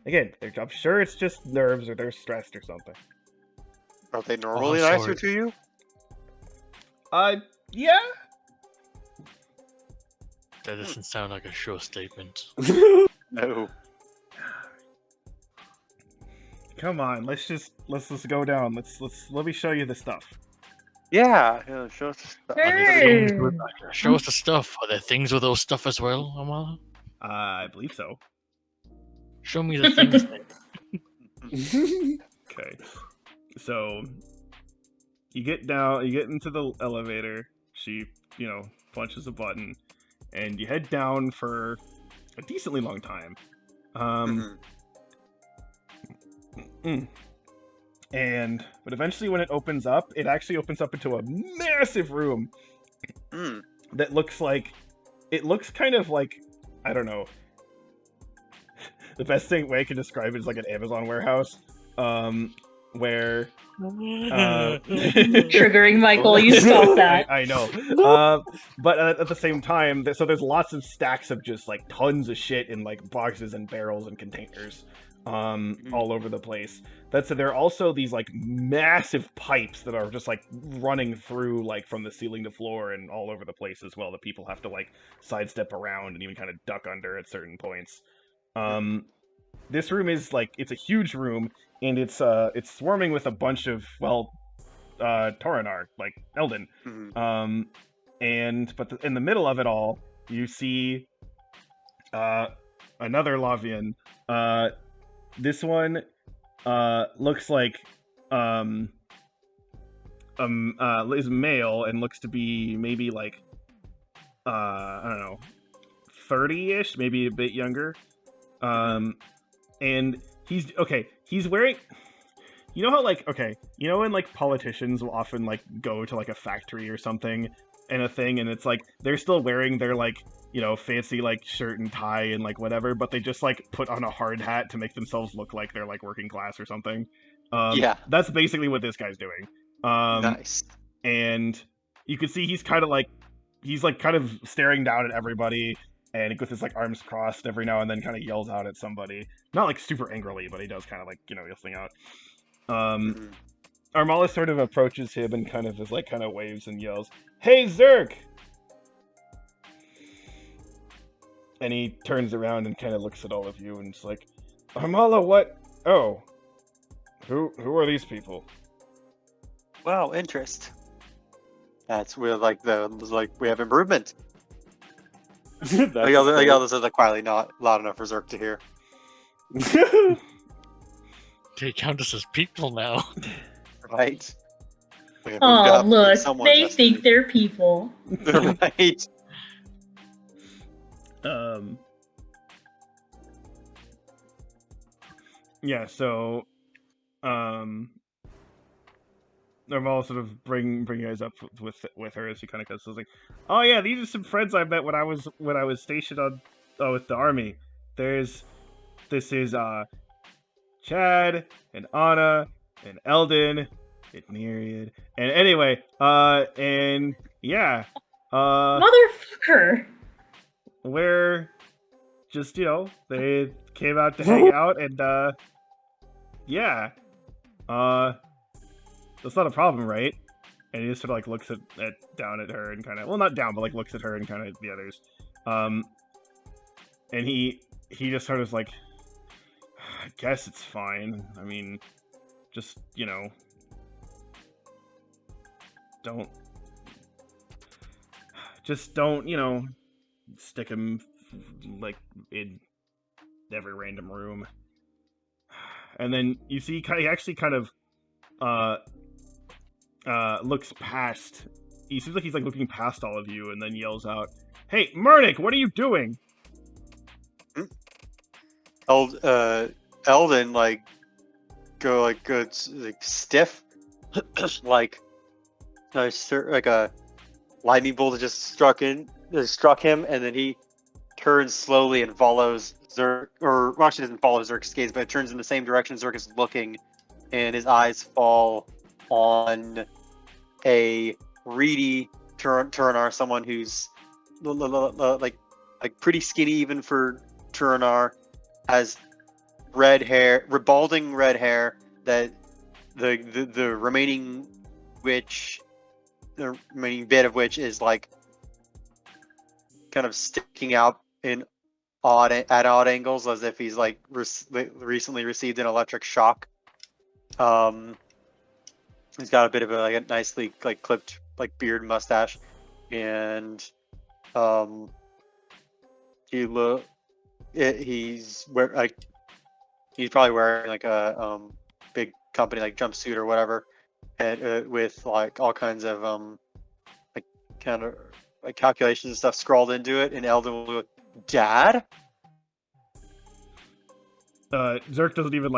Again, I'm sure it's just nerves or they're stressed or something. Are they normally I'm nicer sorry. to you? Yeah? That doesn't sound like a sure statement. No. Come on, let's just go down. Let me show you the stuff. Yeah. Show us the stuff. Are there things Sure. with, show us the stuff. Are there things with those stuff as well, Amala? I believe so. Show me the things. Okay. So you get into the elevator, she, punches a button, and you head down for a decently long time. Mhm. But eventually when it opens up, it actually opens up into a massive room Mm. that looks kind of like, I don't know. The best way I can describe it is like an Amazon warehouse, where Triggering Michael, you stop that. I know. But at the same time, so there's lots of stacks of just like tons of shit in like boxes and barrels and containers, all over the place. There are also these like massive pipes that are just like running through like from the ceiling to floor and all over the place as well that people have to like sidestep around and even kind of duck under at certain points. This room is like, it's a huge room, and it's swarming with a bunch of, well, Taurenar, like Eldin. But in the middle of it all, you see another Lavian. This one looks like is male and looks to be maybe like I don't know, 30-ish, maybe a bit younger. And he's wearing, you know how like, you know when like politicians will often like go to like a factory or something and it's like they're still wearing their like, you know, fancy like shirt and tie and like whatever, but they just like put on a hard hat to make themselves look like they're like working class or something. That's basically what this guy's doing. Nice. And you can see he's kind of staring down at everybody, and with his like arms crossed every now and then kind of yells out at somebody. Not like super angrily, but he does kind of like, you know, yelling out. Armala sort of approaches him and kind of waves and yells, "Hey, Zerk!" And he turns around and kind of looks at all of you and it's like, "Armala, what? Oh, who are these people?" Wow, interest. That's where like we have improvement. Like this is like quietly not loud enough for Zerk to hear. They count us as people now. Right. Oh, look, they think they're people. Right. Yeah, so I'll sort of bring you guys up with her as she kind of goes. So it's like, oh yeah, these are some friends I met when I was stationed on with the army. This is Chad and Anna and Eldon and Myriad, and anyway, and yeah, motherfucker. We're just, you know, they came out to hang out, and yeah, that's not a problem, right? And he just sort of like looks down at her and kind of, well, not down, but like looks at her and kind of the others, and he just sort of like, I guess it's fine. I mean, just, you know, don't, you know, stick him like in every random room. And then you see he actually kind of looks past. He seems like he's like looking past all of you and then yells out, "Hey, Murnick, what are you doing?" Eldon go stiff, like a lightning bolt that just struck him, and then he turns slowly and follows Zerk, or well, actually doesn't follow Zerk's gaze, but it turns in the same direction Zerk is looking, and his eyes fall on a reedy Turanar, someone who's like pretty skinny even for Turanar, has red hair, balding red hair that the remaining bit of which is like kind of sticking out at odd angles, as if he's like recently received an electric shock. He's got a bit of a nicely clipped beard, mustache, and he's probably wearing a big company jumpsuit or whatever, and with all kinds of calculations and stuff scrawled into it. And Eldon will go, "Dad?" Zerk doesn't even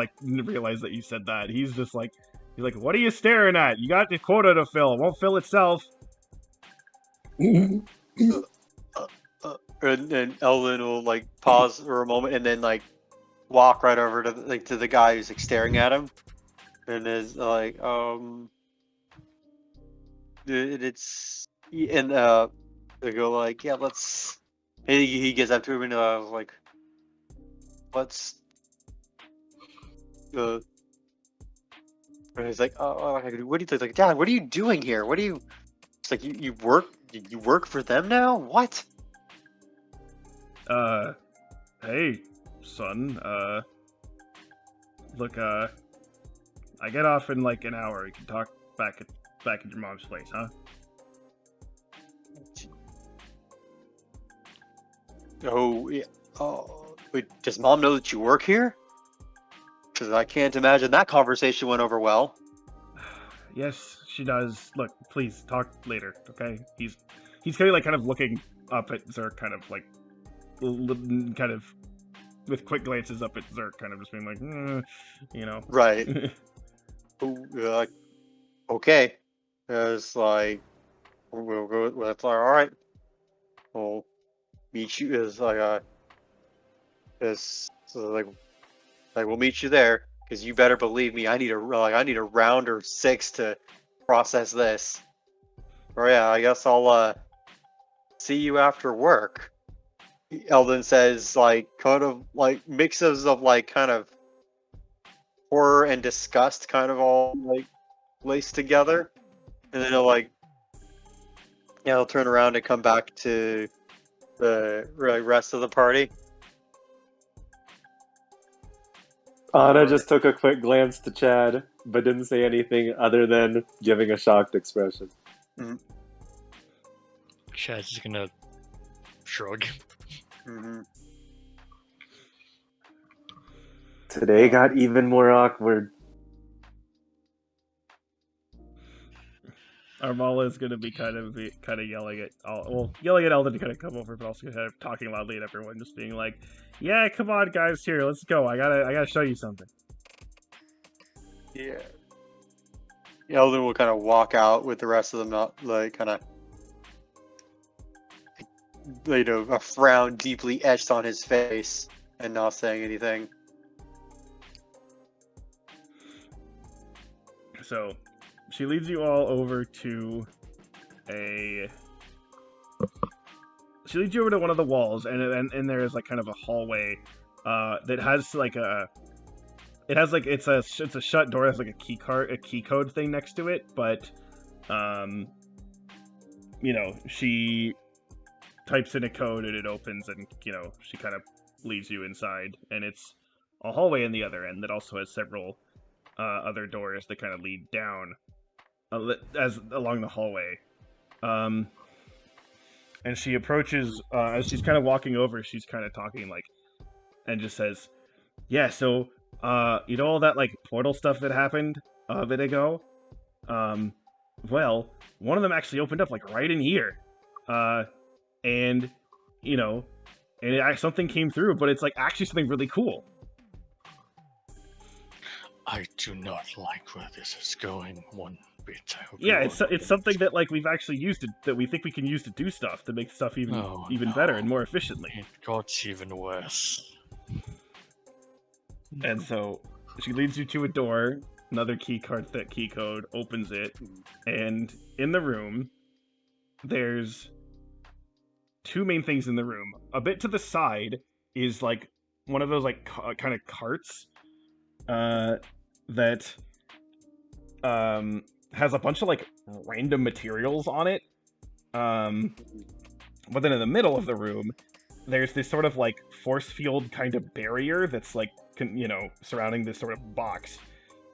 realize that you said that. He's just like, "What are you staring at? You got the quota to fill. It won't fill itself." And Eldon will pause for a moment and then walk right over to the guy who's staring at him. and is like, it's and they go like, yeah, let's. He gets up to him and like, let's. And he's like, oh, what do you think? Like, Dad, what are you doing here? What do you? It's like you work for them now? What? Hey, son, look, I get off in like an hour. You can talk back at your mom's place, huh? Oh, yeah. Oh, wait, does Mom know that you work here? Because I can't imagine that conversation went over well. Yes, she does. Look, please talk later, okay? He's kind of looking up at Zerk, kind of like, kind of with quick glances up at Zerk, kind of just being like, you know. Right. Okay. It's like, we'll go. Well, it's like, all right. We'll meet you. Is like, is like we'll meet you there. Because you better believe me, I need a round or 6 to process this. Or yeah, I guess I'll see you after work. Eldon says, like, kind of like mixes of like kind of horror and disgust kind of all like laced together. And then he'll turn around and come back to the rest of the party. Anna just took a quick glance to Chad, but didn't say anything other than giving a shocked expression. Chad's just gonna shrug. Mm-hmm. Today got even more awkward. Armala is going to be kind of yelling at yelling at Eldon to kind of come over, but also kind of talking loudly at everyone, just being like, "Yeah, come on, guys, here, let's go. I gotta show you something." Yeah. Eldon will kind of walk out with the rest of them, not like kind of, a frown deeply etched on his face, and not saying anything. So, she leads you all over to She leads you over to one of the walls, and there is like kind of a hallway that has like it's a shut door. It has like a key code thing next to it, but she types in a code and it opens, and she kind of leads you inside, and it's a hallway in the other end that also has several other doors that kind of lead down along the hallway. And she approaches, as she's kind of walking over, she's kind of talking like, and just says, "Yeah, so, all that like portal stuff that happened a bit ago? Well, one of them actually opened up like right in here. And something came through, but it's like actually something really cool." I do not like where this is going one bit. Yeah, it's something that like we've actually used that we think we can use to do stuff to make stuff even better and more efficiently. It got even worse. And so she leads you to a door. Another key code opens it, and in the room, there's two main things in the room. A bit to the side is like one of those like kind of carts that has a bunch of like random materials on it. But then in the middle of the room, there's this sort of like force field kind of barrier that's like surrounding this sort of box.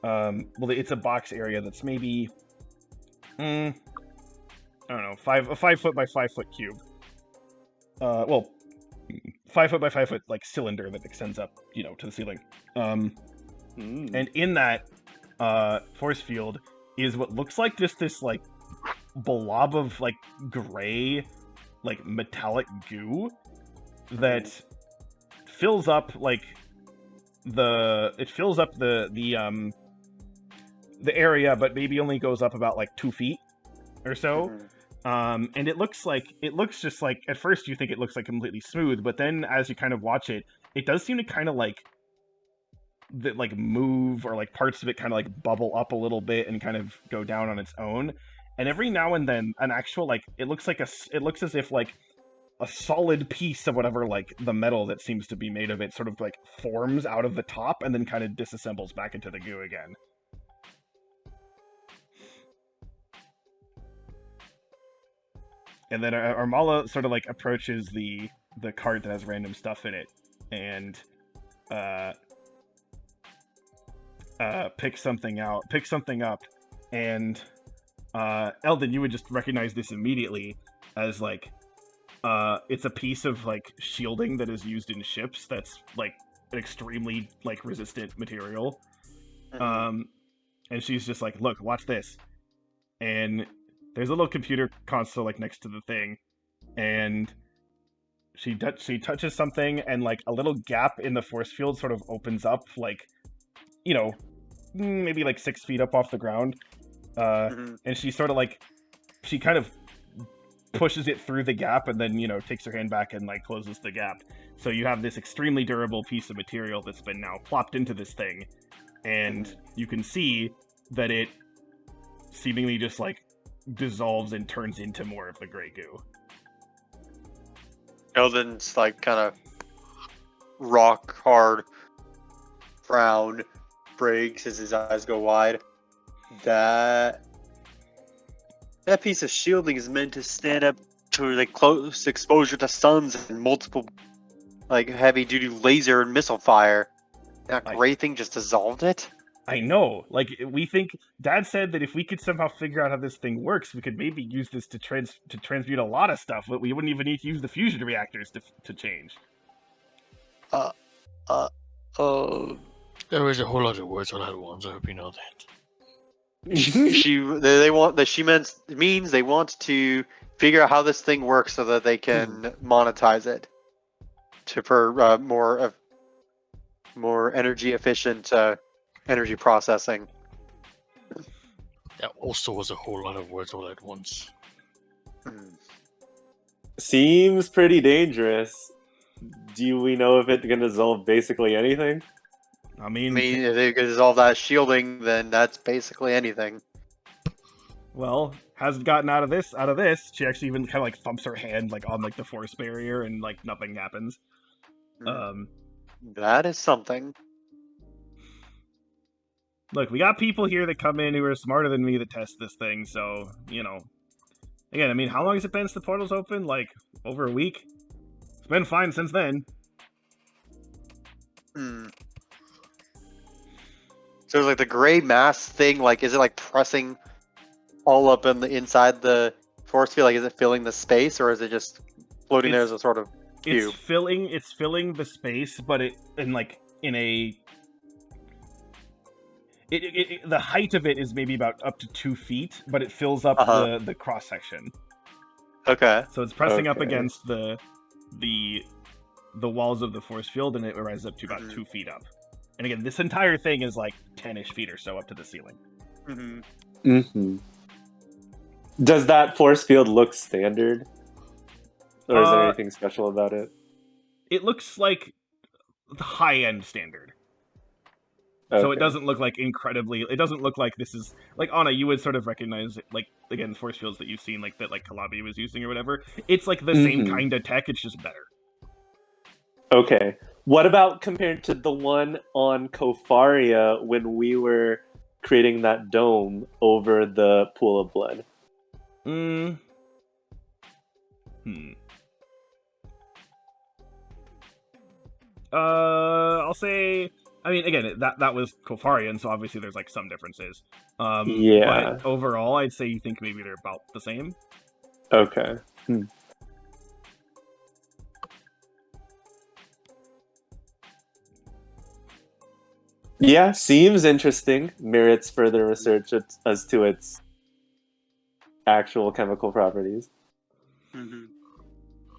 Well, it's a box area that's maybe I don't know, a 5 foot by 5 foot cube. 5 foot by 5 foot like cylinder that extends up, to the ceiling. And in that force field is what looks like just this like blob of like gray, like metallic goo that fills up like the area, but maybe only goes up about like 2 feet or so. And it looks just like, at first you think it looks like completely smooth, but then as you kind of watch it, it does seem to kind of like that like move, or like parts of it kind of like bubble up a little bit and kind of go down on its own. And every now and then, an actual like it looks as if like a solid piece of whatever like the metal that seems to be made of it sort of like forms out of the top and then kind of disassembles back into the goo again. And then Armala sort of like approaches the cart that has random stuff in it, and picks something up, and Eldon, you would just recognize this immediately as like it's a piece of like shielding that is used in ships. That's like an extremely like resistant material. And she's just like, "Look, watch this," and there's a little computer console like next to the thing, and she touches something, and like a little gap in the force field sort of opens up, like, you know, maybe like 6 feet up off the ground, and she sort of like she kind of pushes it through the gap, and then, you know, takes her hand back and like closes the gap. So you have this extremely durable piece of material that's been now plopped into this thing, and you can see that it seemingly just like dissolves and turns into more of the gray goo. Eldon's like kind of rock hard frown breaks as his eyes go wide. That piece of shielding is meant to stand up to like close exposure to suns and multiple like heavy duty laser and missile fire. That gray thing just dissolved it? I know. Like, we think Dad said that if we could somehow figure out how this thing works, we could maybe use this to transmute a lot of stuff, but we wouldn't even need to use the fusion reactors to change. There is a whole lot of words all at once. I hope you know that. She means they want to figure out how this thing works so that they can monetize it for more energy efficient energy processing. That also was a whole lot of words all at once. Seems pretty dangerous. Do we know if it can dissolve basically anything? I mean, if they can dissolve that shielding, then that's basically anything. Well, hasn't gotten out of this. She actually even kind of like thumps her hand like on like the force barrier, and like nothing happens. That is something. Look, we got people here that come in who are smarter than me that test this thing, so, you know. Again, I mean, how long has it been since the portal's open? Like, over a week? It's been fine since then. So, like, the gray mass thing, like, is it, like, pressing all up in the inside the force field? Like, is it filling the space, or is it just floating there as a sort of cube? It's filling the space, but the height of it is maybe about up to 2 feet, but it fills up the cross section. Okay. So it's pressing up against the walls of the force field, and it rises up to about 2 feet up. And again, this entire thing is like 10-ish feet or so up to the ceiling. Does that force field look standard? Or is there anything special about it? It looks like high-end standard. So it doesn't look like it doesn't look like this is, like, Anna, you would sort of recognize, like, again, force fields that you've seen, like, that, like, Kalabi was using or whatever. It's, like, the same kind of tech, it's just better. Okay. What about compared to the one on Kofaria when we were creating that dome over the pool of blood? I'll say... I mean, again, that was Kofarian, so obviously there's, like, some differences. Yeah. But overall, I'd say you think maybe they're about the same. Okay. Yeah, seems interesting. Merits further research as to its actual chemical properties.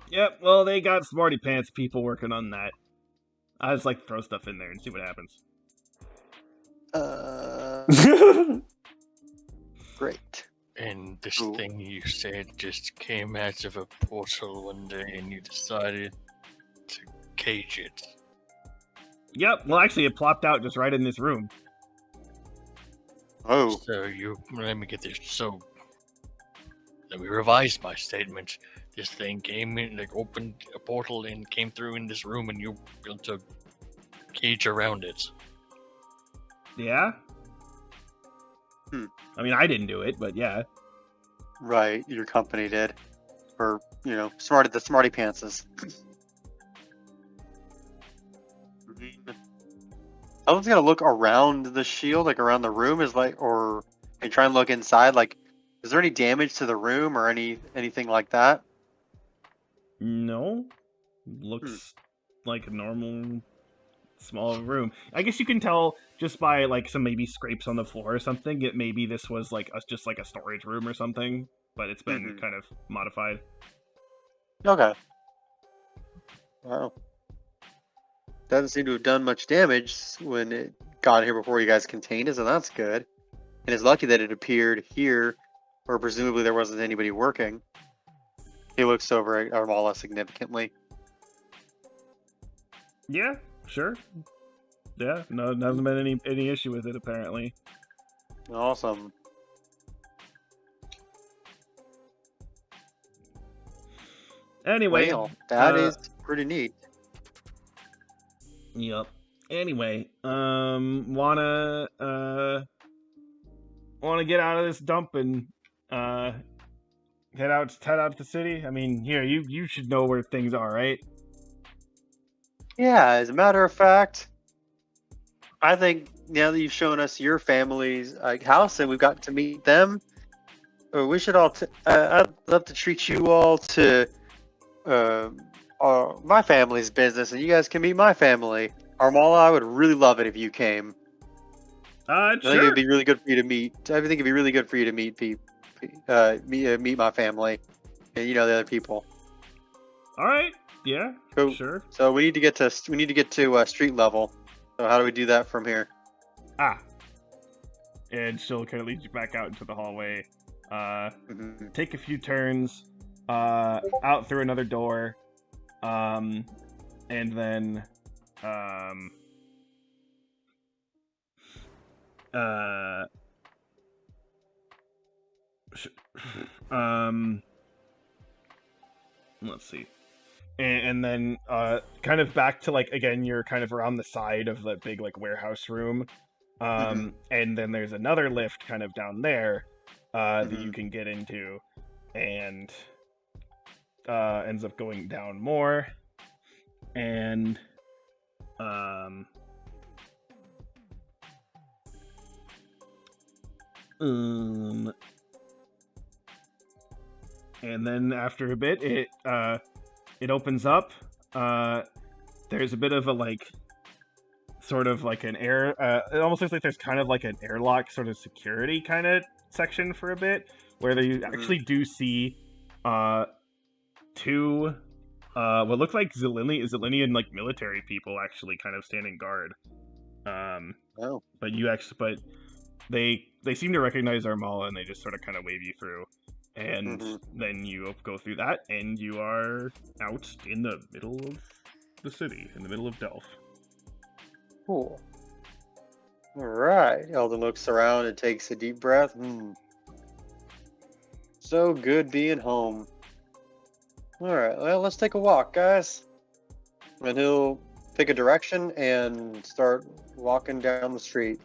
Yep, well, they got smarty pants people working on that. I just like to throw stuff in there and see what happens. Great. And this thing you said just came out of a portal one day and you decided to cage it. Yep. Well, actually, it plopped out just right in this room. Oh, So let me get this. So let me revise my statement. This thing came in, like opened a portal and came through in this room, and you built a cage around it. Yeah. Hmm. I mean, I didn't do it, but yeah. right. Your company did, or the smarty pantses. Someone's gonna look around the shield, like around the room, and try and look inside. Like, is there any damage to the room or anything like that? No. Looks like a normal small room. I guess you can tell just by like some maybe scrapes on the floor or something. Maybe this was like just like a storage room or something, but it's been kind of modified. Okay. Wow. Doesn't seem to have done much damage when it got here before you guys contained it, so that's good. And it's lucky that it appeared here, where presumably there wasn't anybody working. He looks over at Armala significantly. Yeah, sure. Yeah, no, hasn't been any issue with it apparently. Awesome. Anyway, Well, that is pretty neat. Yep. Anyway, wanna get out of this dump and head out to the city? I mean, here you should know where things are, right? Yeah, as a matter of fact, I think now that you've shown us your family's house and we've got to meet them, we should all. I'd love to treat you all to my family's business, and you guys can meet my family. Armala, I would really love it if you came. I think Sure. it'd be really good for you to meet. I think it'd be really good for you to meet meet my family, and the other people. All right. Yeah. Cool. Sure. So we need to get to street level. So how do we do that from here? And she'll kind of lead you back out into the hallway. Mhm. Take a few turns, out through another door, and then, let's see. And then kind of back to like again you're kind of around the side of the big like warehouse room, and then there's another lift kind of down there that you can get into, and ends up going down more, and and then after a bit it opens up. There's a bit of a like sort of like an air it almost looks like there's kind of like an airlock sort of security kind of section for a bit where you actually do see two what look like Zelinian like military people actually kind of standing guard. Oh. But they seem to recognize Armala and they just sort of kind of wave you through. And then you go through that, and you are out in the middle of the city, in the middle of Delph. Cool. All right. Eldon looks around and takes a deep breath. So good being home. All right. Well, let's take a walk, guys. And he'll pick a direction and start walking down the street.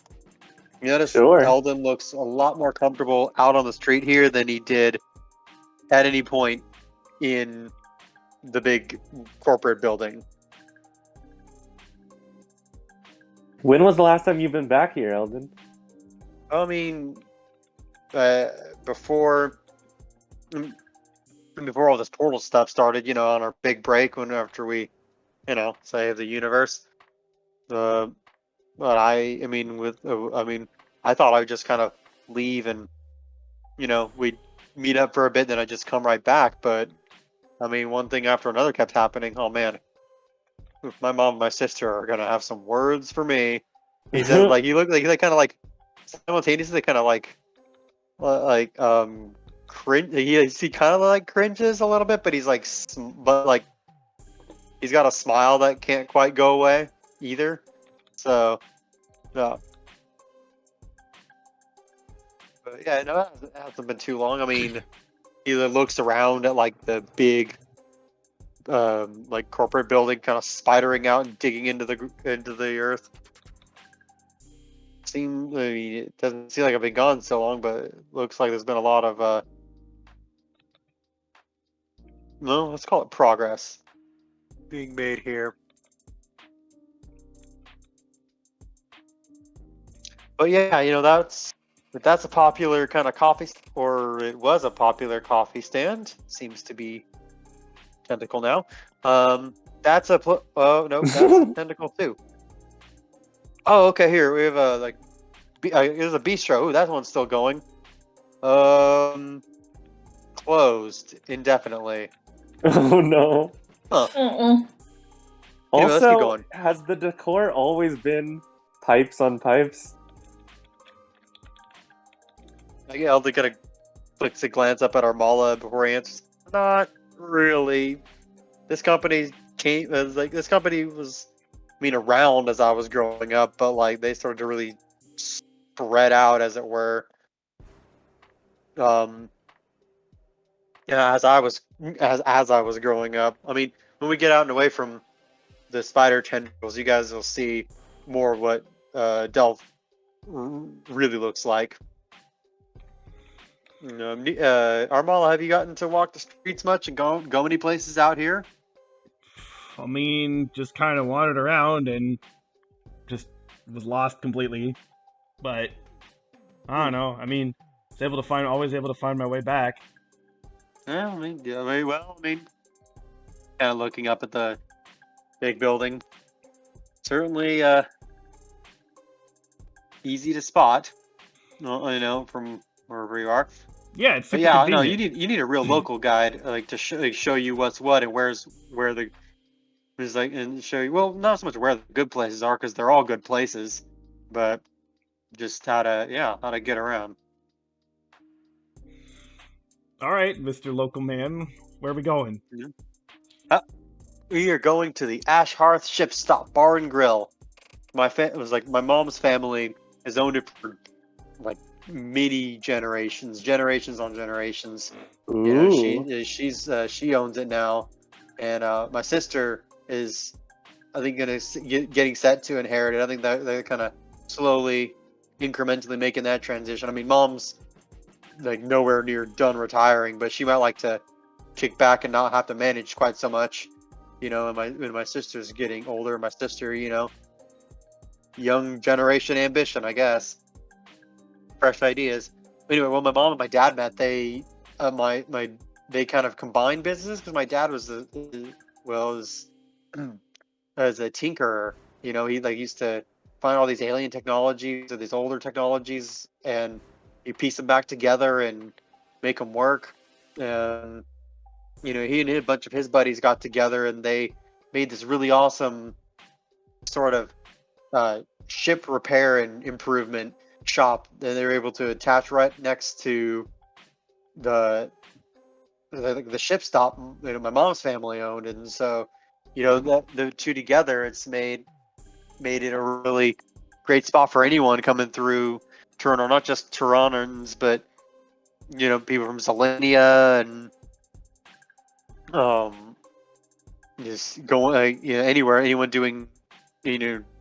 You notice Eldon looks a lot more comfortable out on the street here than he did at any point in the big corporate building. When was the last time you've been back here, Eldon? I mean, before all this portal stuff started, on our big break, after we, save the universe. But I thought I would just kind of leave and, we'd meet up for a bit, then I'd just come right back. But I mean, one thing after another kept happening. Oh man, my mom and my sister are gonna have some words for me. He said, like, he looked like they kind of like simultaneously, kind of like cringe. He kind of like cringes a little bit, but he's like, he's got a smile that can't quite go away either. So, yeah. But yeah, no, it hasn't been too long. I mean, he looks around at like the big, like corporate building, kind of spidering out and digging into the earth. I mean, it doesn't seem like I've been gone so long, but it looks like there's been a lot of no, let's call it progress being made here. But yeah, that's a popular kind of or it was a popular coffee stand. Seems to be tentacle now. That's oh no, that's a tentacle too. Oh, okay. Here we have a there's a bistro. Ooh, that one's still going. Closed indefinitely. Oh no. Huh. Oh, Anyway, let's keep Also, going. has the decor always been pipes on pipes? Elder kind of flicks a glance up at Armala before he answers. Not really. This company this company was, I mean, around as I was growing up, but like they started to really spread out, as it were. Yeah, as I was growing up. I mean, when we get out and away from the spider tendrils, you guys will see more of what Delph really looks like. Armala, have you gotten to walk the streets much and go any places out here? I mean, just kind of wandered around and just was lost completely. But I don't know. I mean, always able to find my way back. Yeah, I mean, kind of looking up at the big building. Certainly easy to spot, from wherever you are. Yeah, it's But super yeah, no, convenient. you need a real local guide, like to show you what's what and where the is like, and show you, well, not so much where the good places are, because they're all good places, but just how to get around. All right, Mr. Local Man, where are we going? We are going to the Ash Hearth Ship Stop Bar and Grill. It was like my mom's family has owned it for like many generations on generations. Ooh. She owns it now, and my sister is, I think, getting set to inherit it. I think that they're kind of slowly, incrementally making that transition. I mean, mom's like nowhere near done retiring, but she might like to kick back and not have to manage quite so much. And my sister's getting older. My sister, young generation ambition, I guess, fresh ideas. Anyway, when my mom and my dad met, they kind of combined businesses, because my dad was as a tinkerer. He like used to find all these alien technologies or these older technologies, and he piece them back together and make them work. And he and a bunch of his buddies got together and they made this really awesome sort of ship repair and improvement shop that they were able to attach right next to the ship stop my mom's family owned. And so that the two together, it's made it a really great spot for anyone coming through Toronto, not just Torontans, but people from Zelenia and just going anywhere, anyone doing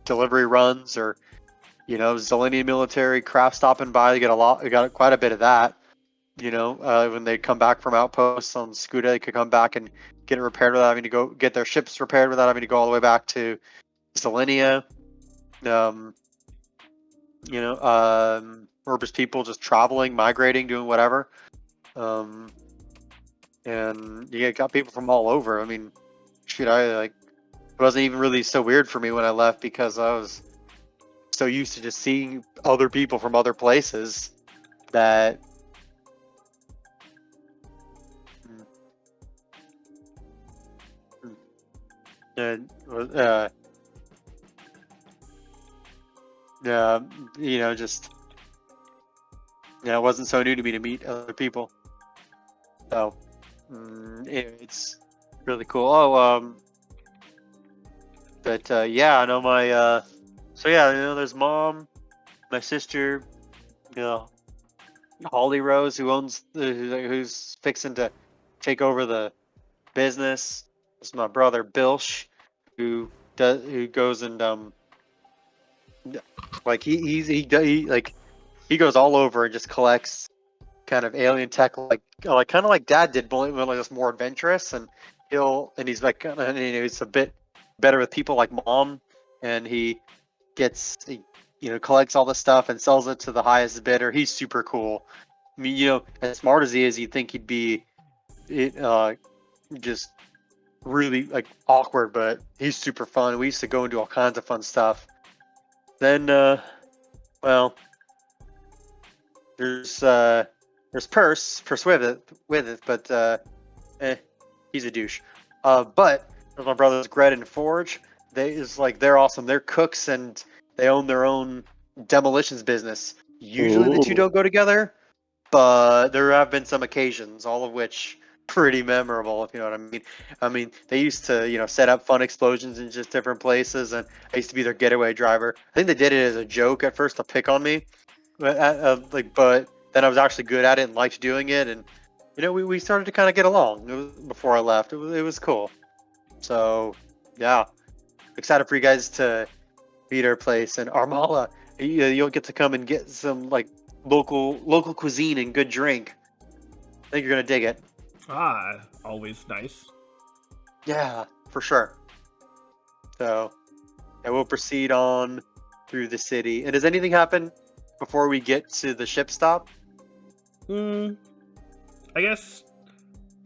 delivery runs, or Zelenia military craft stopping by. They got quite a bit of that. When they come back from outposts on Scuda, they could come back and get it repaired without having to go get their ships repaired, without having to go all the way back to Zelenia. Or just people just traveling, migrating, doing whatever. And you got people from all over. I mean, shoot, it wasn't even really so weird for me when I left, because I was so used to just seeing other people from other places that just it wasn't so new to me to meet other people. So it's really cool. But yeah, I know So yeah, there's mom, my sister, Holly Rose, who's fixing to take over the business. It's my brother Bilsh, who goes and like he goes all over and just collects kind of alien tech, like kind of like Dad did, but only just more adventurous. And he's like he's a bit better with people like Mom, and he collects all the stuff and sells it to the highest bidder. He's super cool. I mean, as smart as he is, you'd think he'd be just really like awkward, but he's super fun. We used to go and do all kinds of fun stuff. Then, well, there's Purse with it, but he's a douche. But there's my brothers Gret and Forge. They're awesome. They're cooks and they own their own demolitions business. Usually the two Ooh. don't go together, but there have been some occasions, all of which pretty memorable, if you know what I mean. I mean, they used to, set up fun explosions in just different places, and I used to be their getaway driver. I think they did it as a joke at first to pick on me, but then I was actually good at it and liked doing it, and we started to kind of get along. It was before I left. It was cool. So yeah, excited for you guys to meet our place and Armala. You'll get to come and get some like local cuisine and good drink. I think you're gonna dig it. Always nice. Yeah, for sure. So, yeah, we'll proceed on through the city. And does anything happen before we get to the ship stop? I guess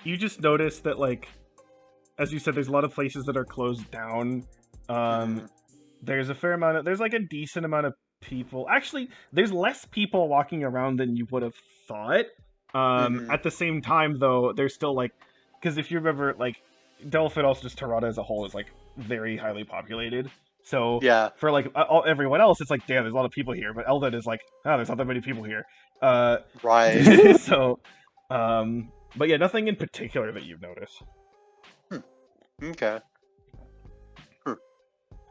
you just notice that, like, as you said, there's a lot of places that are closed down. There's a fair amount of, there's like a decent amount of people. Actually, there's less people walking around than you would have thought. At the same time, though, there's still like, because if you remember, like, Delphin, also just Terrata as a whole, is like very highly populated. So Yeah. for like everyone else, it's like, damn, there's a lot of people here. But Eldon is like, there's not that many people here. Right. So, but yeah, nothing in particular that you've noticed. Okay.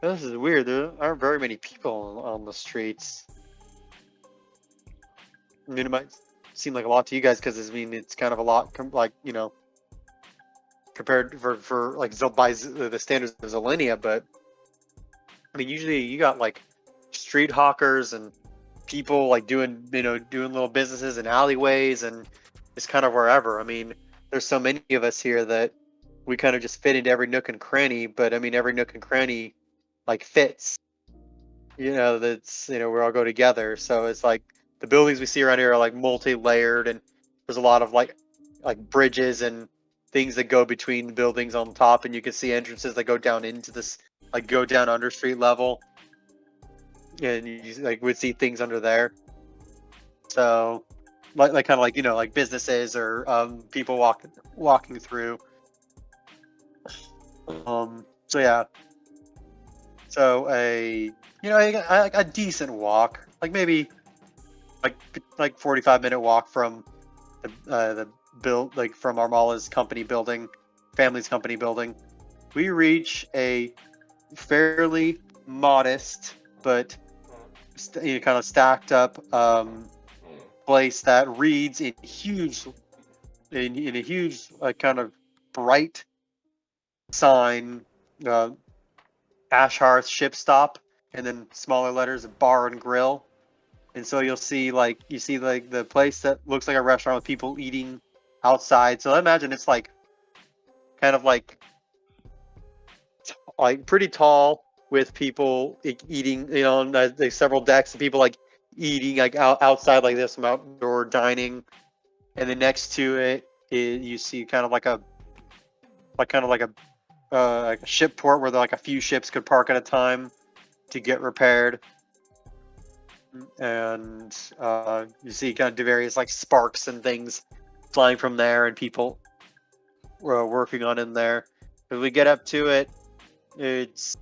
This is weird. There aren't very many people on the streets. I mean, it might seem like a lot to you guys because it's kind of a lot, compared for like by the standards of Zillinia. But I mean, usually you got like street hawkers and people like doing little businesses in alleyways and it's kind of wherever. I mean, there's so many of us here that we kind of just fit into every nook and cranny. But I mean, every nook and cranny like fits. That's we all go together. So it's like the buildings we see around here are like multi-layered, and there's a lot of like bridges and things that go between buildings on top, and you can see entrances that go down into this, like go down under street level, and you like would see things under there. So like kind of like like businesses or people walking through. So yeah. So a decent walk, like maybe like 45-minute walk from the build, like from Armala's family's company building. We reach a fairly modest but kind of stacked up place that reads in a huge kind of bright sign, Ash Hearth Ship Stop, and then smaller letters Bar and Grill. And so you see the place that looks like a restaurant with people eating outside. So I imagine it's like kind of like pretty tall with people eating, on there's several decks of people like eating like outside, like this, some outdoor dining. And then next to it you see kind of like a ship port where like a few ships could park at a time to get repaired. And you see kind of various like sparks and things flying from there, and people working on in there. As we get up to it, it's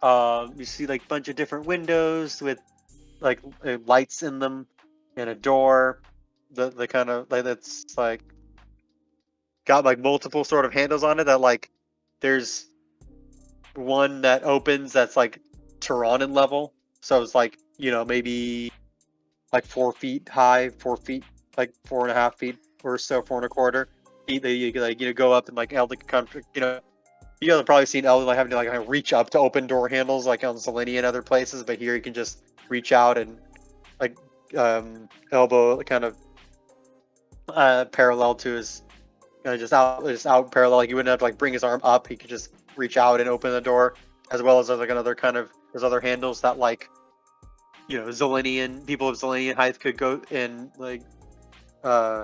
you see like a bunch of different windows with like lights in them, and a door. The kind of like that's like got like multiple sort of handles on it. That like there's one that opens that's like Tyronin level. So it's like, you know, maybe like 4 feet high, 4 feet, like 4.5 feet or so, 4.25 feet. They like, you know, go up and like Elden country, you know. You guys have probably seen Elden like having to like kind of reach up to open door handles like on Selenia and other places, but here you can just reach out and like elbow kind of parallel to his just out parallel. Like, you wouldn't have to like bring his arm up. He could just reach out and open the door, as well as there's like another kind of there's other handles that like, you know, Zelenian people of Zelenian height could go in, like uh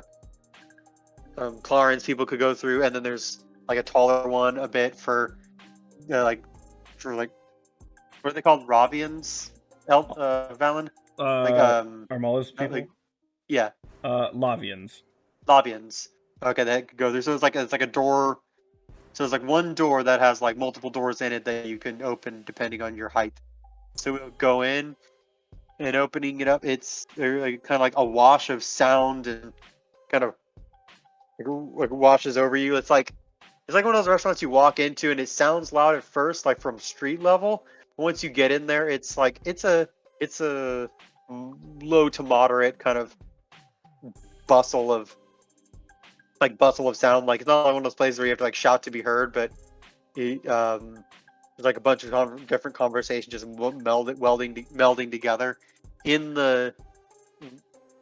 Clarence people could go through, and then there's like a taller one a bit for like what are they called, Ravians, Valon, like Armala's people. like yeah, Lavians. Lavians. Okay, that could go through. So it's like a door. So it's like one door that has like multiple doors in it that you can open depending on your height. So we'll go in, and opening it up, it's like, kind of like a wash of sound and kind of like washes over you. It's like one of those restaurants you walk into and it sounds loud at first, like from street level. But once you get in there, it's like it's a low to moderate kind of bustle of sound. Like, it's not like one of those places where you have to like shout to be heard, but there's like a bunch of different conversations just melding together in the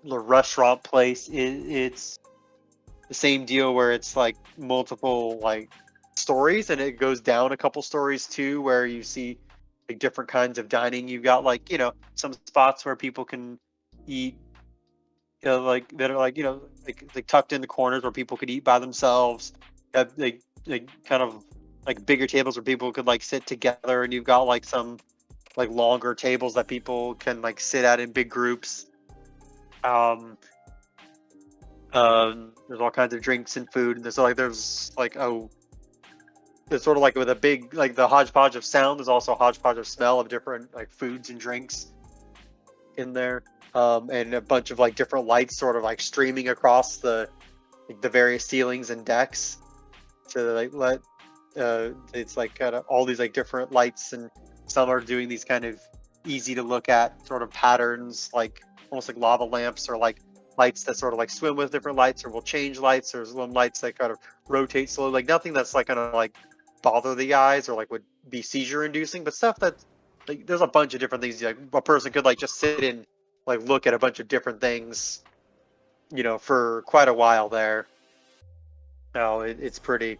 restaurant place. It's the same deal where it's like multiple like stories, and it goes down a couple stories too, where you see like different kinds of dining. You've got like, you know, some spots where people can eat, you know, like that are like, you know, like tucked in the corners where people could eat by themselves. Like kind of like bigger tables where people could like sit together, and you've got like some like longer tables that people can like sit at in big groups. There's all kinds of drinks and food, and there's like it's sort of like with a big like the hodgepodge of sound. There's also a hodgepodge of smell of different like foods and drinks in there, and a bunch of like different lights sort of like streaming across the various ceilings and decks to like let it's like kind of all these like different lights, and some are doing these kind of easy to look at sort of patterns, like almost like lava lamps, or like lights that sort of like swim with different lights or will change lights. There's some lights that kind of rotate slowly, like nothing that's like gonna like bother the eyes or like would be seizure inducing, but stuff that like there's a bunch of different things. Like a person could like just sit and like look at a bunch of different things, you know, for quite a while there. No, it's pretty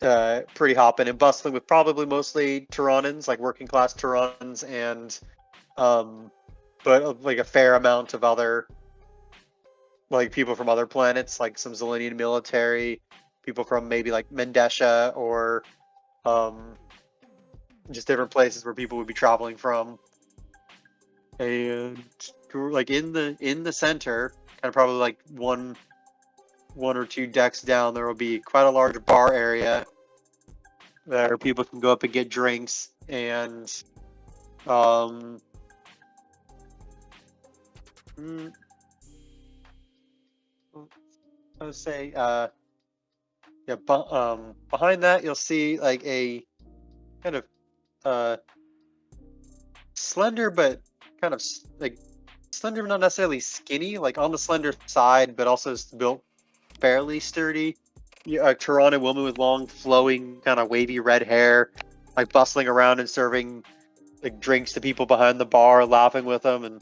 hopping and bustling with probably mostly Tyranans, like working class Tyranans, and but like a fair amount of other like people from other planets, like some Zelenian military, people from maybe like Mendesha, or just different places where people would be traveling from. And like in the center, kind of probably like one or two decks down, there will be quite a large bar area where people can go up and get drinks, and I would say yeah, behind that you'll see like a kind of slender, but kind of like slender, but not necessarily skinny, like on the slender side, but also built fairly sturdy. A Toronto woman with long, flowing, kind of wavy red hair, like bustling around and serving like drinks to people behind the bar, laughing with them,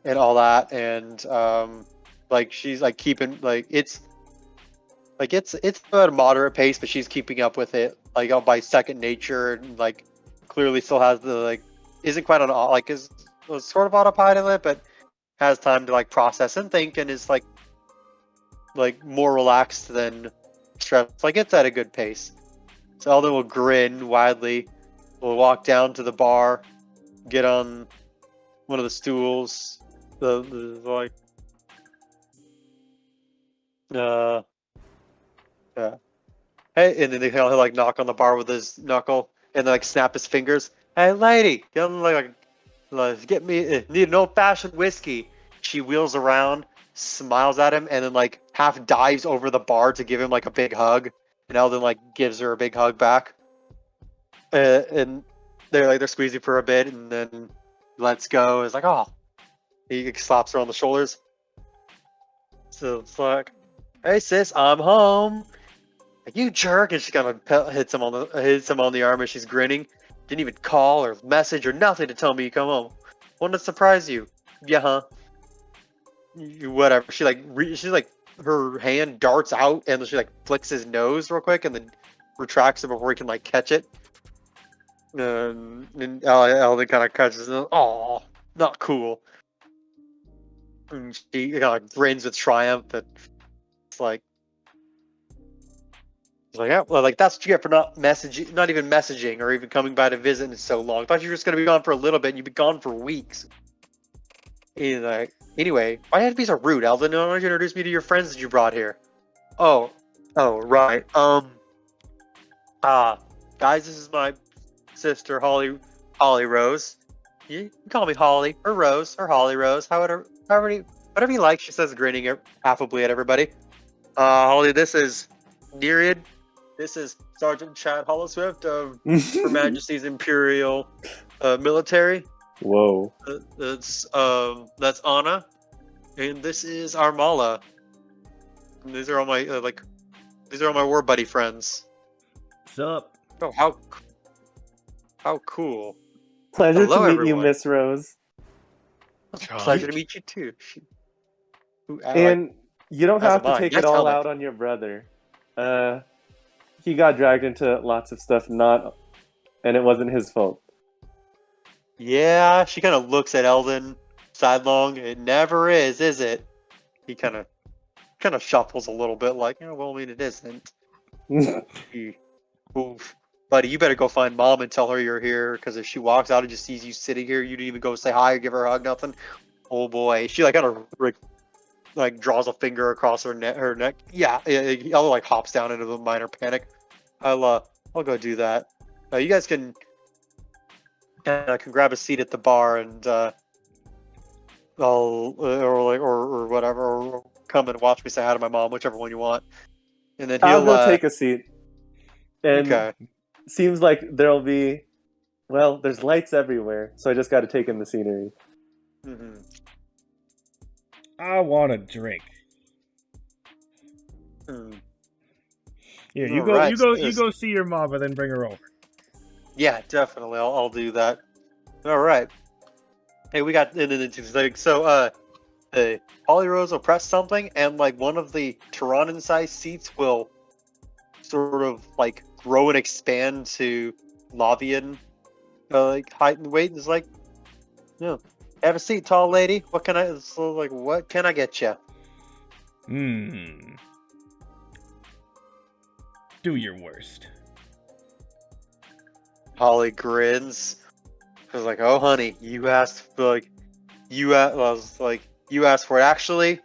and all that. And like she's like keeping it's at a moderate pace, but she's keeping up with it like by second nature, and like clearly still has the like isn't quite on like is sort of autopilot, but has time to like process and think, and is like more relaxed than stressed. Like, it's at a good pace. So Eldon will grin widely. We'll walk down to the bar, get on one of the stools. The like hey, and then he'll like knock on the bar with his knuckle, and then like snap his fingers. Hey, lady, get on get me need an old-fashioned whiskey. She wheels around, smiles at him, and then like half dives over the bar to give him like a big hug. And Eldon like gives her a big hug back. And they're squeezing for a bit, and then lets go. It's like, oh, he slaps her on the shoulders. So it's like, hey sis, I'm home. Like, you jerk, and she kind of hits him on the arm as she's grinning. Didn't even call or message or nothing to tell me you come home. Wanted to surprise you. Yeah, huh? Whatever. She like her hand darts out and she like flicks his nose real quick and then retracts it before he can like catch it. And Elden kind of catches it. Oh, not cool. And she kind of grins with triumph. And it's like, yeah, well, like that's what you get for not even messaging or even coming by to visit in so long. I thought you were just gonna be gone for a little bit. And you've been gone for weeks. And like, anyway, why have to be so rude, Elden? Why don't you introduce me to your friends that you brought here? Oh, right. Guys, this is my sister, Holly Rose. You can call me Holly or Rose or Holly Rose, whatever you like. She says, grinning affably at everybody. Holly, this is Nereid. This is Sergeant Chad Hollowswift of Her Majesty's Imperial Military. Whoa. That's Anna, and this is Armala. And these are all my war buddy friends. What's up? Oh, how cool! Pleasure Hello, to meet everyone. you, Miss Rose. Pleasure to meet you too. And you don't as have am to I. take Yes, it all Helmet. out on your brother. He got dragged into lots of stuff, and it wasn't his fault. Yeah, she kind of looks at Eldon sidelong. It never is it? He kind of shuffles a little bit, like, well, I mean, it isn't. Oof. Buddy, you better go find Mom and tell her you're here, because if she walks out and just sees you sitting here, you didn't even go say hi or give her a hug, nothing. Oh boy, she like kind of like draws a finger across her neck. Yeah, Ella like hops down into the minor panic. I'll go do that. You guys can grab a seat at the bar and I'll or whatever, or come and watch me say hi to my mom, whichever one you want. And then I'll go take a seat. And okay. seems like there'll be, well, there's lights everywhere, so I just got to take in the scenery. Mm-hmm. I want a drink. Here, you go. Right. You go see your mom, and then bring her over. Yeah, definitely. I'll do that. All right. Hey, we got into things. So, Holly Rose will press something, and like one of the Tyrannon-sized seats will sort of like grow and expand to Lavian, like height and weight. And it's like, have a seat, tall lady. What can I get you? Do your worst. Holly grins. I was like, oh honey, you asked for it. Actually,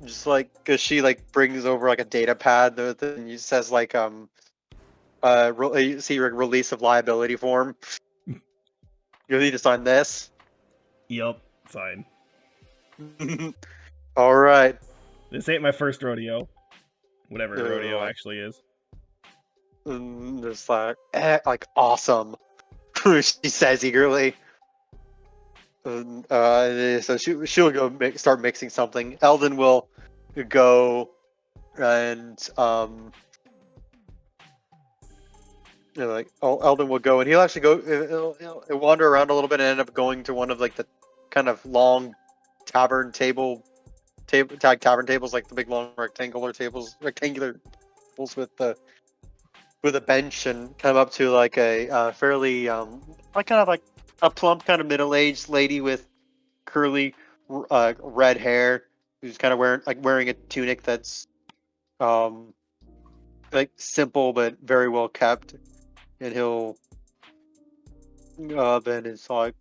just like, because she like brings over like a data pad that says like see your release of liability form. You'll need to sign this. Yup, fine. All right. This ain't my first rodeo. Whatever rodeo actually is. And it's like awesome. She says eagerly. So she'll go start mixing something. Eldon will go and Eldon will go and he'll actually go. He'll wander around a little bit and end up going to one of like the kind of long tavern tables, like the big long rectangular tables with a bench, and come up to like a fairly like kind of like a plump kind of middle-aged lady with curly red hair, who's kind of wearing a tunic that's like simple but very well kept, and he'll then it's like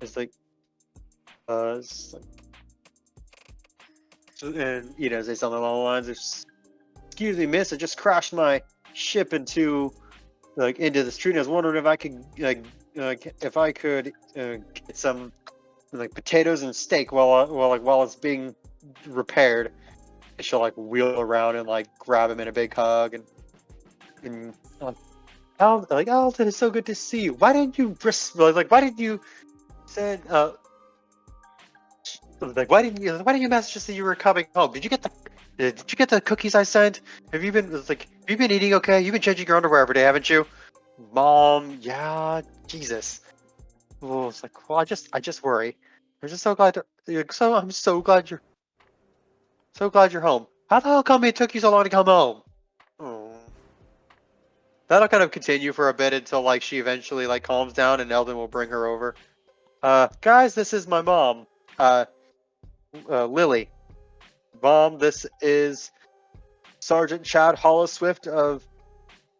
and say something along the lines of, excuse me, miss, I just crashed my ship into the street. I was wondering if I could get some like potatoes and steak while it's being repaired. And she'll like wheel around and like grab him in a big hug and Alden, it's so good to see you. Why didn't you why didn't you send why didn't you message us that you were coming home? Did you get the cookies I sent? Have you been eating okay? You've been changing your underwear every day, haven't you? Mom, yeah, Jesus. Oh, it's like, well, I just worry. I'm just so glad I'm so glad you're home. How the hell come it took you so long to come home? Oh. That'll kind of continue for a bit until like she eventually like calms down and Eldon will bring her over. Guys, this is my mom. Lily. Mom, this is Sergeant Chad Hollow Swift of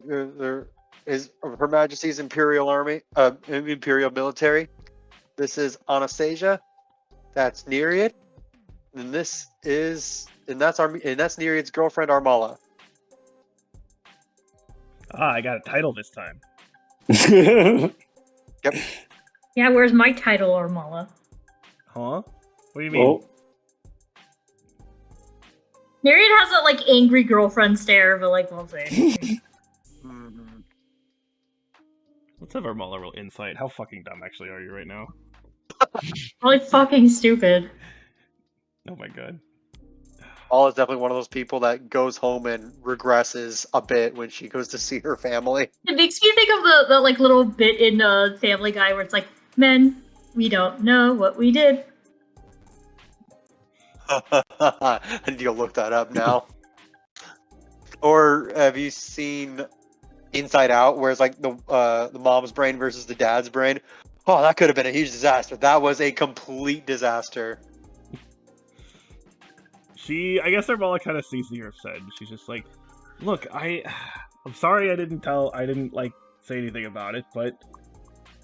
of Her Majesty's Imperial Army, Imperial Military. This is Anastasia. That's Nereid. And that's Nereid's girlfriend Armala. I got a title this time. Yep. Yeah, where's my title, Armala? Huh? What do you mean? Oh, Nereid has that like angry girlfriend stare, but like won't say anything. Mhm. Let's have our Muller roll insight. How fucking dumb actually are you right now? Probably fucking stupid. Oh my god. Paul is definitely one of those people that goes home and regresses a bit when she goes to see her family. It makes me think of the like little bit in Family Guy where it's like, men, we don't know what we did. And you'll look that up now. Or have you seen Inside Out, where it's like the mom's brain versus the dad's brain? Oh, that could have been a huge disaster. That was a complete disaster. I guess Armala kind of sees you're upset. She's just like, look, I'm sorry I didn't like say anything about it, but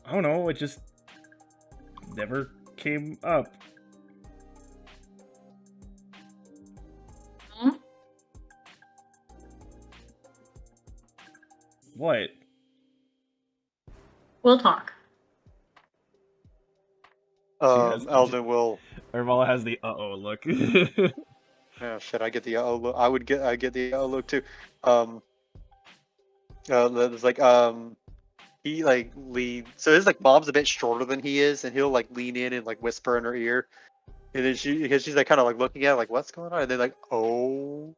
I don't know, it just never came up. Huh? What? We'll talk. Eldon will. Armala has the uh-oh look. Oh shit! I get the look. I get the look too. It's like he like lean. So his like mom's a bit shorter than he is, and he'll like lean in and like whisper in her ear, and then because she's like kind of like looking at it, like what's going on, and then like oh,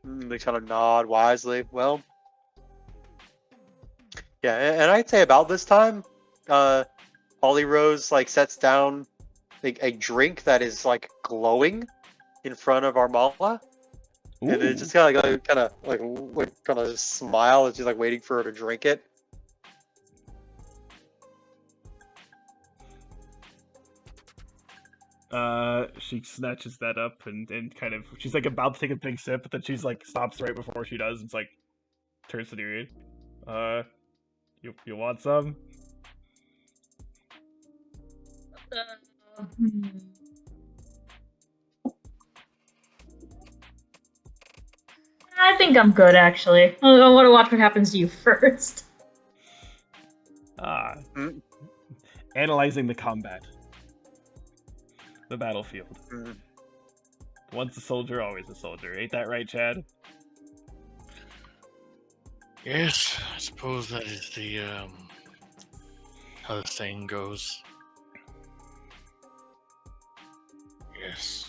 and they kind of nod wisely. Well, yeah, and I'd say about this time, Holly Rose like sets down like a drink that is like glowing in front of Armala. And then just kind of smile as she's like waiting for her to drink it. She snatches that up and kind of she's like about to take a big sip, but then she's like stops right before she does. And it's like turns to Nereid. You want some? I think I'm good, actually. I want to watch what happens to you first. Analyzing the combat. The battlefield. Once a soldier, always a soldier. Ain't that right, Chad? Yes, I suppose that is the how the saying goes. Yes.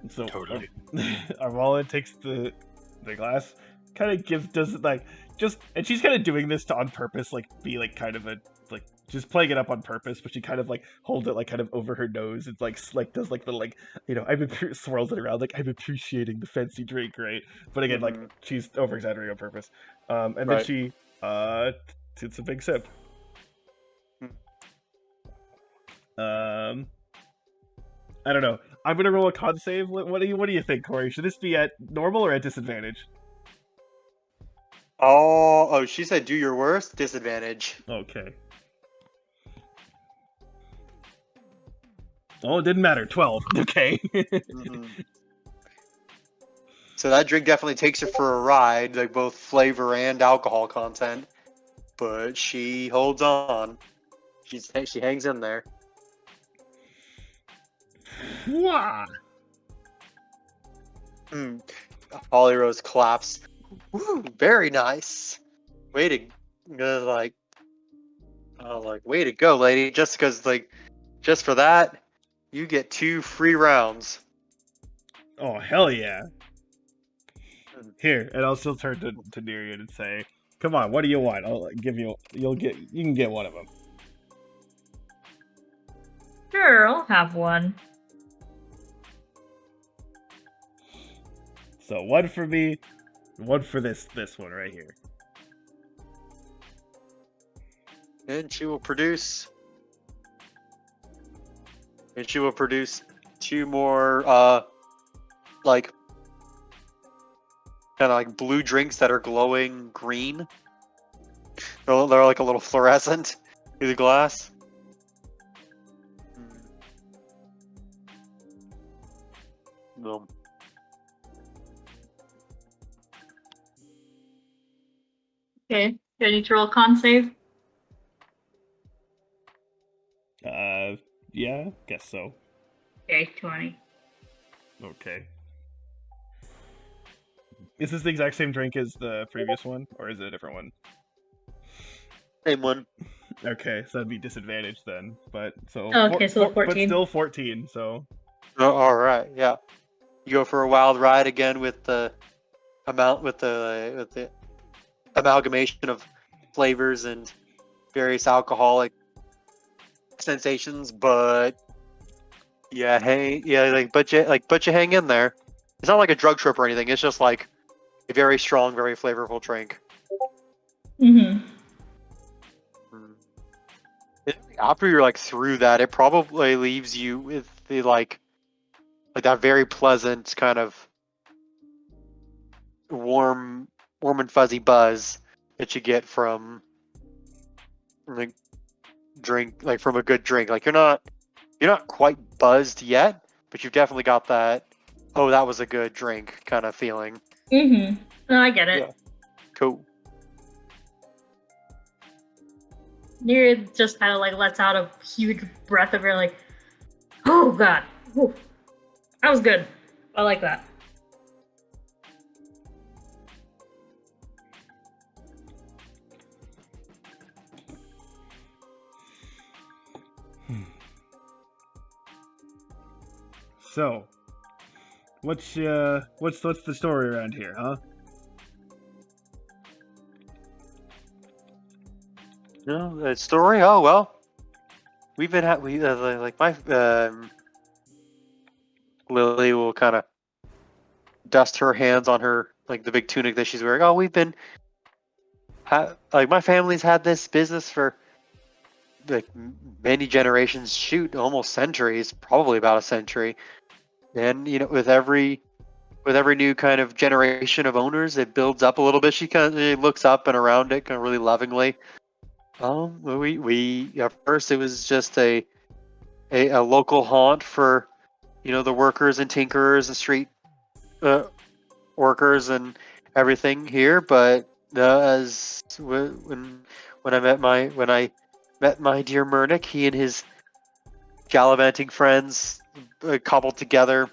So Totally. Armala takes the glass, kind of does it like just, and she's kind of doing this to on purpose, like be like kind of a like just playing it up on purpose, but she kind of like holds it like kind of over her nose. It's like does like the like swirls it around like I'm appreciating the fancy drink, right? But again, like she's over exaggerating on purpose. And then she takes a big sip. I don't know. I'm gonna roll a con save. What do you think, Corey? Should this be at normal or at disadvantage? Oh, she said do your worst, disadvantage. Okay. Oh, it didn't matter. 12. Okay. So that drink definitely takes her for a ride, like both flavor and alcohol content. But she holds on. She hangs in there. Wow. Hollyrose claps. Woo, very nice. Way to like way to go, lady. Just because just for that, you get 2 free rounds. Oh, hell yeah. Here, and I'll still turn to Nerian and say, come on, what do you want? I'll give you, you can get one of them. Sure, I'll have one. So one for me, one for this one right here. And she will produce 2 more like kind of like blue drinks that are glowing green. They're like a little fluorescent through the glass. No. Okay, do I need to roll con save? Yeah, guess so. Okay, 20. Okay. Is this the exact same drink as the previous one, or is it a different one? Same one. Okay, so that'd be disadvantaged then. But so Okay, so 14. but still 14. So Oh, all right, yeah. You go for a wild ride again with the amalgamation of flavors and various alcoholic sensations, but yeah, but you hang in there. It's not like a drug trip or anything. It's just like a very strong, very flavorful drink. Mm-hmm. After you're like through that, it probably leaves you with the like that very pleasant kind of warm and fuzzy buzz that you get from like from a good drink. Like you're not quite buzzed yet, but you've definitely got that, oh, that was a good drink kind of feeling. Mm-hmm. No, I get it. Yeah. Cool. Near just kind of like lets out a huge breath of air, like, oh god, whew. That was good. I like that. So, what's the story around here, huh? No, the story. Oh well, we've been like my Lily will kind of dust her hands on her like the big tunic that she's wearing. Oh, we've been like my family's had this business for like many generations. Shoot, almost centuries, probably about a century. And with every new kind of generation of owners, it builds up a little bit. She kind of looks up and around it, kind of really lovingly. We at first it was just a local haunt for the workers and tinkerers and street workers and everything here. But as when I met my dear Murnick, he and his gallivanting friends cobbled together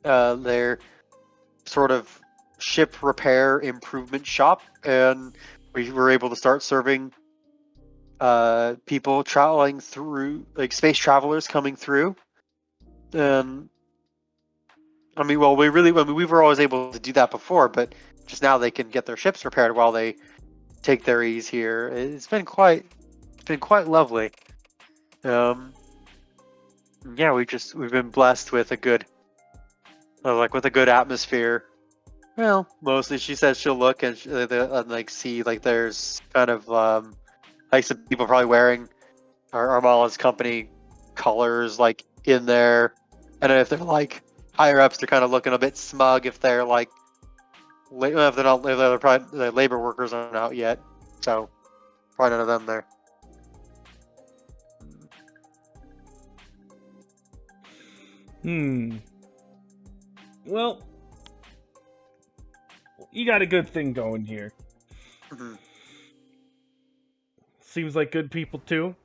their sort of ship repair improvement shop, and we were able to start serving people traveling through, like space travelers coming through. I mean, well, we were always able to do that before, but just now they can get their ships repaired while they take their ease here. It's been quite lovely. Yeah, we've been blessed with a good atmosphere. Well, mostly she says she'll look and like see like there's kind of like some people probably wearing our Armala's company colors like in there, and if they're like higher ups, they're kind of looking a bit smug if they're like if they're probably the labor workers aren't out yet, so probably none of them there. Well, you got a good thing going here. Mm-hmm. Seems like good people too.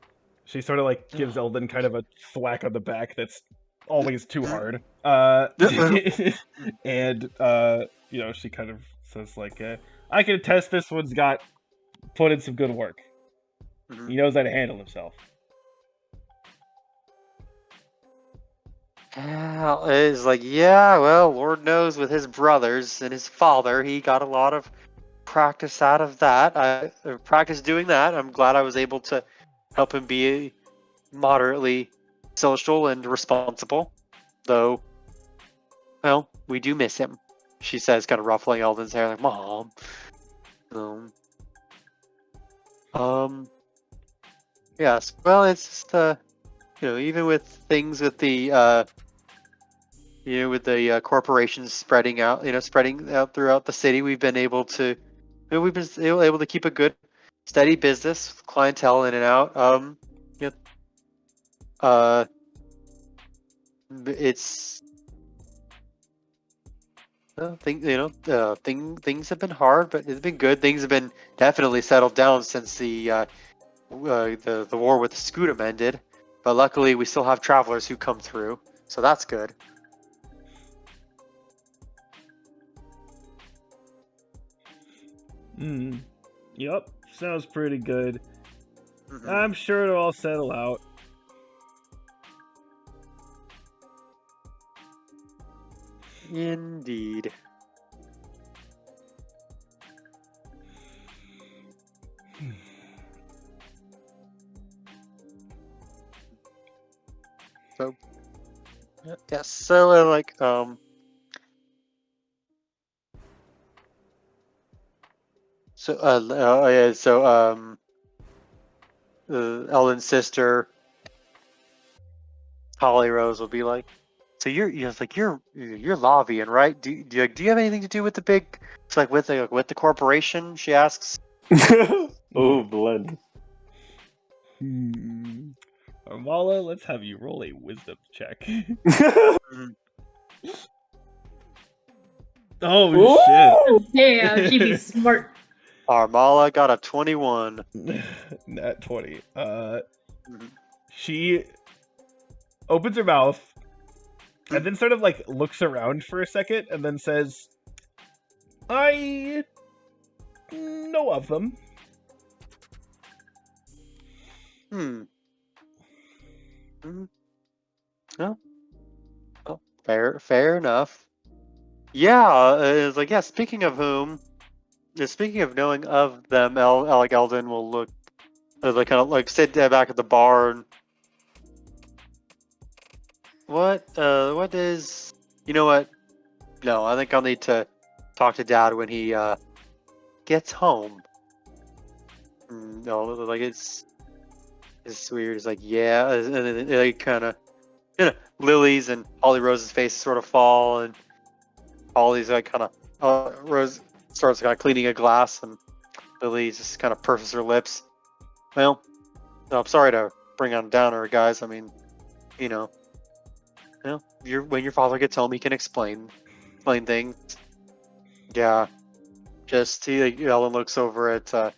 She sort of like gives Eldon kind of a thwack on the back that's always too hard. And she kind of says like, I can attest this one's got put in some good work. Mhm. He knows how to handle himself. It's like, yeah, well, Lord knows with his brothers and his father, he got a lot of practice out of that. I practice doing that. I'm glad I was able to help him be moderately social and responsible, though. Well, we do miss him, she says, kind of ruffling Eldon's hair, like, Mom. Yes. Well, it's just even with things with the corporations spreading out, spreading out throughout the city, we've been able to, we've been able to keep a good, steady business, clientele in and out. It's things have been hard, but it's been good. Things have been definitely settled down since the war with Scudam ended. But luckily, we still have travelers who come through, so that's good. Yep, sounds pretty good. Mhm. I'm sure it'll all settle out. Indeed. So, yes. So, yeah. So, Ellen's sister, Holly Rose, will be like, so you're Lavian, right? Do you have anything to do with the big, it's like with the corporation? She asks. Oh, blood. Armala, let's have you roll a wisdom check. Mhm. Oh shit! Damn, she'd be smart. Armala got a 21. Nat 20. Mhm. She opens her mouth Hmm. and then sort of like looks around for a second and then says, I know of them. Hmm. No. Oh, fair enough. Yeah, it's like, yeah. Speaking of whom, speaking of knowing of them, Alec Eldon will look, like, kind of like sit back at the bar and what is, you know what? No, I think I'll need to talk to Dad when he gets home. No, like it's weird. It's like, yeah, and then they kind of, Lily's and Holly Rose's faces sort of fall, and Holly's like kind of, Rose starts kind of cleaning a glass, and Lily just kind of purses her lips. Well, no, I'm sorry to bring on downer, guys. I mean, you know, when your father gets home, he can explain things. Yeah, Ellen looks over at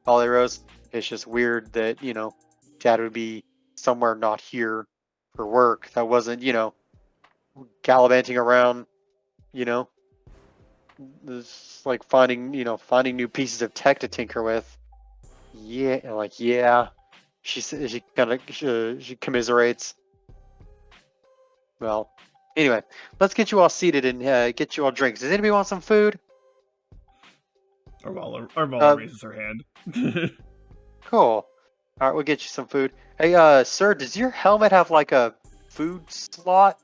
Holly Rose. It's just weird that Dad would be somewhere not here for work. That wasn't gallivanting around. You know, this like finding new pieces of tech to tinker with. Yeah, like yeah. She kind of she commiserates. Well, anyway, let's get you all seated and get you all drinks. Does anybody want some food? Armala raises her hand. Cool. All right, we'll get you some food. Hey, sir, does your helmet have like a food slot?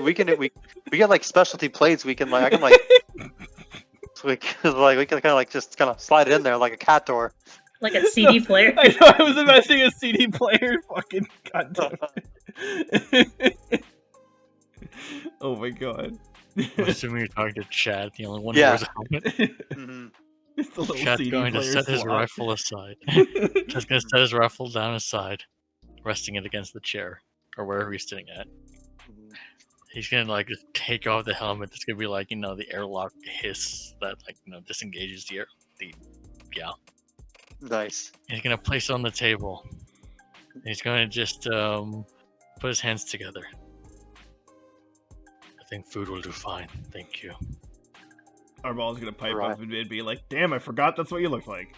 We get like specialty plates. We can like I can like we can kind of like just kind of slide it in there like a cat door. Like a CD player. I know, I was imagining a CD player. Fucking goddamn. Oh my god. I'm assuming you're talking to Chad, the only one Yeah. who wears a helmet. hmm It's a little Chad's CD going to player set his slot. rifle aside. Chad's going to set his rifle down his side, resting it against the chair or wherever he's sitting at. He's gonna like just take off the helmet. It's gonna be like the airlock hiss that disengages the air. Nice. He's gonna place it on the table. He's gonna just put his hands together. think food will do fine. Thank you. Arbal's gonna pipe Right. up and be like, "Damn, I forgot that's what you look like."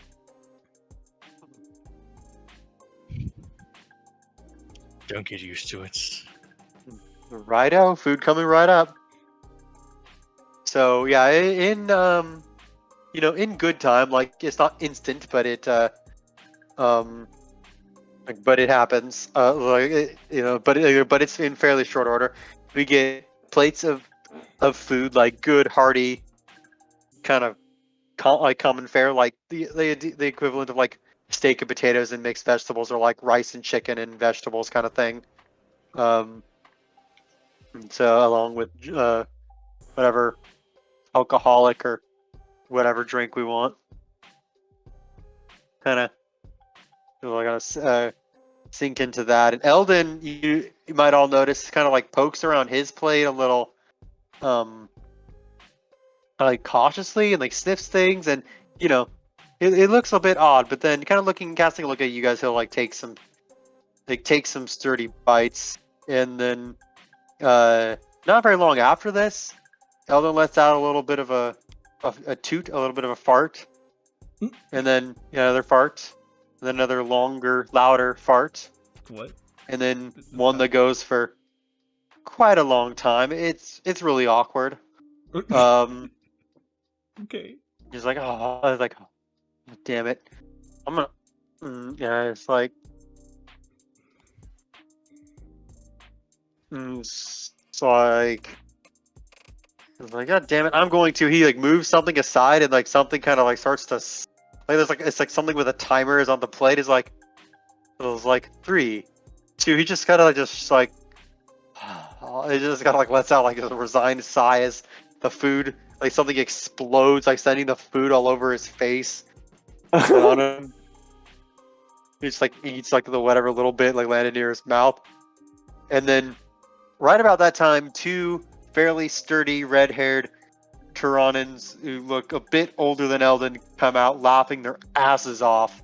Don't get used to it. Righto, food coming right up. So yeah, in in good time, like it's not instant, but but it happens. But it's in fairly short order. We get plates of food, like good hearty kind of common fare, like the equivalent of like steak and potatoes and mixed vegetables, or like rice and chicken and vegetables kind of thing. And so along with whatever alcoholic or whatever drink we want, kind of sink into that. And Eldon, you might all notice, kind of like pokes around his plate a little, like cautiously, and like sniffs things, and it looks a bit odd. But then, kind of casting a look at you guys, he'll take some sturdy bites, and then not very long after this, Eldon lets out a little bit of a toot, a little bit of a fart, and then another fart, and then another longer, louder fart. What? And then one that goes for quite a long time. It's really awkward. Okay. He's like, oh, I was like, oh, damn it, I'm gonna. Yeah, it's like, it's like, God damn it, I'm going to. He moves something aside, and something kind of starts to there's it's like something with a timer is on the plate. Is like, it was like 3, 2. He just kind of it just kind of lets out a resigned sigh as the food, something explodes, sending the food all over his face and on him. He just eats the whatever little bit landed near his mouth. And then right about that time, 2 fairly sturdy red-haired Turanans who look a bit older than Eldon come out laughing their asses off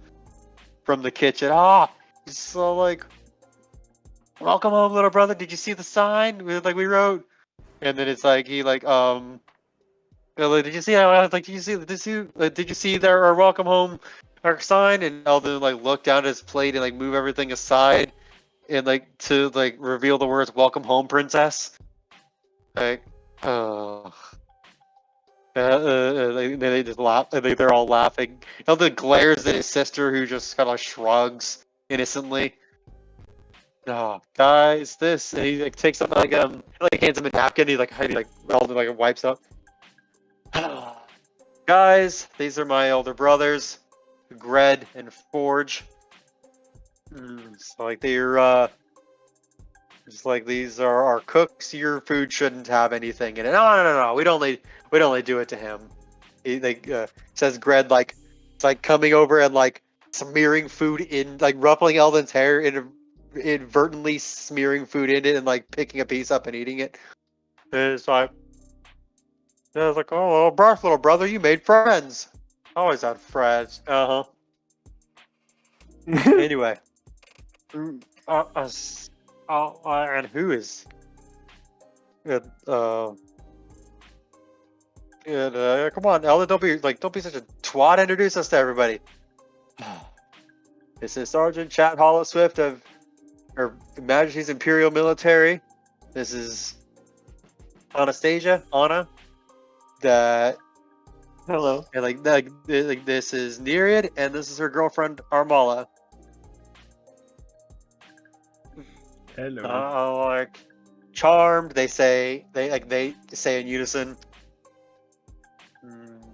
from the kitchen. So welcome home, little brother. Did you see the sign we wrote? And then it's did you see? Did you see our welcome home, our sign? And Eldon look down at his plate and move everything aside and to reveal the words "Welcome home, princess." They just laugh. They're all laughing. Eldon glares at his sister, who just kind of shrugs innocently. Oh, guys, this. And he takes up hands him a napkin. He Eldon wipes up. Guys, these are my older brothers, Gred and Forge. So they're just these are our cooks. Your food shouldn't have anything in it. No. We'd only do it to him. He says Gred it's coming over and smearing food in, ruffling Eldon's hair and inadvertently smearing food in it and picking a piece up and eating it. And it's I was like, oh, little brother, you made friends. Always had friends. Anyway. And who is? Come on, Eldon, don't be such a twat. Introduce us to everybody. This is Sergeant Chat Hollow Swift of Her Majesty's Imperial Military. This is Anna. Hello. And this is Nereid, and this is her girlfriend Armala. Hello. Charmed. They say in unison.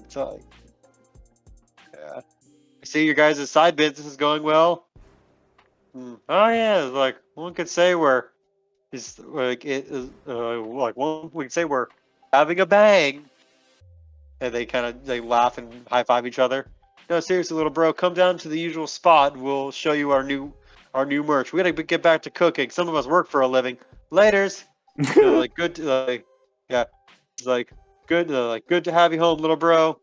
So yeah, I see your guys' side business is going well. Oh yeah, one could say one we could say we're having a bang. And they laugh and high five each other. No, seriously, little bro, come down to the usual spot. We'll show you our new merch. We gotta get back to cooking. Some of us work for a living. Laters. Good. Yeah. It's good. Good to have you home, little bro.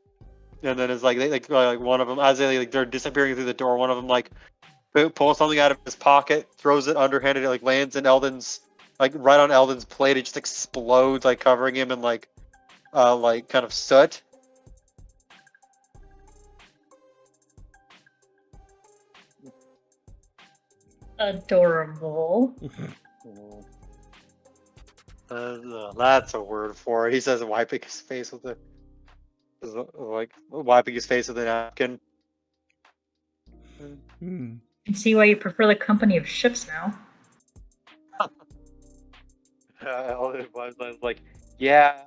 And then it's they one of them, as they're disappearing through the door. One of them pulls something out of his pocket, throws it underhanded. It lands in Eldon's like right on Eldon's plate. It just explodes, like covering him in like kind of soot. Adorable. That's a word for it. He says wiping his face with wiping his face with a napkin. Hmm. I see why you prefer the company of ships now. Eldon was like, yeah,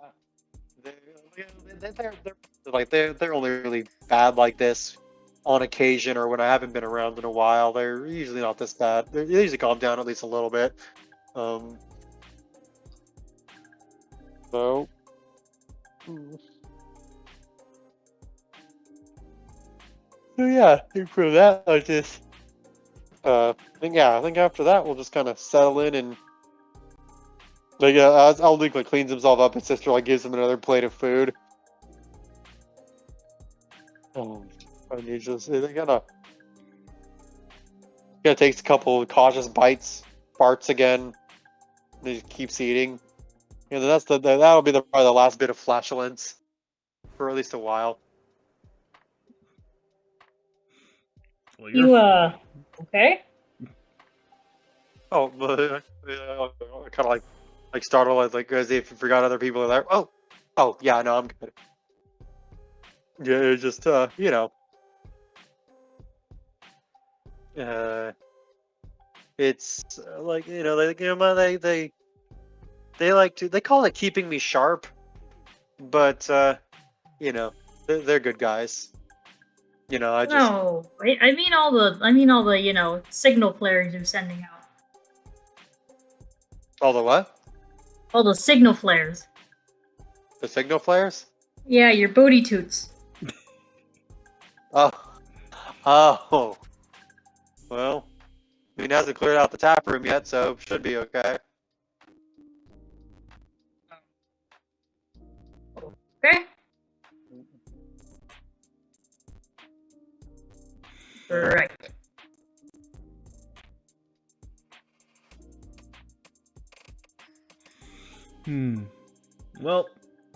they're only really bad like this on occasion or when I haven't been around in a while. They're usually not this bad. They usually calm down at least a little bit. So. So yeah, for that, I just, I think after that we'll just kind of settle in and like Alden like cleans himself up. His sister like gives him another plate of food. And he just they kind of takes a couple cautious bites, farts again, and he keeps eating. And then that'll be probably the last bit of flatulence for at least a while. Well, You, okay? Oh, but kind of like startled, like as if you forgot other people are there. Oh, yeah, no, I'm good. Yeah, it's just you know, it's like like they like to they call it keeping me sharp, but you know, they're good guys. You know, I just No, I mean all the signal flares you're sending out. all the what? All the signal flares. The signal flares? Yeah, your booty toots. Oh, oh. Well, I mean, it hasn't cleared out the tap room yet, so it should be okay. Okay? Right. Well,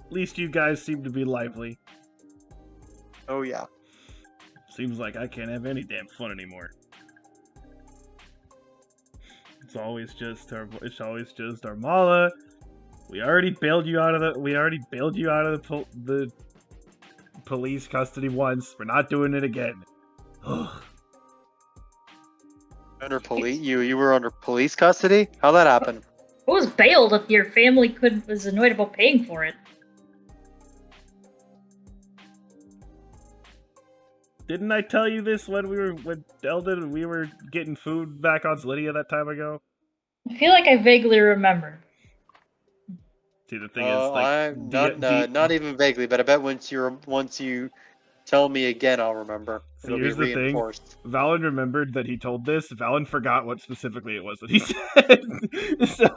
at least you guys seem to be lively. Oh yeah. Seems like I can't have any damn fun anymore. It's always just Armala. We already bailed you out of the police custody once. We're not doing it again. Under police, you were under police custody? How'd that happen? Who was bailed if your family was annoyed about paying for it? Didn't I tell you this when Eldon and we were getting food back on Lydia that time ago? I feel like I vaguely remember. See, the thing is, like, I'm not even vaguely, but I bet once you tell me again, I'll remember. See, It'll be here's the thing. reinforced. Valon remembered that he told this. Valon forgot what specifically it was that he said. So,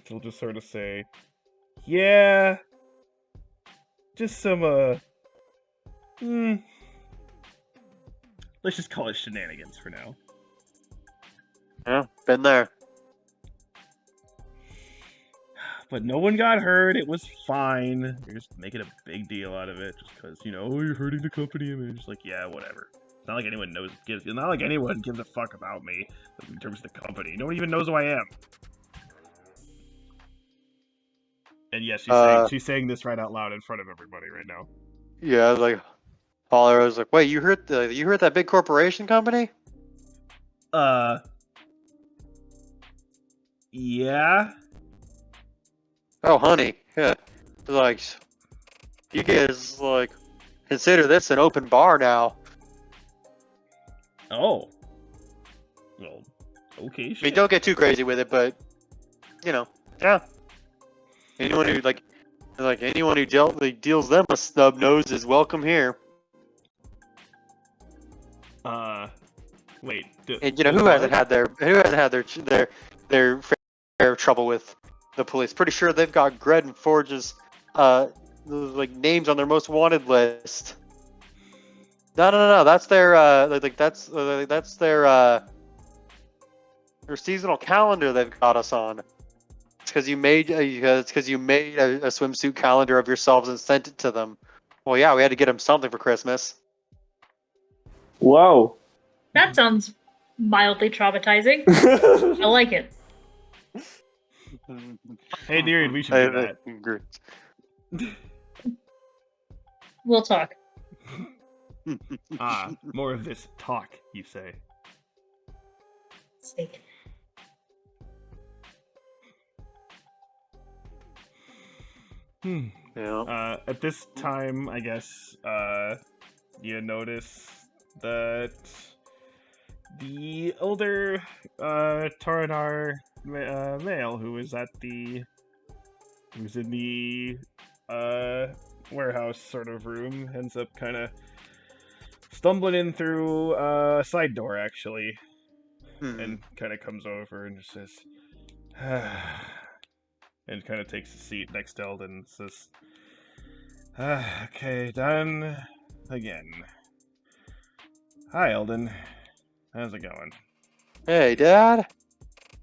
he'll just sort of say, yeah, just some, let's just call it shenanigans for now. Yeah, been there. But no one got hurt. It was fine. You're just making a big deal out of it, just because you're hurting the company image. Like, yeah, whatever. It's not like anyone gives a fuck about me in terms of the company. No one even knows who I am. And yes, she's saying this right out loud in front of everybody right now. Yeah, like Holler was like, "Wait, you heard that big corporation company?" Yeah. Oh, honey, yeah. Like, you guys like consider this an open bar now. Oh. Well, okay. I mean, don't get too crazy with it, but yeah. Anyone who deals them a snub nose is welcome here. Wait. And who hasn't had their fair trouble with the police? Pretty sure they've got Gred and Forge's names on their most wanted list. No. That's their that's their seasonal calendar they've got us on. It's because you made a swimsuit calendar of yourselves and sent it to them. Well, yeah, we had to get them something for Christmas. Whoa. That sounds mildly traumatizing. I like it. Hey, dude, we should do that. We'll talk. More of this talk, you say. Sake. Yeah. At this time, I guess, you notice that the older Toronar male who was in the warehouse sort of room ends up kind of stumbling in through a side door, actually, and kind of comes over and just says, and kind of takes a seat next to Eldon and says, okay, done again. Hi, Eldon. How's it going? Hey, Dad.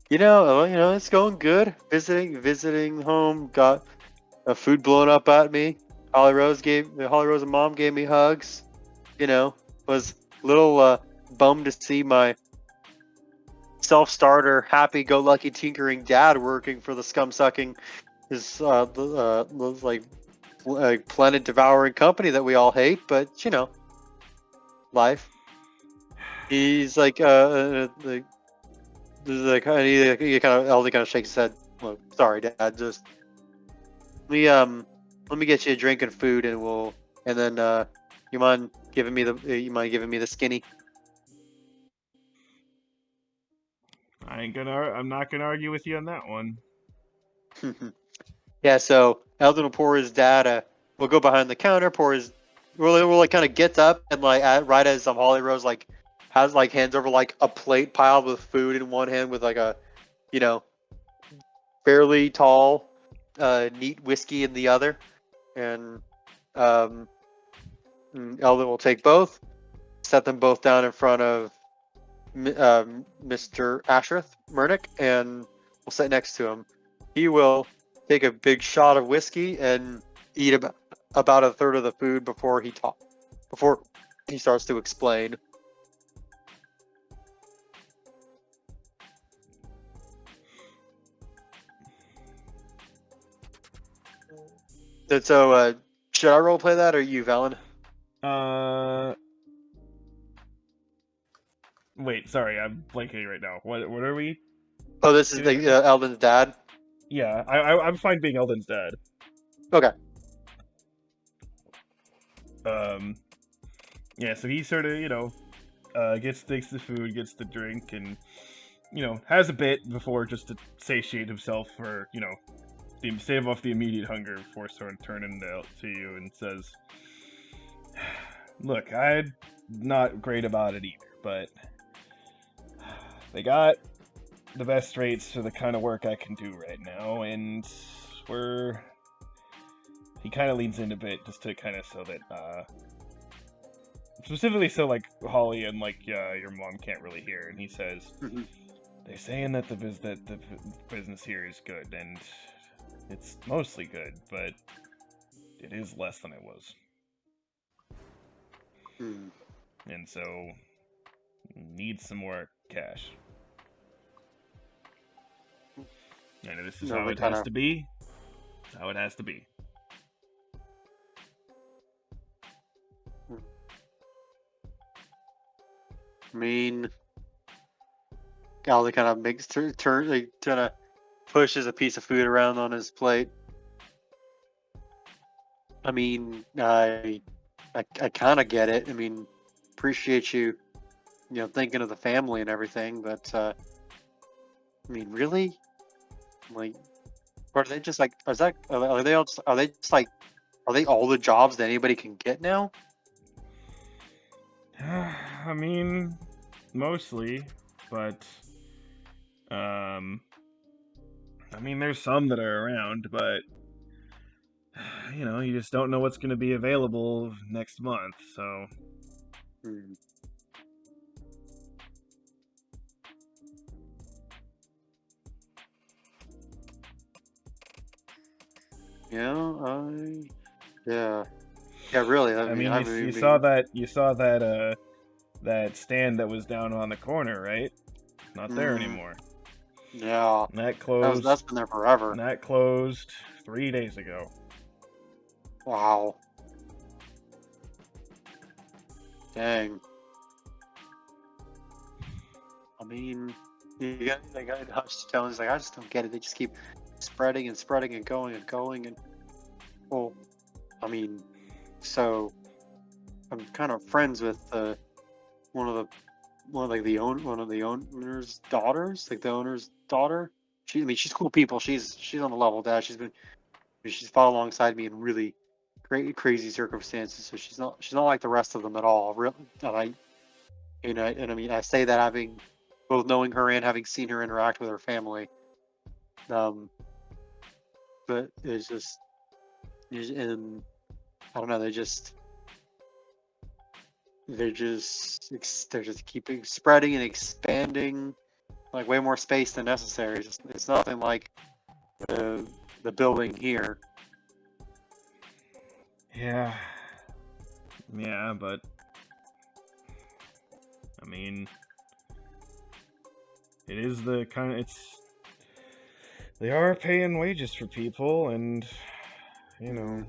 It's going good. Visiting home. Got food blown up at me. Holly Rose and Mom gave me hugs. Was a little bummed to see my self-starter, happy-go-lucky tinkering dad working for the scum-sucking, like planet-devouring company that we all hate. But life. He's like he kind of shakes his head. Well, sorry, Dad. Just let me get you a drink and food, and then you mind giving me the skinny? I'm not gonna argue with you on that one. Yeah. So Eldon will pour his dad. We'll go behind the counter. We'll like kind of gets up and right as Holly Rose has hands over a plate piled with food in one hand with a fairly tall neat whiskey in the other, and Eldon will take both, set them both down in front of Mr. Ashrith Murnick, and we'll sit next to him. He will take a big shot of whiskey and eat about a third of the food before he starts to explain. So, should I roleplay that or you, Valon? Wait, sorry, I'm blanking right now. What are we? Oh, this is the Eldon's dad? Yeah, I'm fine being Eldon's dad. Okay. Yeah, so he sort of, takes the food, gets the drink, and, has a bit before just to satiate himself for, save off the immediate hunger before sort of turning to you and says, look, I'm not great about it either, but they got the best rates for the kind of work I can do right now, and he kind of leans in a bit just to kind of so that, specifically so Holly and your mom can't really hear, and he says, they're saying that the business here is good, and it's mostly good, but it is less than it was. And so, need some more cash. And this is how it has to be. It's how it has to be. I mean, Aldi kind of makes kind of pushes a piece of food around on his plate. I mean, I kind of get it. I mean, appreciate you, thinking of the family and everything, but I mean, really, are they just are they all the jobs that anybody can get now? I mean, mostly, but I mean, there's some that are around, but you just don't know what's going to be available next month, so Hmm. Yeah, yeah, really. I mean, you saw that stand that was down on the corner, right? Not there Mm, anymore. yeah, And that closed. that's been there forever. And that closed 3 days ago. Wow. Dang. I mean, you got the guy in hushed tones like, I just don't get it. They just keep spreading and spreading and going and going and well, I mean, so I'm kind of friends with one of the one of the owner's daughters, like the owner's daughter. I mean, she's cool people. She's on the level, Dad. She's fought alongside me in really great crazy circumstances. So she's not like the rest of them at all. Really, and I mean, I say that having both knowing her and having seen her interact with her family. Um, but and I don't know. They're just keeping spreading and expanding like way more space than necessary. It's nothing like the building here. Yeah. Yeah, but I mean, it is the kind of they are paying wages for people, and you know,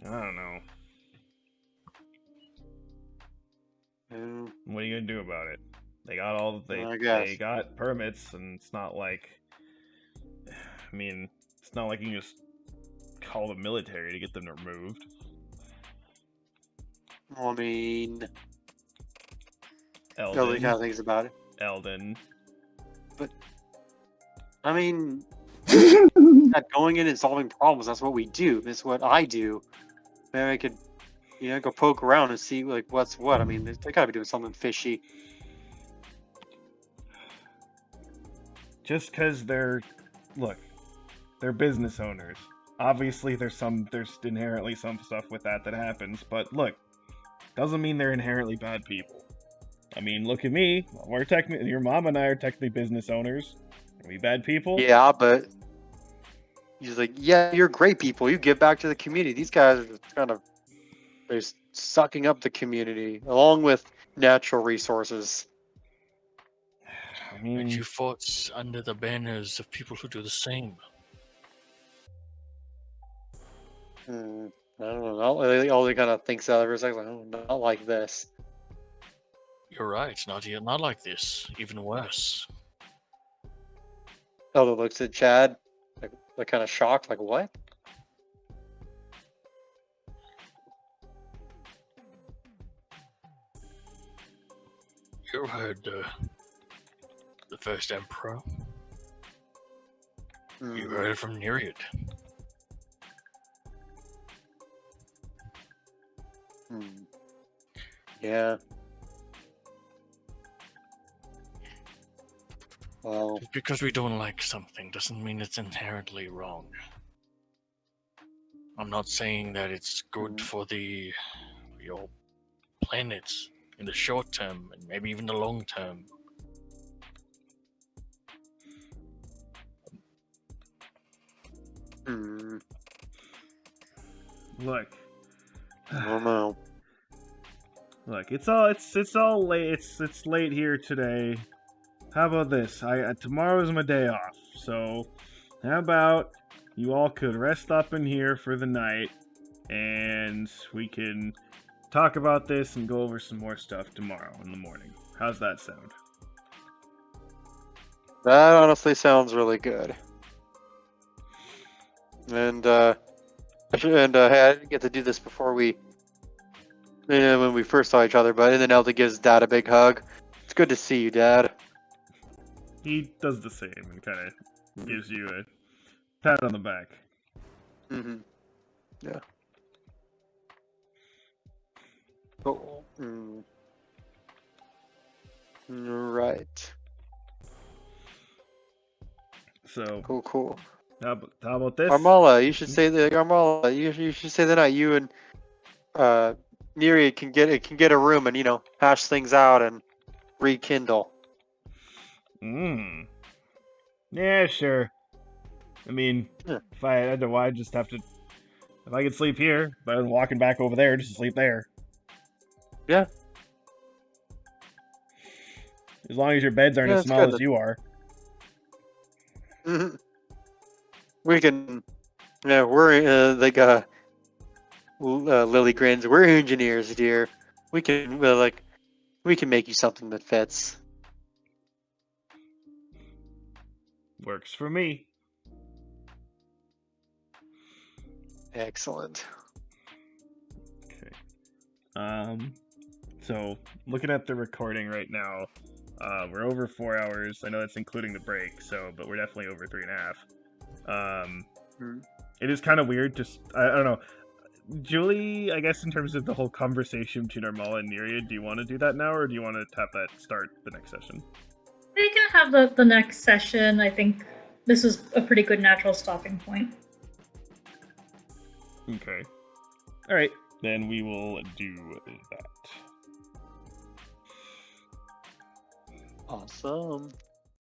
I don't know. Yeah, What are you gonna do about it? They got all I they guess. got permits, and it's not like I mean, it's not like you can just call the military to get them removed. Well, I mean, nobody Eldon, kind of thinks about it. Eldon. But I mean, that going in and solving problems. That's what we do. That's what I do. Maybe I could, go poke around and see like what's what. I mean, they gotta be doing something fishy. Just because they're business owners. Obviously, there's inherently some stuff with that happens, but look, doesn't mean they're inherently bad people. I mean, look at me. We're technically your mom and I are technically business owners. Are we bad people? Yeah, but he's like, yeah, you're great people. You give back to the community. These guys are just they're sucking up the community along with natural resources. I And mean, you fought under the banners of people who do the same. I don't know. All they kind of thinks out of it is like, oh, not like this. You're right, not like this. Even worse. Elder looks at Chad, like kind of shocked, like what? You heard the first emperor. You heard it from Nereid. Yeah. Well, Just because we don't like something doesn't mean it's inherently wrong. I'm not saying that it's good for your planet in the short term and maybe even the long term. look. I don't know. Look, it's all late. It's late here today. How about this? Tomorrow's my day off, so how about you all could rest up in here for the night, and we can talk about this and go over some more stuff tomorrow in the morning. How's that sound? That honestly sounds really good. And hey, I didn't get to do this before when we first saw each other, but and then Elder gives Dad a big hug. It's good to see you, Dad. He does the same and kind of gives you a pat on the back. Yeah. Cool. Right. So Cool. how about this? Armala, you should say the Armala. You should say the night. You and Neri can get a room and hash things out and rekindle. Hmm. Yeah, sure. I mean, Yeah. if I had to, I'd just have to. If I could sleep here, rather than walking back over there, just sleep there. Yeah. As long as your beds aren't Yeah, as it's small good. as you are. We can. Yeah, we're like Lily grins. We're engineers, dear. We can we can make you something that fits. Works for me. Excellent. Okay. So looking at the recording right now, we're over 4 hours. I know that's including the break, but we're definitely over 3.5. Mm. It is kind of weird. Just I don't know. Julie, I guess in terms of the whole conversation between Armala and Neria, do you want to do that now, or do you want to have that start the next session? We can have the next session. I think this is a pretty good natural stopping point. Okay. All right, then we will do that. Awesome.